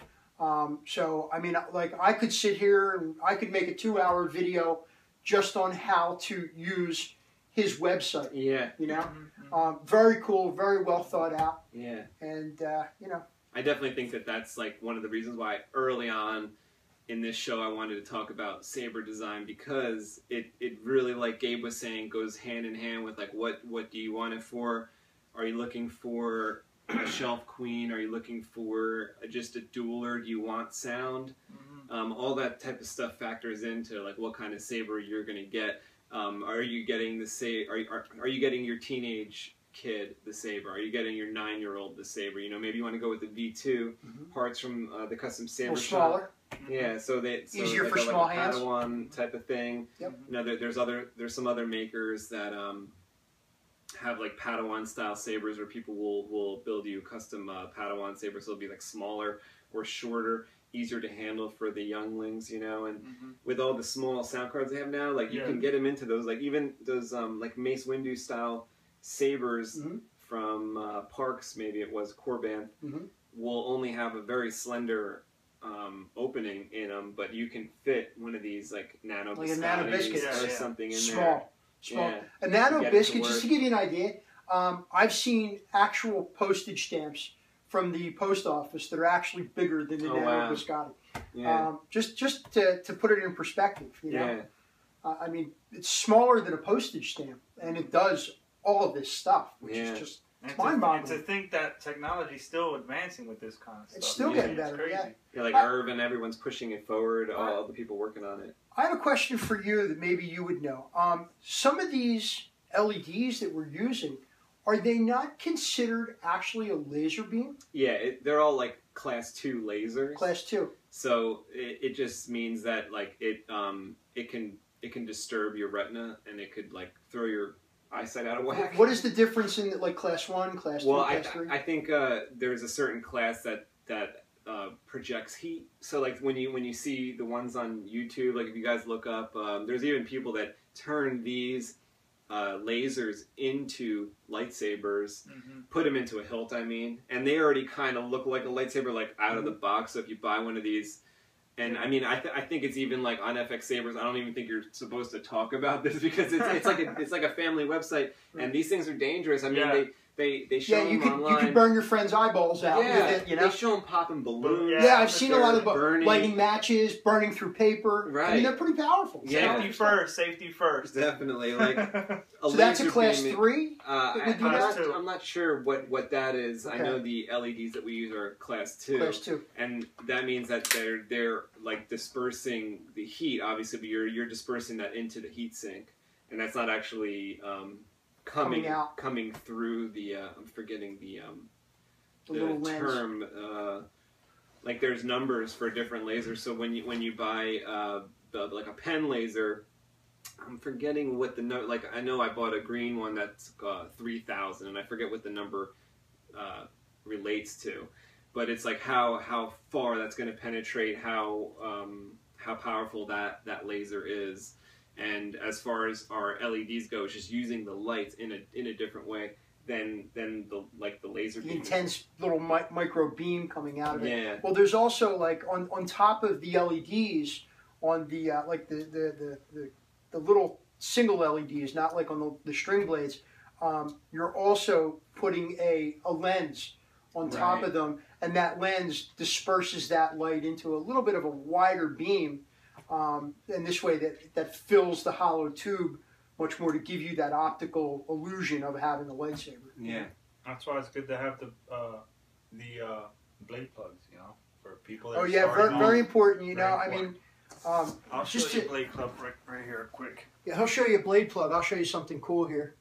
So, I mean, like I could sit here and I could make a 2-hour video just on how to use his website. Yeah. You know, very cool, very well thought out. Yeah. And, you know. I definitely think that that's like one of the reasons why early on in this show I wanted to talk about saber design, because it really, like Gabe was saying, goes hand in hand with like what do you want it for? Are you looking for a shelf queen? Are you looking for just a dueler? Do you want sound? All that type of stuff factors into like what kind of saber you're going to get. Are you getting the Are you getting your teenage kid the saber? Are you getting your 9-year-old the saber? You know, maybe you want to go with the V2 parts from the Custom Saber Shop. Smaller. Yeah, so easier like for small hands. Padawan type of thing. Yep. You know, there's some other makers that have like Padawan style sabers where people will build you custom Padawan sabers. So it'll be like smaller or shorter, easier to handle for the younglings, you know. And with all the small sound cards they have now, like you can get them into those, like even those like SpaceWindu style sabers from Parks, maybe it was Corban, will only have a very slender opening in them, but you can fit one of these like nano biscuits or something in there. Small. A nano biscuit, just to give you an idea, I've seen actual postage stamps from the post office that are actually bigger than the nano biscotti. Yeah. Just to put it in perspective, you know. I mean, it's smaller than a postage stamp, and it does all of this stuff, which is just mind-boggling. And to think that technology is still advancing with this kind of stuff. It's still getting better, Yeah, like Irv and everyone's pushing it forward, all the people working on it. I have a question for you that maybe you would know. Some of these LEDs that we're using, are they not considered actually a laser beam? Yeah, they're all like Class 2 lasers. Class 2. So it just means that like it can disturb your retina, and it could like throw your eyesight out of whack. What is the difference in like Class 1, Class 2, Class 3? I think there's a certain class that projects heat. So like when you see the ones on YouTube, like if you guys look up, there's even people that turn these lasers into lightsabers, put them into a hilt, I mean, and they already kind of look like a lightsaber, like out of the box. So if you buy one of these, and I mean, I think it's even like on FX Sabers. I don't even think you're supposed to talk about this because it's like a family website, and these things are dangerous. I mean, they show them online. You could burn your friend's eyeballs out with it, you know? They show them popping balloons. Yeah, I've seen a lot of lighting matches, burning through paper. Right. I mean, they're pretty powerful. Yeah. Safety first. Definitely. Like, so that's a Class 3? I'm not sure what that is. Okay. I know the LEDs that we use are Class 2. Class 2. And that means that they're like dispersing the heat, obviously, but you're dispersing that into the heat sink. And that's not actually... coming through the I'm forgetting the little term like there's numbers for different lasers. So when you buy like a pen laser, I'm forgetting what the note. Like I know I bought a green one that's 3,000, and I forget what the number relates to. But it's like how far that's going to penetrate, how powerful that laser is, and as far as our LEDs go, it's just using the lights in a different way than the laser beam. Intense little micro beam coming out of it. Yeah. Well, there's also like on top of the LEDs, on the like the little single LEDs, not like on the string blades. You're also putting a lens on top of them, and that lens disperses that light into a little bit of a wider beam, and this way that fills the hollow tube much more to give you that optical illusion of having a lightsaber. Yeah, that's why it's good to have the blade plugs, you know, for people that are very important. You know, I important. mean, I'll show you a blade plug right here, quick. Yeah, he'll show you a blade plug. I'll show you something cool here.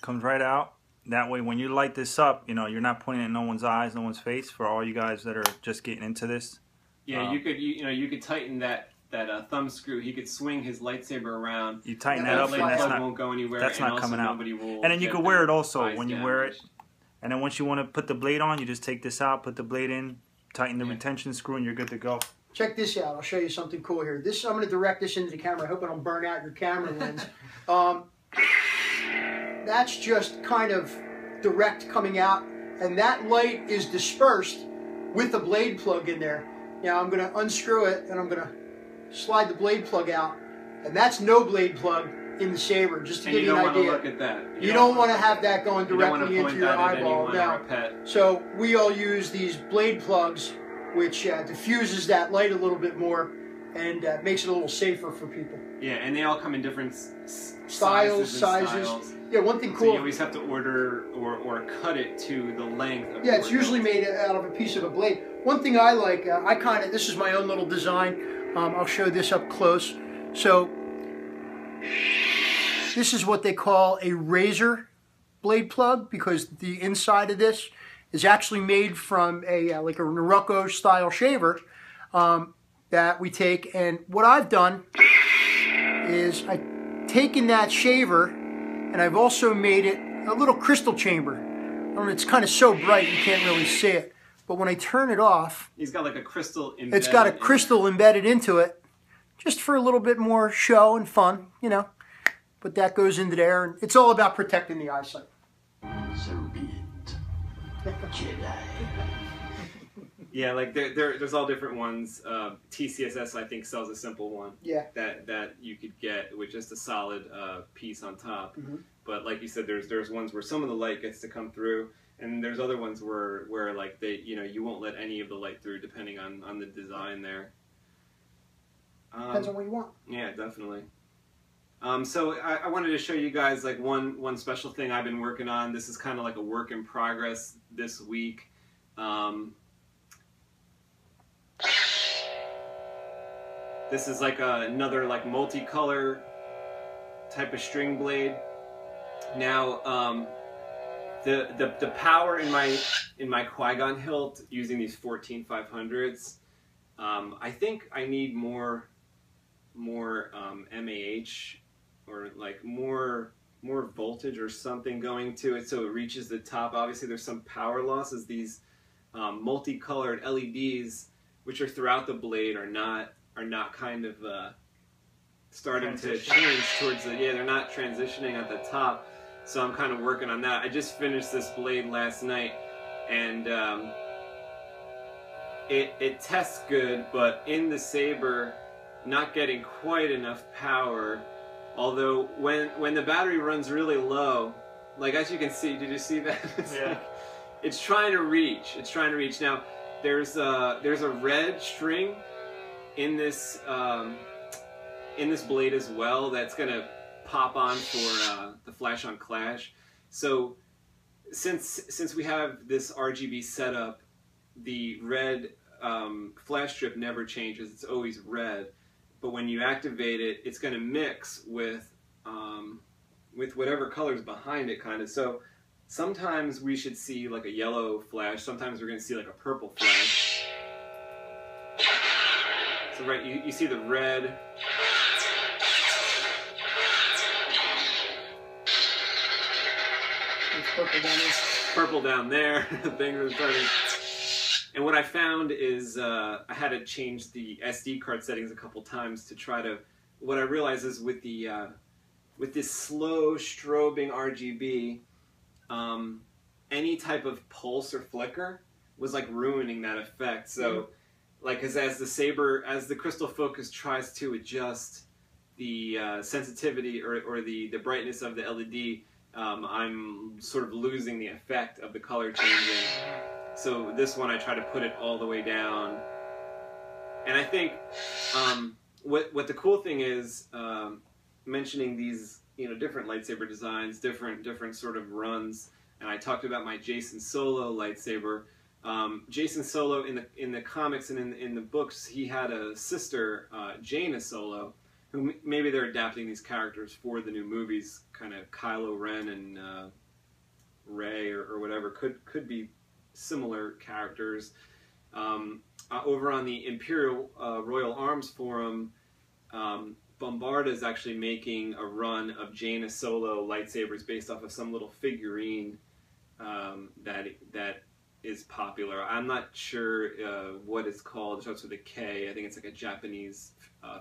Comes right out. That way, when you light this up, you know, you're not pointing at no one's eyes, no one's face. For all you guys that are just getting into this. Yeah, you could tighten that thumb screw. He could swing his lightsaber around. You tighten that up, and that won't go anywhere. That's not coming out. And then you can wear it also when you wear it. And then once you want to put the blade on, you just take this out, put the blade in, tighten the retention screw, and you're good to go. Check this out. I'll show you something cool here. I'm going to direct this into the camera. I hope I don't burn out your camera lens. That's just kind of direct coming out, and that light is dispersed with the blade plug in there. Now I'm going to unscrew it, and I'm going to slide the blade plug out, and that's no blade plug in the Saber, just to give you an idea. You don't want to look at that. You don't want to have that going directly into your eyeball. Now, so we all use these blade plugs, which diffuses that light a little bit more and makes it a little safer for people. Yeah, and they all come in different sizes. Yeah, one thing cool. So you always have to order or cut it to the length. Yeah, it's usually made out of a piece of a blade. One thing I like, this is my own little design. I'll show this up close. So this is what they call a razor blade plug, because the inside of this is actually made from like a Norelco style shaver that we take. And what I've done is I've taken that shaver and I've also made it a little crystal chamber. It's kind of so bright you can't really see it. But when I turn it off, he's got like a crystal embedded. It's got a crystal embedded into it, just for a little bit more show and fun, you know. But that goes into there, and it's all about protecting the eyesight. So be it, Jedi. Yeah, like there's all different ones. TCSS, I think, sells a simple one. Yeah. That you could get with just a solid piece on top. Mm-hmm. But like you said, there's ones where some of the light gets to come through, and there's other ones where like you won't let any of the light through depending on the design there. Depends on what you want. Yeah, definitely. So I wanted to show you guys like one special thing I've been working on. This is kind of like a work in progress this week. This is like another like multicolor type of string blade. Now, the power in my Qui-Gon hilt using these 14500s, I think I need more MAH or like more voltage or something going to it so it reaches the top. Obviously, there's some power loss as these multicolored LEDs, which are throughout the blade, are not kind of starting to change towards the, they're not transitioning at the top. So I'm kind of working on that. I just finished this blade last night, and it tests good, but in the Saber, not getting quite enough power. Although when the battery runs really low, like as you can see, did you see that? It's trying to reach. It's trying to reach. Now there's a red string in this blade as well that's gonna pop on for the flash on clash. So since we have this RGB setup, the red flash strip never changes. It's always red. But when you activate it, it's going to mix with whatever color's behind it, kind of. So sometimes we should see like a yellow flash. Sometimes we're going to see like a purple flash. So right, you see the red. It's purple down there. Purple down there. Things are starting. And what I found is I had to change the SD card settings a couple times to try to. What I realized is with the with this slow strobing RGB, any type of pulse or flicker was like ruining that effect. So, like, as the crystal focus tries to adjust the sensitivity or the brightness of the LED, I'm sort of losing the effect of the color changing. So this one I try to put it all the way down. And I think what the cool thing is, mentioning these different lightsaber designs, different sort of runs, and I talked about my Jason Solo lightsaber. Jason Solo in the comics and in the books, he had a sister, Jaina Solo, who maybe they're adapting these characters for the new movies, kind of Kylo Ren and Rey or whatever, could be similar characters. Over on the Imperial Royal Arms Forum, Bombarda is actually making a run of Jaina Solo lightsabers based off of some little figurine that is popular. I'm not sure what it's called. It starts with a K. I think it's like a Japanese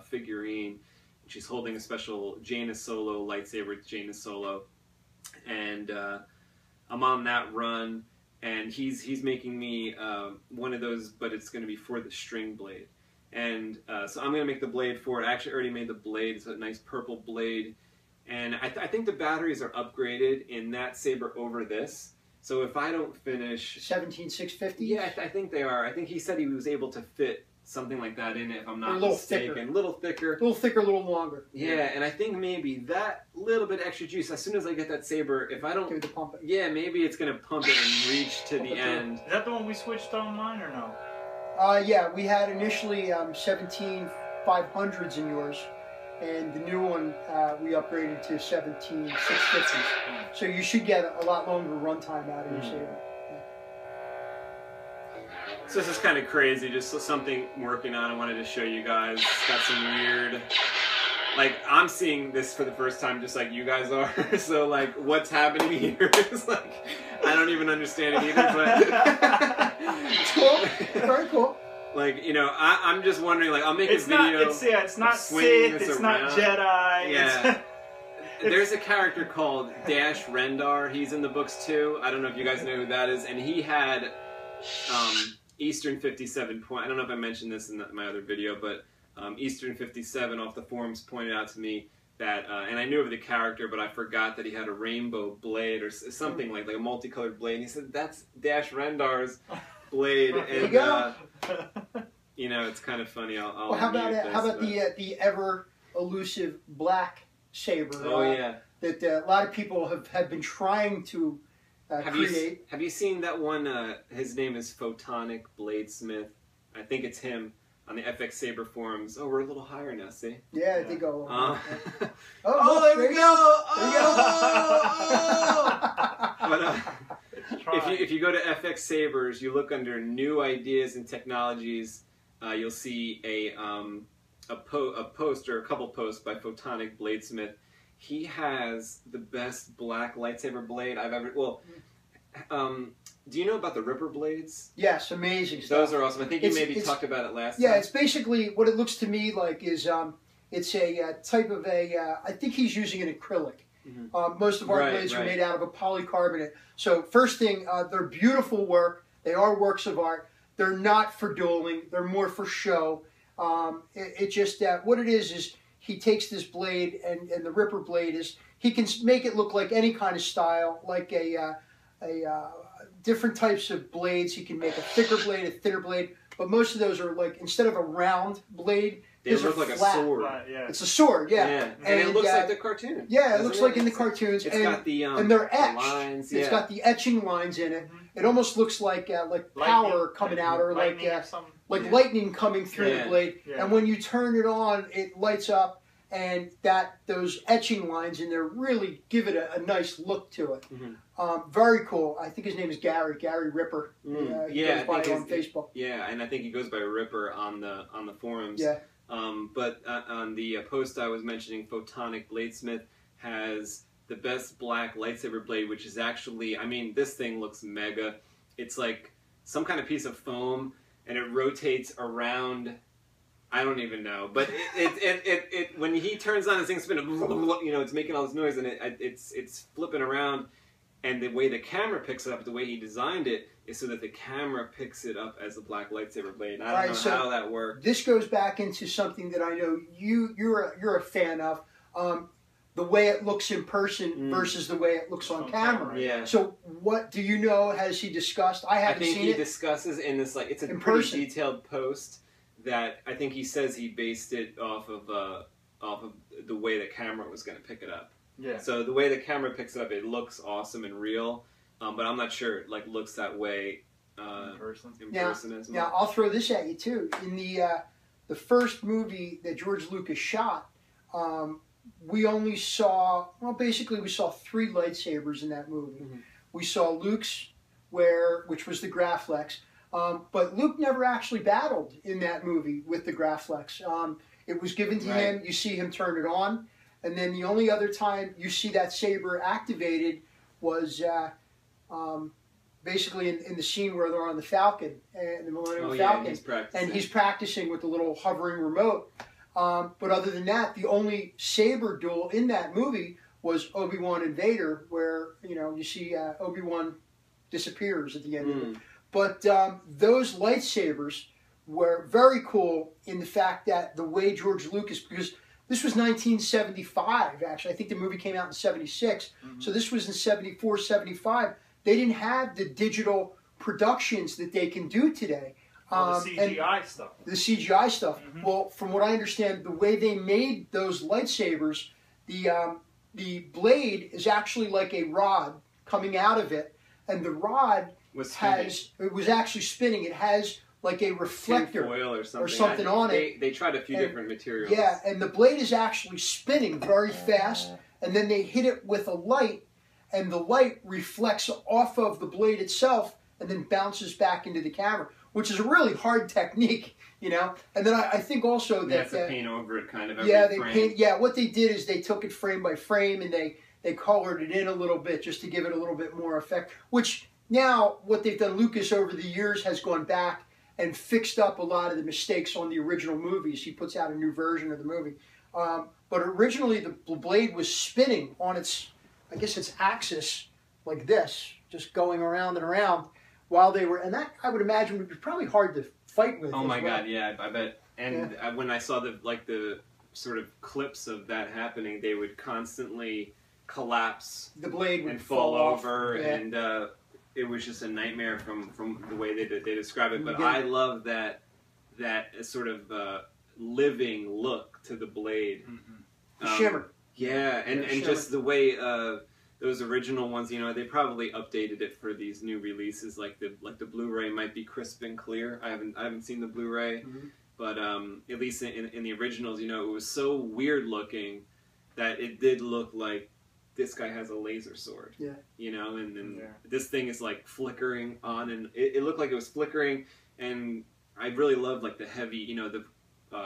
figurine. She's holding a special Jaina Solo lightsaber, Jaina Solo, and I'm on that run. And he's making me one of those, but it's going to be for the string blade. And so I'm going to make the blade for it. I actually already made the blade. It's a nice purple blade. And I think the batteries are upgraded in that saber over this. So if I don't finish... 17650? Yeah, I think they are. I think he said he was able to fit something like that in it, if I'm not mistaken. Thicker. A little thicker. A little thicker, a little longer. Yeah, and I think maybe that little bit extra juice, as soon as I get that saber, if I don't... Give it the pump it. Yeah, maybe it's going to pump it and reach to the end. Is that the one we switched online or no? Yeah, we had initially 17500s in yours, and the new one we upgraded to 17650s. So you should get a lot longer runtime out of your saber. So this is kind of crazy, just something I'm working on. I wanted to show you guys. It's got some weird... Like, I'm seeing this for the first time just like you guys are. So, like, what's happening here is like... I don't even understand it either, but... It's cool. Very cool. Like, I'm just wondering, like, I'll make a video... It's not Sith, it's not Jedi. Yeah. There's a character called Dash Rendar. He's in the books, too. I don't know if you guys know who that is. And he had... Eastern 57 point. I don't know if I mentioned this in my other video, but Eastern 57 off the forums pointed out to me that, and I knew of the character, but I forgot that he had a rainbow blade or something like a multicolored blade. And he said that's Dash Rendar's blade. There you go. It's kind of funny. Well, how about the ever elusive black saber? Oh yeah. That a lot of people have been trying to. Have you seen that one? His name is Photonic Bladesmith. I think it's him on the FX Saber forums. Oh, we're a little higher now. See? Yeah, they go. There we go. But if you go to FX Sabers, you look under New Ideas and Technologies. You'll see a post or a couple posts by Photonic Bladesmith. He has the best black lightsaber blade I've ever... Well, do you know about the Ripper blades? Yes, amazing stuff. Those are awesome. I think you maybe talked about it last time. Yeah, it's basically... What it looks to me like is... it's a type of a... I think he's using an acrylic. Mm-hmm. Most of our blades are made out of a polycarbonate. So, first thing, they're beautiful work. They are works of art. They're not for dueling. They're more for show. It just... what it is... He takes this blade, and the Ripper blade is, he can make it look like any kind of style, like different types of blades. He can make a thicker blade, a thinner blade, but most of those are like, instead of a round blade, they look like flat. A sword. Yeah. It's a sword, yeah. And it looks like the cartoon. Yeah, it looks like in the cartoons. It's got the and they're etched. lines. It's got the etching lines in it. It almost looks like power coming out, or like lightning coming through the blade. Yeah. And when you turn it on, it lights up. and that those etching lines in there really give it a nice look to it. Very cool. I think his name is Gary Ripper. He goes by it on Facebook. Yeah, and I think he goes by Ripper on the forums. Yeah. But on the post I was mentioning, Photonic Bladesmith has the best black lightsaber blade, which is actually, I mean, this thing looks mega. It's like some kind of piece of foam, and it rotates around. I don't even know, but it when he turns on, this thing spinning, you know, it's making all this noise, and it's flipping around, and the way the camera picks it up, the way he designed it, is so that the camera picks it up as a black lightsaber blade. I don't know how that works. This goes back into something that I know you're a fan of. The way it looks in person versus the way it looks on camera. Yeah. So what do you know? Has he discussed? I haven't seen it. I think he discusses in this, like, it's a pretty detailed post that I think he says he based it off of the way the camera was going to pick it up. Yeah. So the way the camera picks it up, it looks awesome and real, but I'm not sure it like looks that way in person as well. Now I'll throw this at you too. In the first movie that George Lucas shot, we only saw, basically we saw 3 lightsabers in that movie. We saw Luke's, which was the Graflex, but Luke never actually battled in that movie with the Graflex. It was given to him, you see him turn it on, and then the only other time you see that saber activated was basically in the scene where they're on the Falcon, the Millennium Falcon, and he's practicing with the little hovering remote. But other than that, the only saber duel in that movie was Obi-Wan and Vader, where you see Obi-Wan disappears at the end of it. But those lightsabers were very cool in the fact that the way George Lucas, because this was 1975, actually. I think the movie came out in 76. So this was in 74, 75. They didn't have the digital productions that they can do today. The CGI stuff. The CGI stuff. Well, from what I understand, the way they made those lightsabers, the blade is actually like a rod coming out of it, and the rod was actually spinning. It has like a reflector foil or something on it. They tried a few different materials. Yeah, and the blade is actually spinning very fast, and then they hit it with a light, and the light reflects off of the blade itself and then bounces back into the camera, which is a really hard technique, And then I think also that... They have to paint over it kind of every frame. What they did is they took it frame by frame and they colored it in a little bit just to give it a little bit more effect, which now what they've done, Lucas over the years has gone back and fixed up a lot of the mistakes on the original movies. He puts out a new version of the movie. But originally the blade was spinning on its axis like this, just going around and around while they were, and that I would imagine would be probably hard to fight with. Oh my God, yeah, I bet. And when I saw the sort of clips of that happening, they would constantly collapse. The blade would and fall over, yeah. And it was just a nightmare from the way they describe it. But I love that sort of living look to the blade. The shimmer. Yeah, and just the way those original ones, they probably updated it for these new releases. Like the Blu-ray might be crisp and clear. I haven't seen the Blu-ray, but at least in the originals, it was so weird looking that it did look like this guy has a laser sword. Yeah. And then this thing is like flickering on, and it looked like it was flickering, and I really loved like the heavy, the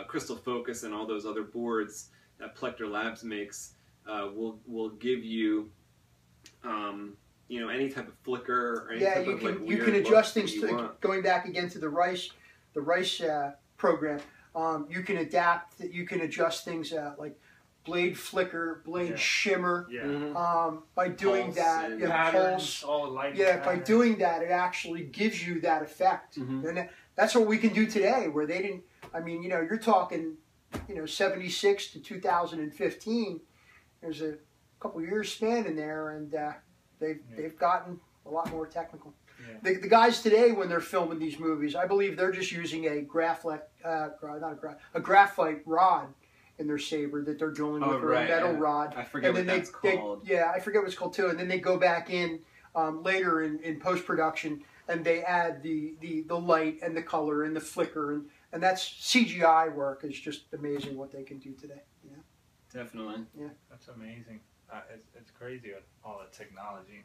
crystal focus and all those other boards that Plector Labs makes will give you any type of flicker or any type of like you can adjust things going back again to the Rice program. You can adapt, you can adjust things like blade flicker, blade shimmer. By doing that, patterns, all light patterns. By doing that, it actually gives you that effect, and that's what we can do today. Where they didn't. I mean, you're talking, 76 to 2015. There's a couple years span in there, and they've gotten a lot more technical. The guys today, when they're filming these movies, I believe they're just using a graphite rod in their saber that they're drilling with, or a metal rod. I forget what that's called. I forget what it's called too. And then they go back in later in post production and they add the light and the color and the flicker, and that's CGI work. Is just amazing what they can do today. Definitely. Yeah. That's amazing. It's crazy with all the technology,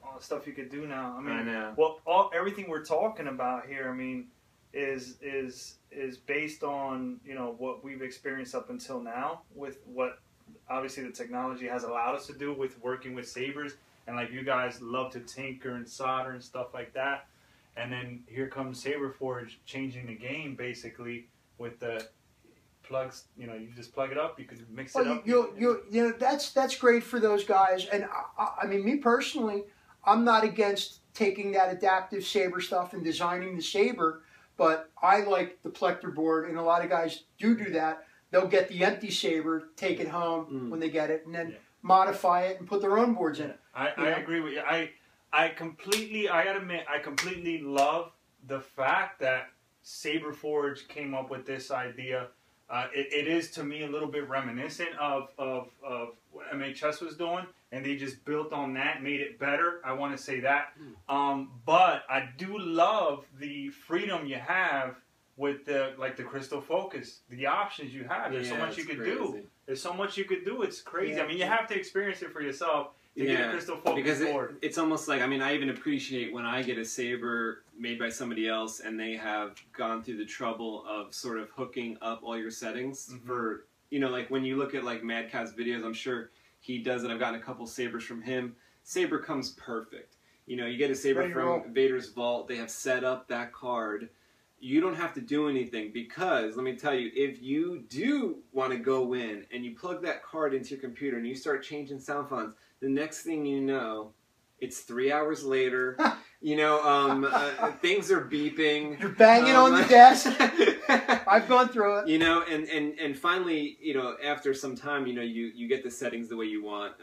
all the stuff you could do now. I mean, I know. well, everything we're talking about here, I mean, is based on, you know, what we've experienced up until now with what obviously the technology has allowed us to do with working with sabers, and like you guys love to tinker and solder and stuff like that. And then here comes Saber Forge changing the game basically with the plugs. You know, you just plug it up, you can mix it up. You know, that's great for those guys. And I mean, me personally, I'm not against taking that adaptive saber stuff and designing the saber, but I like the plector board, and a lot of guys do that. They'll get the empty saber, take it home when they get it, and then modify it and put their own boards in it. I agree with you. I gotta admit, I completely love the fact that Saber Forge came up with this idea. It is to me a little bit reminiscent of what MHS was doing, and they just built on that, made it better. I want to say that. But I do love the freedom you have with the crystal focus, the options you have. There's so much you could do. There's so much you could do. It's crazy. I mean, you have to experience it for yourself to get a crystal focus board. It's almost like, I mean, I even appreciate when I get a saber made by somebody else and they have gone through the trouble of sort of hooking up all your settings for, you know, like when you look at like Mad Cat's videos, I'm sure he does it. I've gotten a couple sabers from him. Saber comes perfect. You know, you get a saber from Vader's Vault. They have set up that card. You don't have to do anything because, let me tell you, if you do want to go in and you plug that card into your computer and you start changing sound fonts, the next thing you know, it's 3 hours later. You know, things are beeping. You're banging on the desk. I've gone through it. You know, and finally, you know, after some time, you know, you get the settings the way you want.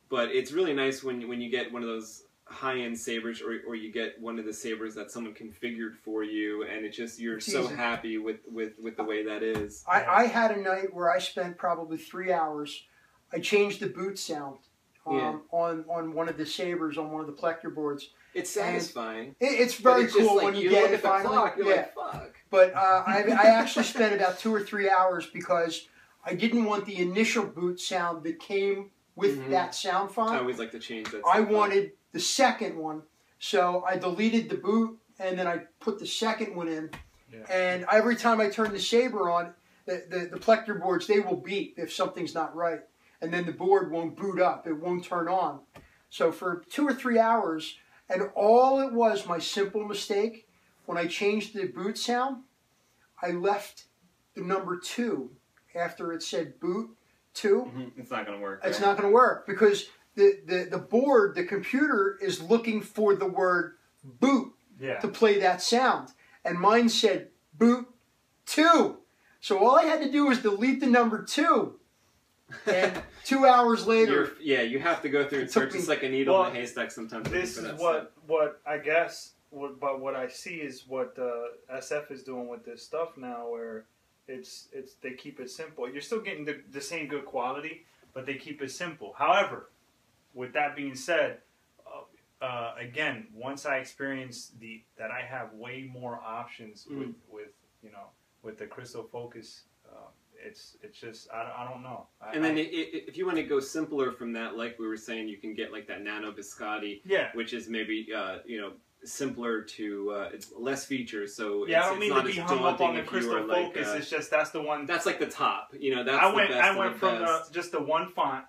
But it's really nice when you get one of those high-end sabers, or you get one of the sabers that someone configured for you, and it's just you're so happy with the way that is. I had a night where I spent probably 3 hours. I changed the boot sound on one of the sabers on one of the plector boards. It's satisfying. It's very cool when you get it finally. You're like, fuck. But I actually spent about 2 or 3 hours because I didn't want the initial boot sound that came with that sound font. I always like to change that. I wanted the second one, so I deleted the boot and then I put the second one in. Yeah. And every time I turn the saber on, the plector boards, they will beep if something's not right, and then the board won't boot up. It won't turn on. So for 2 or 3 hours, and all it was, my simple mistake, when I changed the boot sound, I left the number 2 after it said boot 2. It's not going to work. It's not going to work because the board, the computer is looking for the word boot to play that sound. And mine said boot 2. So all I had to do was delete the number 2. And 2 hours later... you have to go through and search. It's like a needle in a haystack sometimes. This is what I guess, but what I see is what SF is doing with this stuff now, where it's they keep it simple. You're still getting the same good quality, but they keep it simple. However, with that being said, again, once I experience that I have way more options with the crystal focus, it's just I don't know. Then if you want to go simpler from that, like we were saying, you can get like that Nano Biscotti, which is maybe simpler to it's less features. So I don't mean to be hung up on the crystal focus. It's just that's the one. That's like the top. You know, that's I went from just the one font.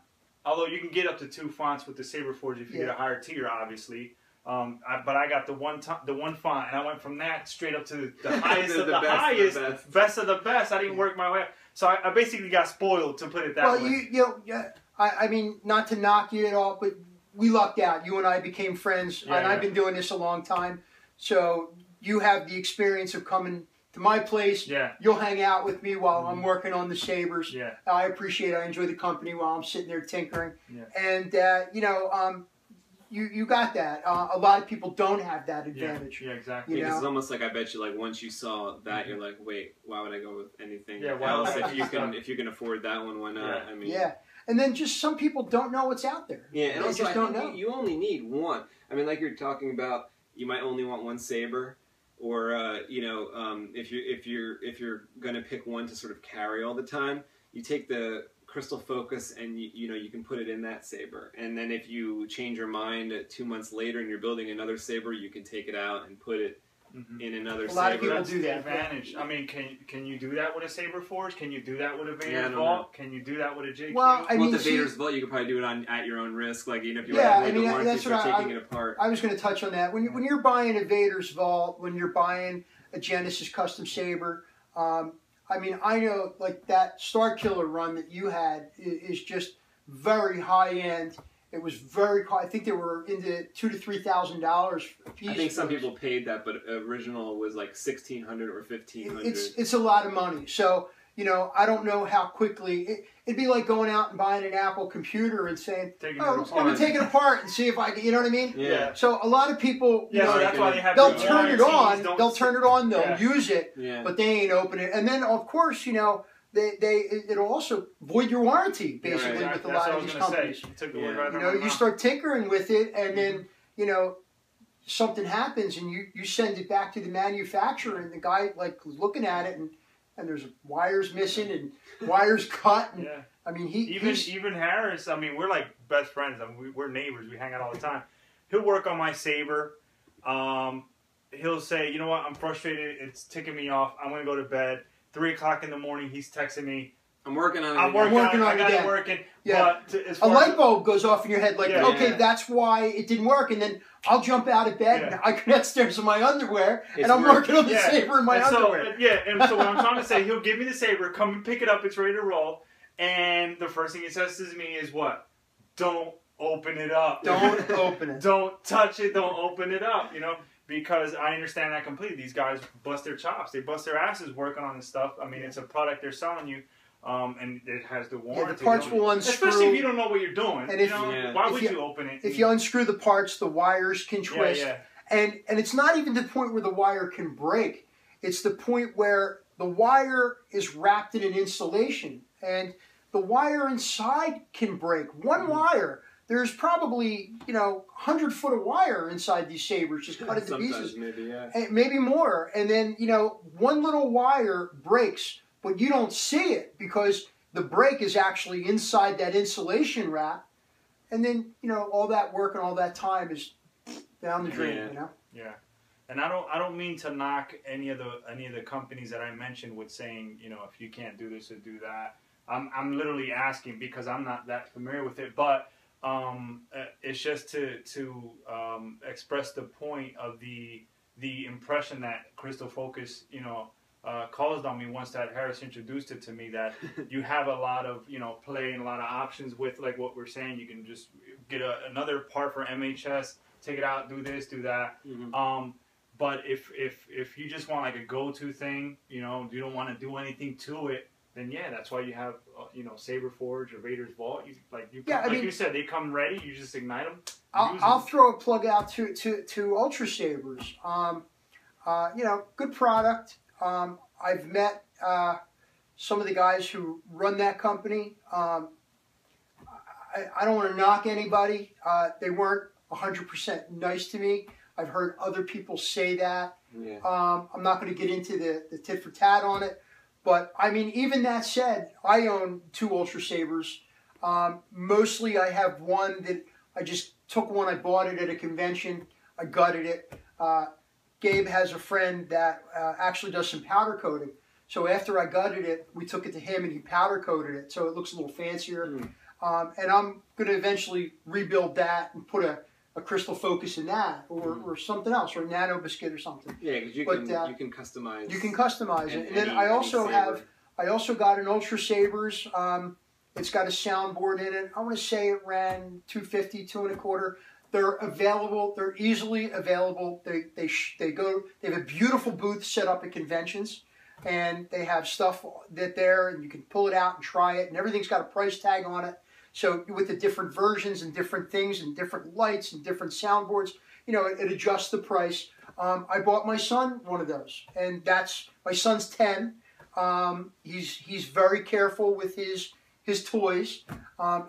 Although you can get up to 2 fonts with the Saber Forge if you get a higher tier, obviously. But I got the one font, and I went from that straight up to the highest of the highest, best of the best. I didn't work my way up. So I basically got spoiled, to put it that way. Well, I mean, not to knock you at all, but we lucked out. You and I became friends, and I've been doing this a long time. So you have the experience of coming to my place. You'll hang out with me while I'm working on the sabers. I appreciate it. I enjoy the company while I'm sitting there tinkering. And, you got that. A lot of people don't have that advantage. Yeah, exactly. Because it's almost like, I bet you, like, once you saw that, you're like, wait, why would I go with anything else if you can afford that one? Why not? I mean, and then just some people don't know what's out there. And also, just don't know. You only need one. I mean, like you're talking about, you might only want one saber, or if you're gonna pick one to sort of carry all the time, you take the crystal focus, and you can put it in that saber. And then if you change your mind 2 months later and you're building another saber, you can take it out and put it in another saber. A lot of people That's do the that. advantage. I mean, can you do that with a Saber Forge? Can you do that with a Vader's Vault? Can you do that with a JQ? Well, I mean, with the Vader's Vault, you could probably do it at your own risk. Like, even if you yeah, want to warranty, that's what taking it apart. I was going to touch on that. When you're buying a Vader's Vault, when you're buying a Genesis custom saber, I mean, I know like that Star Killer run that you had is just very high end. It was very. I think they were into $2,000 to $3,000 a piece. I think some people paid that, but original was like $1,600 or $1,500. It's a lot of money. So I don't know how quickly it'd be like going out and buying an Apple computer and saying, let me take it apart and see if I can. You know what I mean? Yeah. So a lot of people, that's why they have. They'll turn it on. They'll turn it on. They'll use it, but they ain't open it. And then of course, it'll also void your warranty basically with a lot of these companies. You start tinkering with it, and then something happens, and you send it back to the manufacturer, and the guy like looking at it, and there's wires missing and wires cut. And, I mean, even Harris. I mean, we're like best friends. I mean, we're neighbors. We hang out all the time. He'll work on my saber. He'll say, you know what? I'm frustrated. It's ticking me off. I'm gonna go to bed. 3 o'clock in the morning, he's texting me. I'm working on it. I'm working on it. I got it working. Yeah. But a light bulb goes off in your head, like, that's why it didn't work. And then I'll jump out of bed and I come upstairs in my underwear, and I'm working on the saber in my underwear. And so what I'm trying to say, he'll give me the saber, come and pick it up, it's ready to roll. And the first thing he says to me is what? Don't open it up. Don't open it. Don't touch it. Don't open it up. Because I understand that completely. These guys bust their chops. They bust their asses working on this stuff. I mean, it's a product they're selling you, and it has the warranty. The parts will unscrew. Especially if you don't know what you're doing. And why would you open it? If you unscrew the parts, the wires can twist. And it's not even the point where the wire can break. It's the point where the wire is wrapped in an insulation, and the wire inside can break. One wire. There's probably, 100 foot of wire inside these sabers, just cut into pieces. Maybe more. And then, one little wire breaks, but you don't see it because the break is actually inside that insulation wrap. And then, all that work and all that time is down the drain, Yeah. And I don't mean to knock any of the companies that I mentioned with saying, if you can't do this or do that. I'm literally asking because I'm not that familiar with it, but it's just to express the point of the impression that Crystal Focus, caused on me once that Harris introduced it to me, that you have a lot of, play and a lot of options with, like what we're saying. You can just get another part for MHS, take it out, do this, do that. But if you just want like a go-to thing, you don't want to do anything to it, then that's why you have Saber Forge or Vader's Vault. You said, they come ready. You just ignite them. I'll throw a plug out to Ultra Sabers. Good product. I've met some of the guys who run that company. I don't want to knock anybody. They weren't 100% nice to me. I've heard other people say that. I'm not going to get into the tit for tat on it. But, I mean, even that said, I own 2 Ultra Sabers. Mostly I have one that I just took one. I bought it at a convention. I gutted it. Gabe has a friend that actually does some powder coating. So after I gutted it, we took it to him and he powder coated it. So it looks a little fancier. And I'm going to eventually rebuild that and put a Crystal Focus in that, or something else, or a Nano Biscuit or something. Yeah, because you can customize. You can customize it, and then I also got an Ultra Sabers. It's got a soundboard in it. I want to say it ran $250, $225. They're available. They're easily available. They have a beautiful booth set up at conventions, and they have stuff there, and you can pull it out and try it, and everything's got a price tag on it. So with the different versions and different things and different lights and different soundboards, it adjusts the price. I bought my son one of those, and my son's 10. He's very careful with his toys.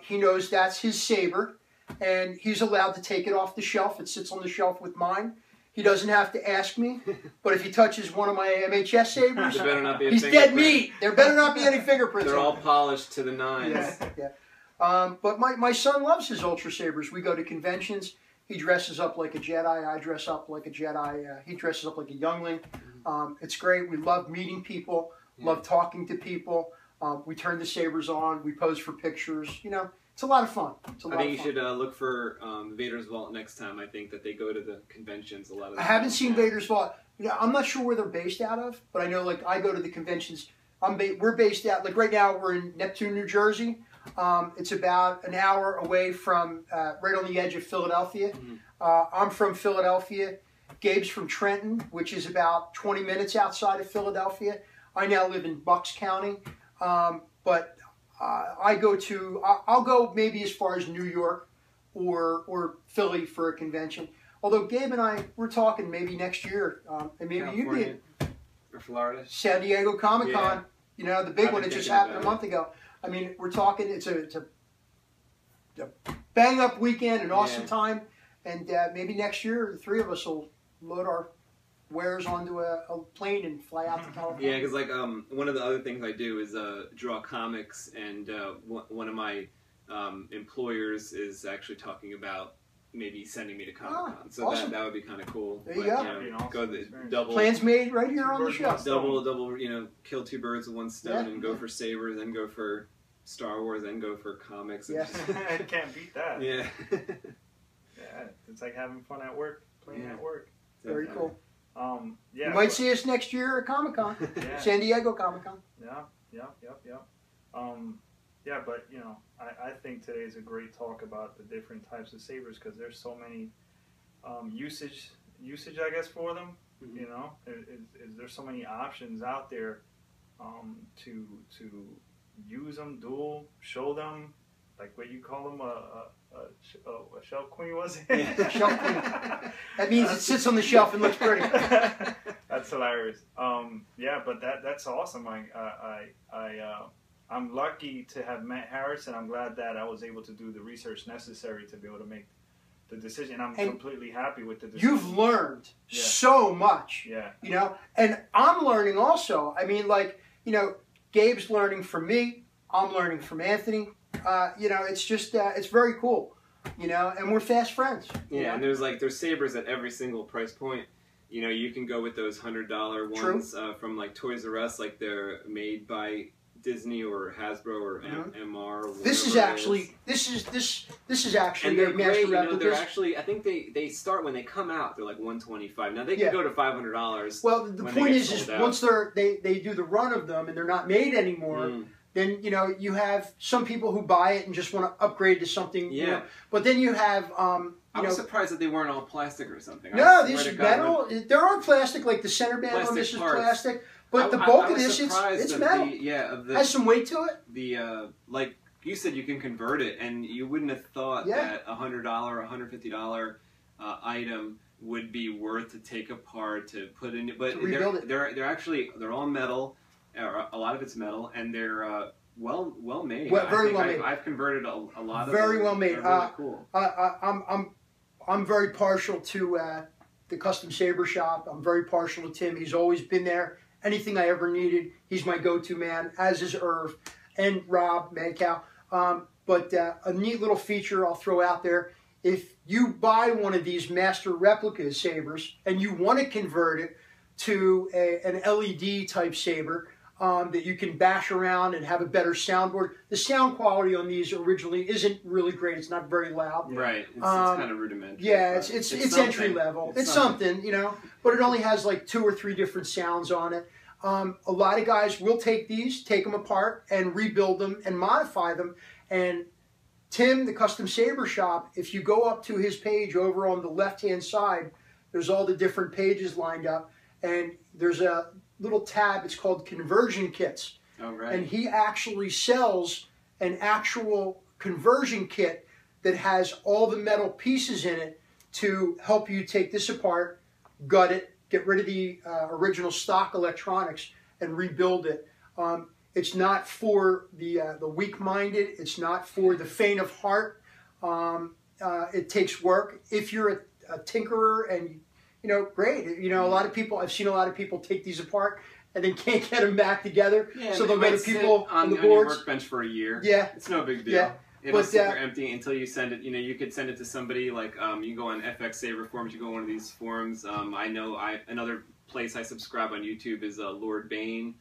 He knows that's his saber, and he's allowed to take it off the shelf. It sits on the shelf with mine. He doesn't have to ask me, but if he touches one of my MHS sabers, There better not be a he's fingerprint. dead meat. There better not be any fingerprints. They're on all it. polished to the nines. Yeah. But my son loves his Ultra Sabers. We go to conventions. He dresses up like a Jedi. I dress up like a Jedi. He dresses up like a youngling. It's great. We love meeting people, love talking to people. We turn the sabers on. We pose for pictures. You know, it's a lot of fun. I think you should look for Vader's Vault next time. I think that they go to the conventions a lot of the I time. haven't seen Vader's Vault. Yeah, I'm not sure where they're based out of, but I know like I go to the conventions. We're based out, like right now we're in Neptune, New Jersey. It's about an hour away from, right on the edge of Philadelphia. I'm from Philadelphia. Gabe's from Trenton, which is about 20 minutes outside of Philadelphia. I now live in Bucks County. But I'll go maybe as far as New York or Philly for a convention. Although Gabe and I, we're talking maybe next year, and maybe you'd be at or Florida, San Diego Comic Con. Yeah. You know, the big I've one. been It just thinking happened a about month ago. I mean, we're talking. It's a bang up weekend, an awesome time, and maybe next year the three of us will load our wares onto a plane and fly out to California. Yeah, because like one of the other things I do is draw comics, and one of my employers is actually talking about maybe sending me to Comic-Con. So awesome. that would be kind of cool. There you go. You know, go the double. Plans made right here on the show. Double, you know, kill two birds with one stone, and go for Saber, then go for Star Wars, then go for comics. Yeah. I can't beat that. Yeah. Yeah, it's like having fun at work, playing at work. Very cool. Yeah. You might see us next year at Comic-Con, San Diego Comic-Con. Yeah. Yeah, but you know, I think today is a great talk about the different types of sabers because there's so many usage, I guess, for them. Mm-hmm. You know, there's so many options out there to use them, dual, show them, like what you call them, a shelf queen, was it? Yeah, shelf queen. That means it sits on the shelf and looks pretty. That's hilarious. Yeah, but that's awesome. I'm lucky to have met Harris, and I'm glad that I was able to do the research necessary to be able to make the decision. I'm completely happy with the decision. You've learned so much. Yeah. You know, and I'm learning also. I mean, like, you know, Gabe's learning from me. I'm learning from Anthony. You know, it's just, it's very cool. You know, and we're fast friends. Yeah, and there's sabers at every single price point. You know, you can go with those $100 ones from like Toys R Us, like they're made by Disney or Hasbro or MR. Or this is actually this is actually and they're great. You know, replicas. they're actually, I think they start when they come out. They're like $125. Now they can go to $500. Well, the point is once they do the run of them and they're not made anymore. Then, you know, you have some people who buy it and just want to upgrade to something. Yeah. You know, but then you have, I was surprised that they weren't all plastic or something. No, this is metal. There are plastic, like the center band on this is plastic. But the bulk of this, it's metal. Has some weight to it. Like you said, you can convert it, and you wouldn't have thought that $100, $150 item would be worth to take apart to put in. But they're all metal. A lot of it's metal, and they're well made. Very well made. I've converted a lot of them. Very well made. They're really cool. I'm very partial to the Custom Saber Shop. I'm very partial to Tim. He's always been there. Anything I ever needed, he's my go-to man, as is Irv and Rob Madcow. But a neat little feature I'll throw out there. If you buy one of these master replica sabers and you want to convert it to an LED type saber, that you can bash around and have a better soundboard. The sound quality on these originally isn't really great. It's not very loud. Right. It's kind of rudimentary. Yeah, it's entry level. It's something, you know, but it only has like 2 or 3 different sounds on it. A lot of guys will take these, take them apart, and rebuild them and modify them. And Tim, the Custom Saber Shop, if you go up to his page over on the left-hand side, there's all the different pages lined up. And there's a little tab, it's called Conversion Kits. Oh, right. And he actually sells an actual conversion kit that has all the metal pieces in it to help you take this apart, gut it, get rid of the original stock electronics, and rebuild it. It's not for the weak-minded. It's not for the faint of heart. It takes work. If you're a tinkerer and you know, great. You know, a lot of people, I've seen a lot of people take these apart and then can't get them back together. Yeah, so they'll go to people on the your boards. workbench for a year. Yeah. It's no big deal. Yeah. It'll But, sit there empty until you send it. You know, you could send it to somebody like you go on FX Saber forums. You go on one of these forums. I know another place I subscribe on YouTube is Lord Bane.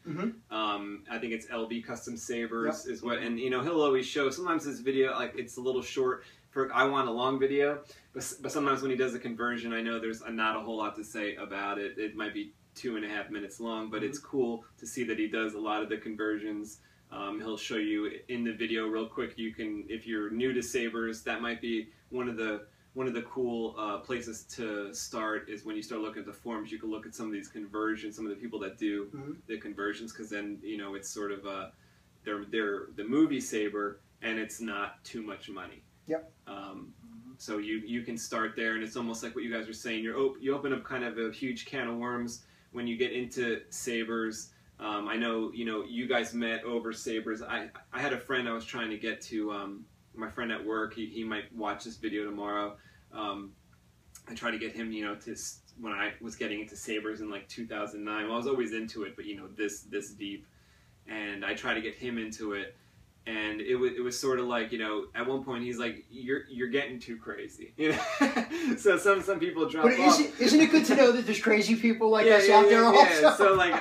I think it's LB Custom Sabers is what, and you know he'll always show. Sometimes his video like it's a little short. I want a long video, but sometimes when he does a conversion, I know there's not a whole lot to say about it. It might be 2.5 minutes long, but it's cool to see that he does a lot of the conversions. He'll show you in the video real quick. You can, if you're new to sabers, that might be one of the cool places to start. Is when you start looking at the forums, you can look at some of these conversions, some of the people that do the conversions, because then you know it's sort of they're the movie saber, and it's not too much money. Yep. So you can start there, and it's almost like what you guys were saying. You open up kind of a huge can of worms when you get into sabers. I know you guys met over sabers. I had a friend I was trying to get to. My friend at work, he might watch this video tomorrow. I tried to get him, to when I was getting into sabers in like 2009. Well, I was always into it, but this deep, and I tried to get him into it. And it was sort of like, at one point he's like, you're getting too crazy. So some people drop off. But isn't it good to know that there's crazy people like us out there also? Yeah. So like,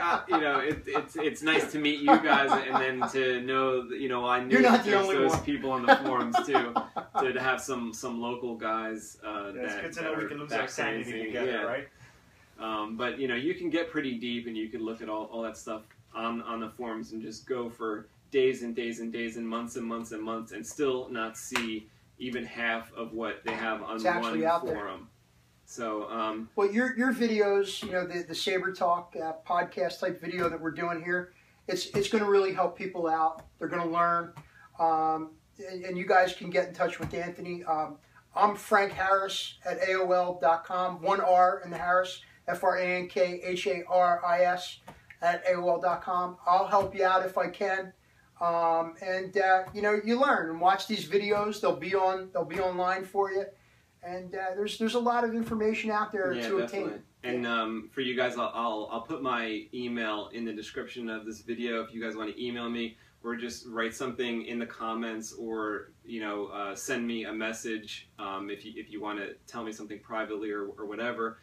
it's nice to meet you guys, and then to know that, I knew you're not the there's only those one. people on the forums too. to have some local guys. It's good to know we can lose our sanity together, right? But you can get pretty deep, and you can look at all that stuff on the forums and just go for days and days and days and months and months and months, and still not see even half of what they have on one forum. There. So, well, your videos, the Saber Talk podcast type video that we're doing here, it's going to really help people out. They're going to learn, and you guys can get in touch with Anthony. I'm Frank Harris at AOL.com. 1 R in the Harris, FrankHaris at AOL.com. I'll help you out if I can. You learn and watch these videos. They'll be online for you, and there's a lot of information out there to obtain. And for you guys, I'll put my email in the description of this video if you guys want to email me, or just write something in the comments, or send me a message if you want to tell me something privately or whatever,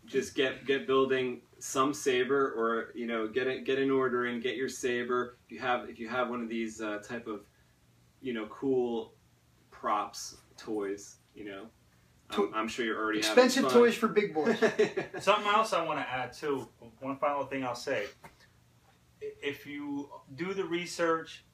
just get building some saber, or get an order and get your saber. If you have one of these type of cool props toys, I'm sure you're already expensive having fun. Toys for big boys. Something else I want to add too. One final thing I'll say: if you do the research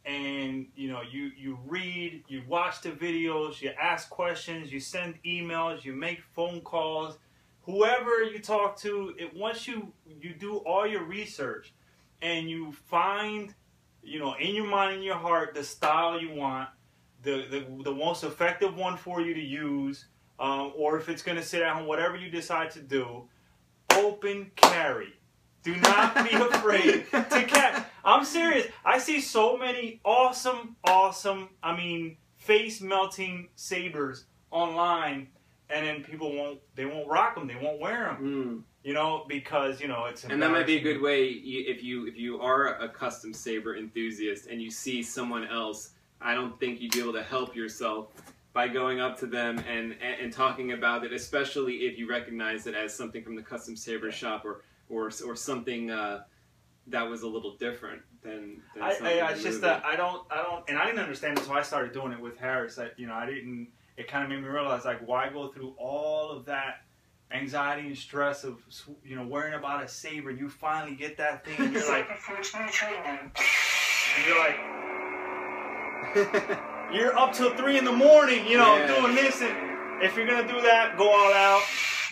and you read, you watch the videos, you ask questions, you send emails, you make phone calls. Whoever you talk to, once you do all your research and you find, in your mind and your heart, the style you want, the most effective one for you to use, or if it's going to sit at home, whatever you decide to do, open carry. Do not be afraid to carry. I'm serious. I see so many awesome, face-melting sabers online. And then people won't rock them. They won't wear them. Because it's. And that might be a good way if you are a custom saber enthusiast and you see someone else. I don't think you'd be able to help yourself by going up to them and talking about it, especially if you recognize it as something from the custom saber shop or something that was a little different than. It's just that I don't, and I didn't understand it, so I started doing it with Harris. I didn't. It kind of made me realize, like, why go through all of that anxiety and stress of, worrying about a saber, and you finally get that thing, and you're like, you're up till 3 in the morning, doing this, and if you're going to do that, go all out,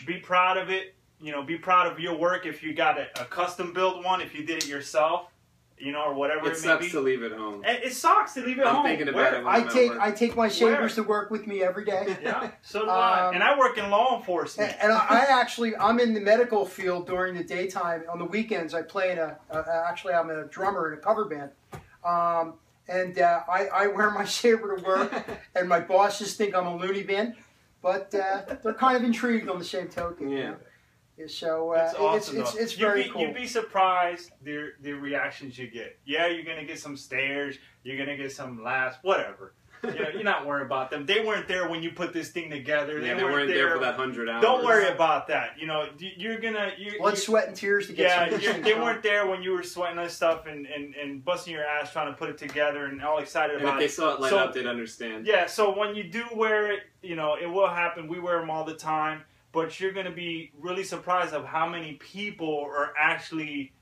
be proud of it, be proud of your work if you got a custom built one, if you did it yourself. Or whatever it may be. It sucks to leave it home. It sucks to leave it home. I'm thinking about it when I take my sabers to work with me every day. Yeah, so do I. And I work in law enforcement. And I'm in the medical field during the daytime. On the weekends, I play I'm a drummer in a cover band. and I wear my saber to work, and my bosses think I'm a loony bin, but they're kind of intrigued on the same token. Yeah. You know? So It's awesome, it's very cool. You'd be surprised the reactions you get. Yeah, you're gonna get some stares. You're gonna get some laughs. Whatever. You're not worried about them. They weren't there when you put this thing together. They weren't there for that 100 hours. Don't worry about that. You're gonna blood, sweat, and tears to get. They weren't there when you were sweating this stuff and busting your ass trying to put it together and all excited about it. And if they saw it light up, they'd understand. Yeah. So when you do wear it, it will happen. We wear them all the time. But you're going to be really surprised of how many people are actually,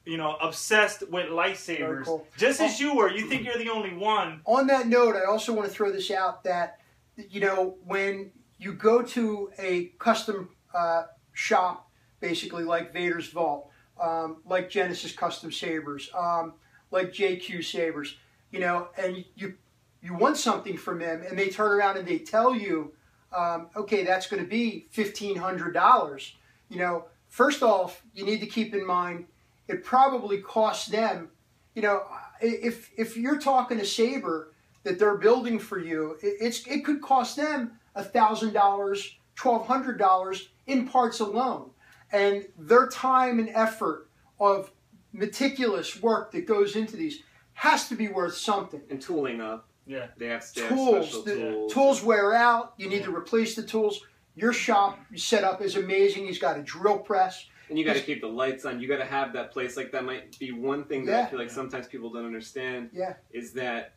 obsessed with lightsabers. Cool. Just as you were. You think you're the only one. On that note, I also want to throw this out that, when you go to a custom shop, basically like Vader's Vault, like Genesis Custom Sabers, like JQ Sabers, and you want something from them, and they turn around and they tell you, okay, that's going to be $1,500. First off, you need to keep in mind it probably costs them. If you're talking a saber that they're building for you, it could cost them $1,000, $1,200 in parts alone, and their time and effort of meticulous work that goes into these has to be worth something. And tooling up. Yeah, they have tools. The tools wear out. You need to replace the tools. Your shop setup is amazing. He's got a drill press. And you got to keep the lights on. You got to have that place. Like that might be one thing that I feel like sometimes people don't understand. Yeah. Is that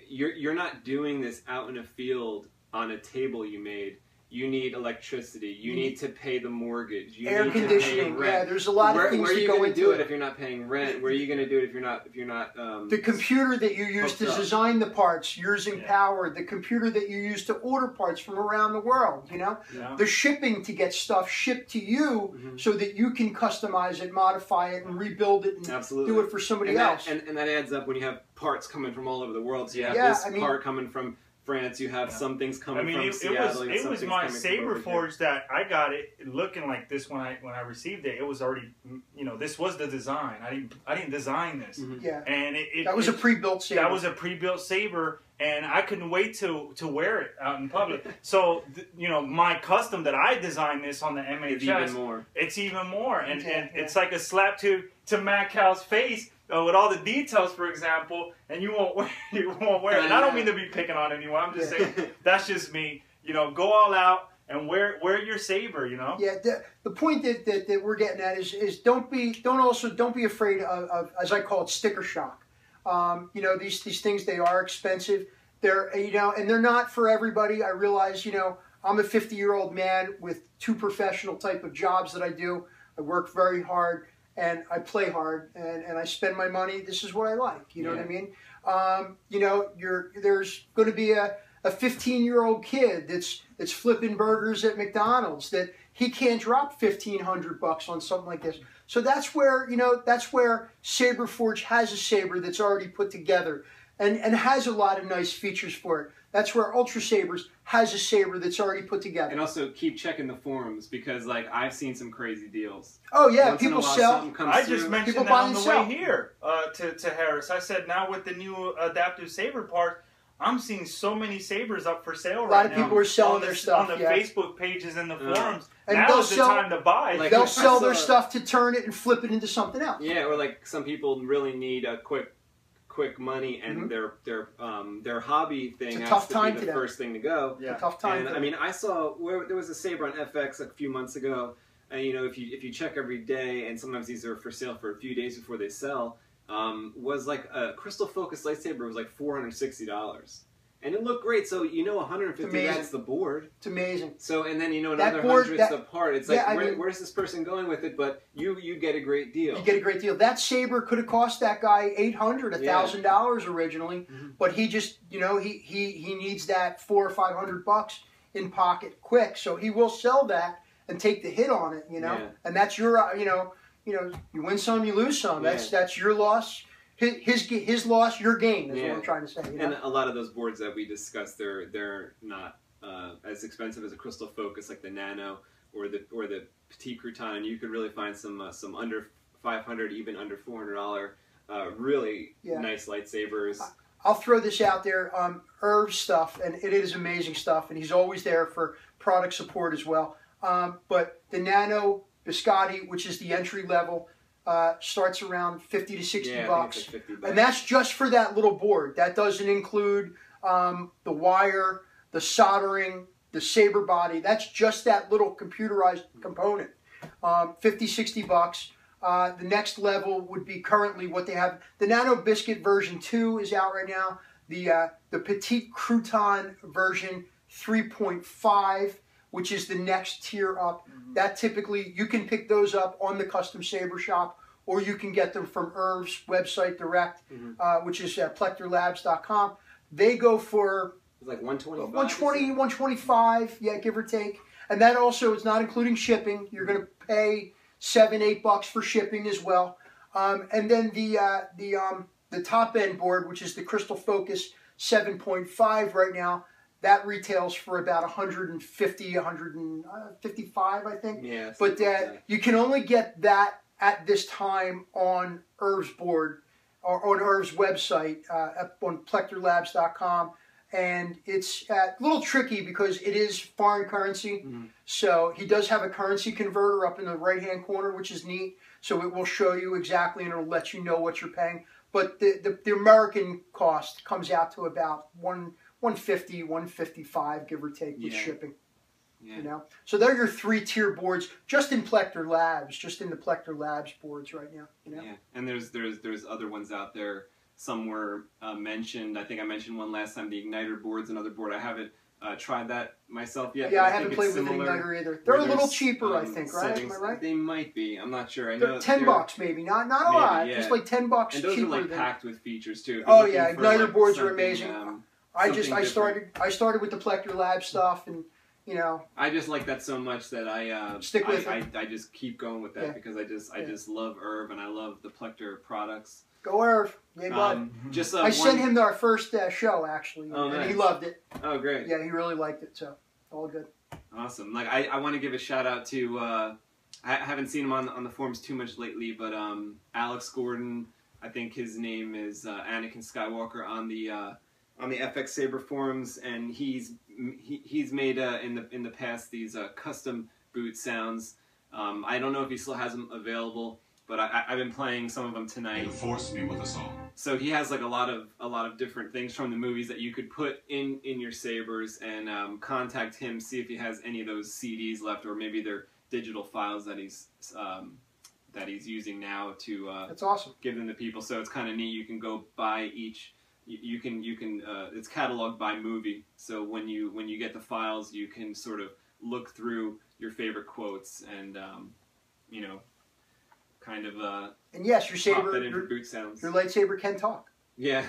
you're not doing this out in a field on a table you made. You need electricity. You need to pay the mortgage. You air need conditioning. To pay rent. Yeah, there's a lot of things that go into it. Where are you going to do it if you're not paying rent? Where are you going to do it if you're not? The computer that you use to design the parts, using power. The computer that you use to order parts from around the world. The shipping to get stuff shipped to you so that you can customize it, modify it, and rebuild it, and do it for somebody else. And that adds up when you have parts coming from all over the world. So you have this part coming from France, you have some things coming from Seattle. It was my Saber Forge that I got it looking like this when I received it. It was already, this was the design. I didn't design this. Yeah, and that was a pre-built saber. That was a pre-built saber, and I couldn't wait to wear it out in public. So my custom that I designed this on the MHS. It's even more. It's even more, and it's like a slap to Matt Cal's face. With all the details, for example, and you won't wear it. And I don't mean to be picking on anyone. I'm just saying that's just me. Go all out and wear your saber. Yeah. The point that we're getting at is don't be afraid of as I call it, sticker shock. These things, they are expensive. They're and they're not for everybody. I realize I'm a 50-year-old man with 2 professional type of jobs that I do. I work very hard. And I play hard, and I spend my money. This is what I like. You know what I mean? There's going to be a 15-year-old kid that's flipping burgers at McDonald's that he can't drop $1,500 on something like this. So that's where Saber Forge has a saber that's already put together and has a lot of nice features for it. That's where Ultra Sabers has a saber that's already put together. And also keep checking the forums because I've seen some crazy deals. Oh yeah, people sell. I just mentioned that on the way here to Harris. I said now with the new adaptive saber part, I'm seeing so many sabers up for sale right now. A lot of people are selling their stuff on the Facebook pages and the forums. And now's the time to buy. They'll sell their stuff to turn it and flip it into something else. Yeah, or some people really need a quick money, and their hobby thing has to be the first thing to go. Yeah, tough time. And I saw there was a saber on FX a few months ago, and if you check every day, and sometimes these are for sale for a few days before they sell, was like a crystal focus lightsaber was like $460. And it looked great, so $150 that's the board. It's amazing. So and then another $100's the part. It's like where's this person going with it? But you get a great deal. You get a great deal. That saber could have cost that guy $1,000 originally, but he just he needs that $400 or $500 in pocket quick, so he will sell that and take the hit on it. And that's your you win some, you lose some. That's your loss. His loss, your gain, is what I'm trying to say. And a lot of those boards that we discussed, they're not as expensive as a crystal focus like the Nano or the Petit Crouton. You could really find some under $500, even under $400 really nice lightsabers. I'll throw this out there. Irv's stuff, and it is amazing stuff, and he's always there for product support as well. But the Nano Biscotti, which is the entry level, starts around 50 to 60 bucks. Like 50 bucks. And that's just for that little board. That doesn't include the wire, the soldering, the Saber body. That's just that little computerized component. 50, 60 bucks. The next level would be currently what they have. The Nano Biscuit version 2 is out right now. The Petite Crouton version 3.5, which is the next tier up. That typically, you can pick those up on the Custom Saber shop, or you can get them from Irv's website direct, which is plectorlabs.com. They go for like 125, 120, 125, yeah, give or take. And that also is not including shipping. You're going to pay $7, $8 for shipping as well. And then the top end board, which is the Crystal Focus 7.5 right now, that retails for about 150, 155, I think. Yeah. But you can only get that at this time on Irv's board or on Irv's website on plectorlabs.com. And it's a little tricky because it is foreign currency. So he does have a currency converter up in the right-hand corner, which is neat. So it will show you exactly and it'll let you know what you're paying. But the American cost comes out to about $150, $155, give or take, with shipping. You know, so they're your 3-tier boards just in Plector Labs, just in the Plector Labs boards right now. You know? Yeah, and there's other ones out there. Some were mentioned. I think I mentioned one last time. The Igniter board's another board. I haven't tried that myself yet. Yeah, I haven't played with an Igniter either. They're a little cheaper, I think, right? Settings. Am I right? They might be. I'm not sure. I They're know $10 maybe, not a lot. Yeah. Just like $10 and those cheaper. are like packed with features too. Oh yeah, Igniter like boards are amazing. I started with the Plector Lab stuff, and you know. I just like that so much that I stick with it. I just keep going with that because I just love Irv and I love the Plector products. Go Irv, yeah, bud. I sent him to our first show actually, and he loved it. Oh, great. Yeah, he really liked it, so all good. Awesome. Like I want to give a shout out to I haven't seen him on the forums too much lately, but Alex Gordon, I think his name is Anakin Skywalker on the FX Saber forums, and he's made in the past these custom boot sounds. I don't know if he still has them available. But I've been playing some of them tonight. The Force be with us all. So he has like a lot of different things from the movies that you could put in your sabers, and contact him, see if he has any of those CDs left, or maybe they're digital files that he's using now to that's awesome. Give them to people. So it's kind of neat. You can go buy each. You can it's cataloged by movie. So when you get the files, you can sort of look through your favorite quotes and you know. Kind of and yes, your saber, your boot sounds. Your lightsaber can talk. Yeah,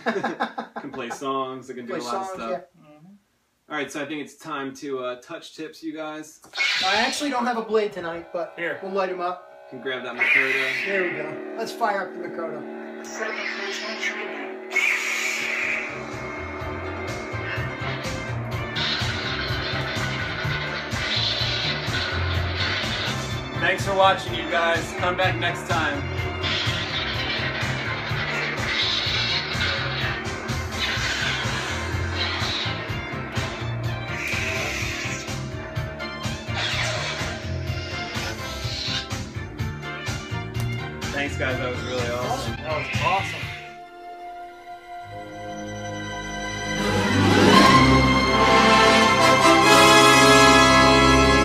can play songs. It can do a lot of stuff. Yeah. All right, so I think it's time to touch tips, you guys. I actually don't have a blade tonight, but we'll light him up. You can grab that Makoto. There we go. Let's fire up the Makoto. Thanks for watching, you guys. Come back next time. Thanks, guys. That was really awesome. That was awesome.